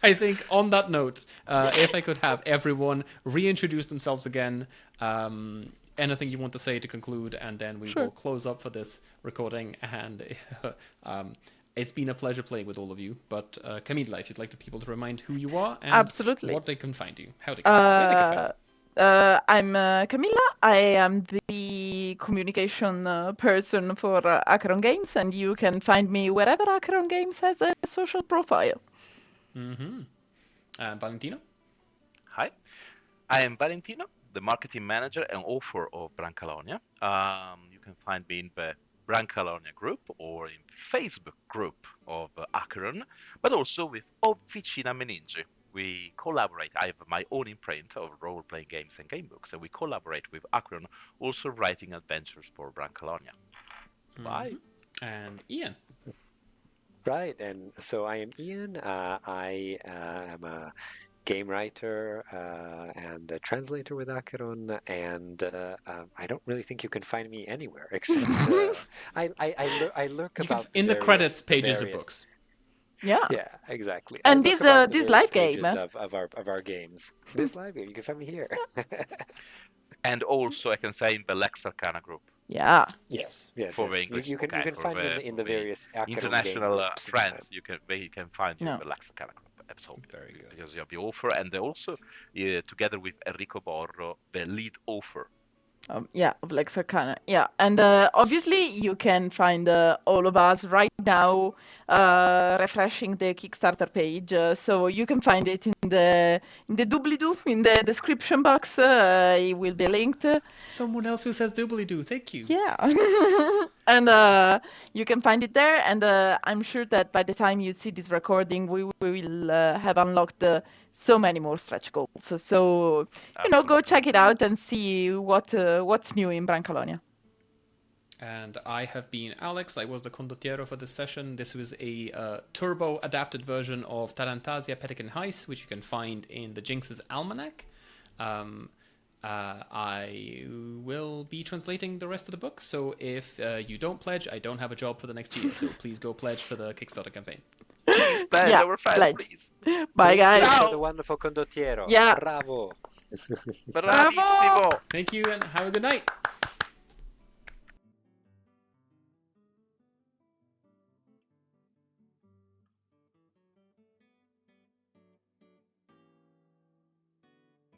I think on that note, if I could have everyone reintroduce themselves again, anything you want to say to conclude, and then we will close up for this recording. And it's been a pleasure playing with all of you. But Camilla, if you'd like people to remind who you are and Absolutely. what they can find you, how they can, where they can find you. I'm Camilla. I am the communication person for Acheron Games, and you can find me wherever Acheron Games has a social profile. Mm-hmm. Valentino? Hi, I am Valentino, the marketing manager and author of Brancalonia. You can find me in the Brancalonia group or in Facebook group of Acheron, but also with Officina Meningi. We collaborate. I have my own imprint of role-playing games and game books, and we collaborate with Acheron, also writing adventures for Brancalonia. Bye. And Ian? Right, and so I am Ian. I am a game writer and a translator with Acheron, and I don't really think you can find me anywhere except I lurk about in the credits pages of various... books. Yeah. Yeah, exactly. And I this look about the this various live game pages of our games. This live game, you can find me here. And also, I can say in the Lex Arcana group. Yeah. Yes. For the English, You can find me in the various Acheron international game groups. friends. They can find you No. in the Lex Arcana group. Absolutely, Very good. because you're the author, and also together with Enrico Borro, the lead author. Of Lex Arcana. Yeah, and obviously you can find all of us right now refreshing the Kickstarter page. So you can find it in the doobly-doo, in the description box. It will be linked. Someone else who says doobly-doo. Thank you. Yeah. And you can find it there. And I'm sure that by the time you see this recording, we will have unlocked so many more stretch goals. So go check it out and see what's new in Brancalonia. And I have been Alex. I was the Condottiero for this session. This was a turbo adapted version of Tarantasia Petechins Heist, which you can find in the Jinx's Almanac. I will be translating the rest of the book, so if you don't pledge, I don't have a job for the next year, so please go pledge for the Kickstarter campaign. Pledge our friends, pledge. please. Bye, guys. For the wonderful Condottiero. Yeah. Bravo. Bravissimo. Thank you, and have a good night.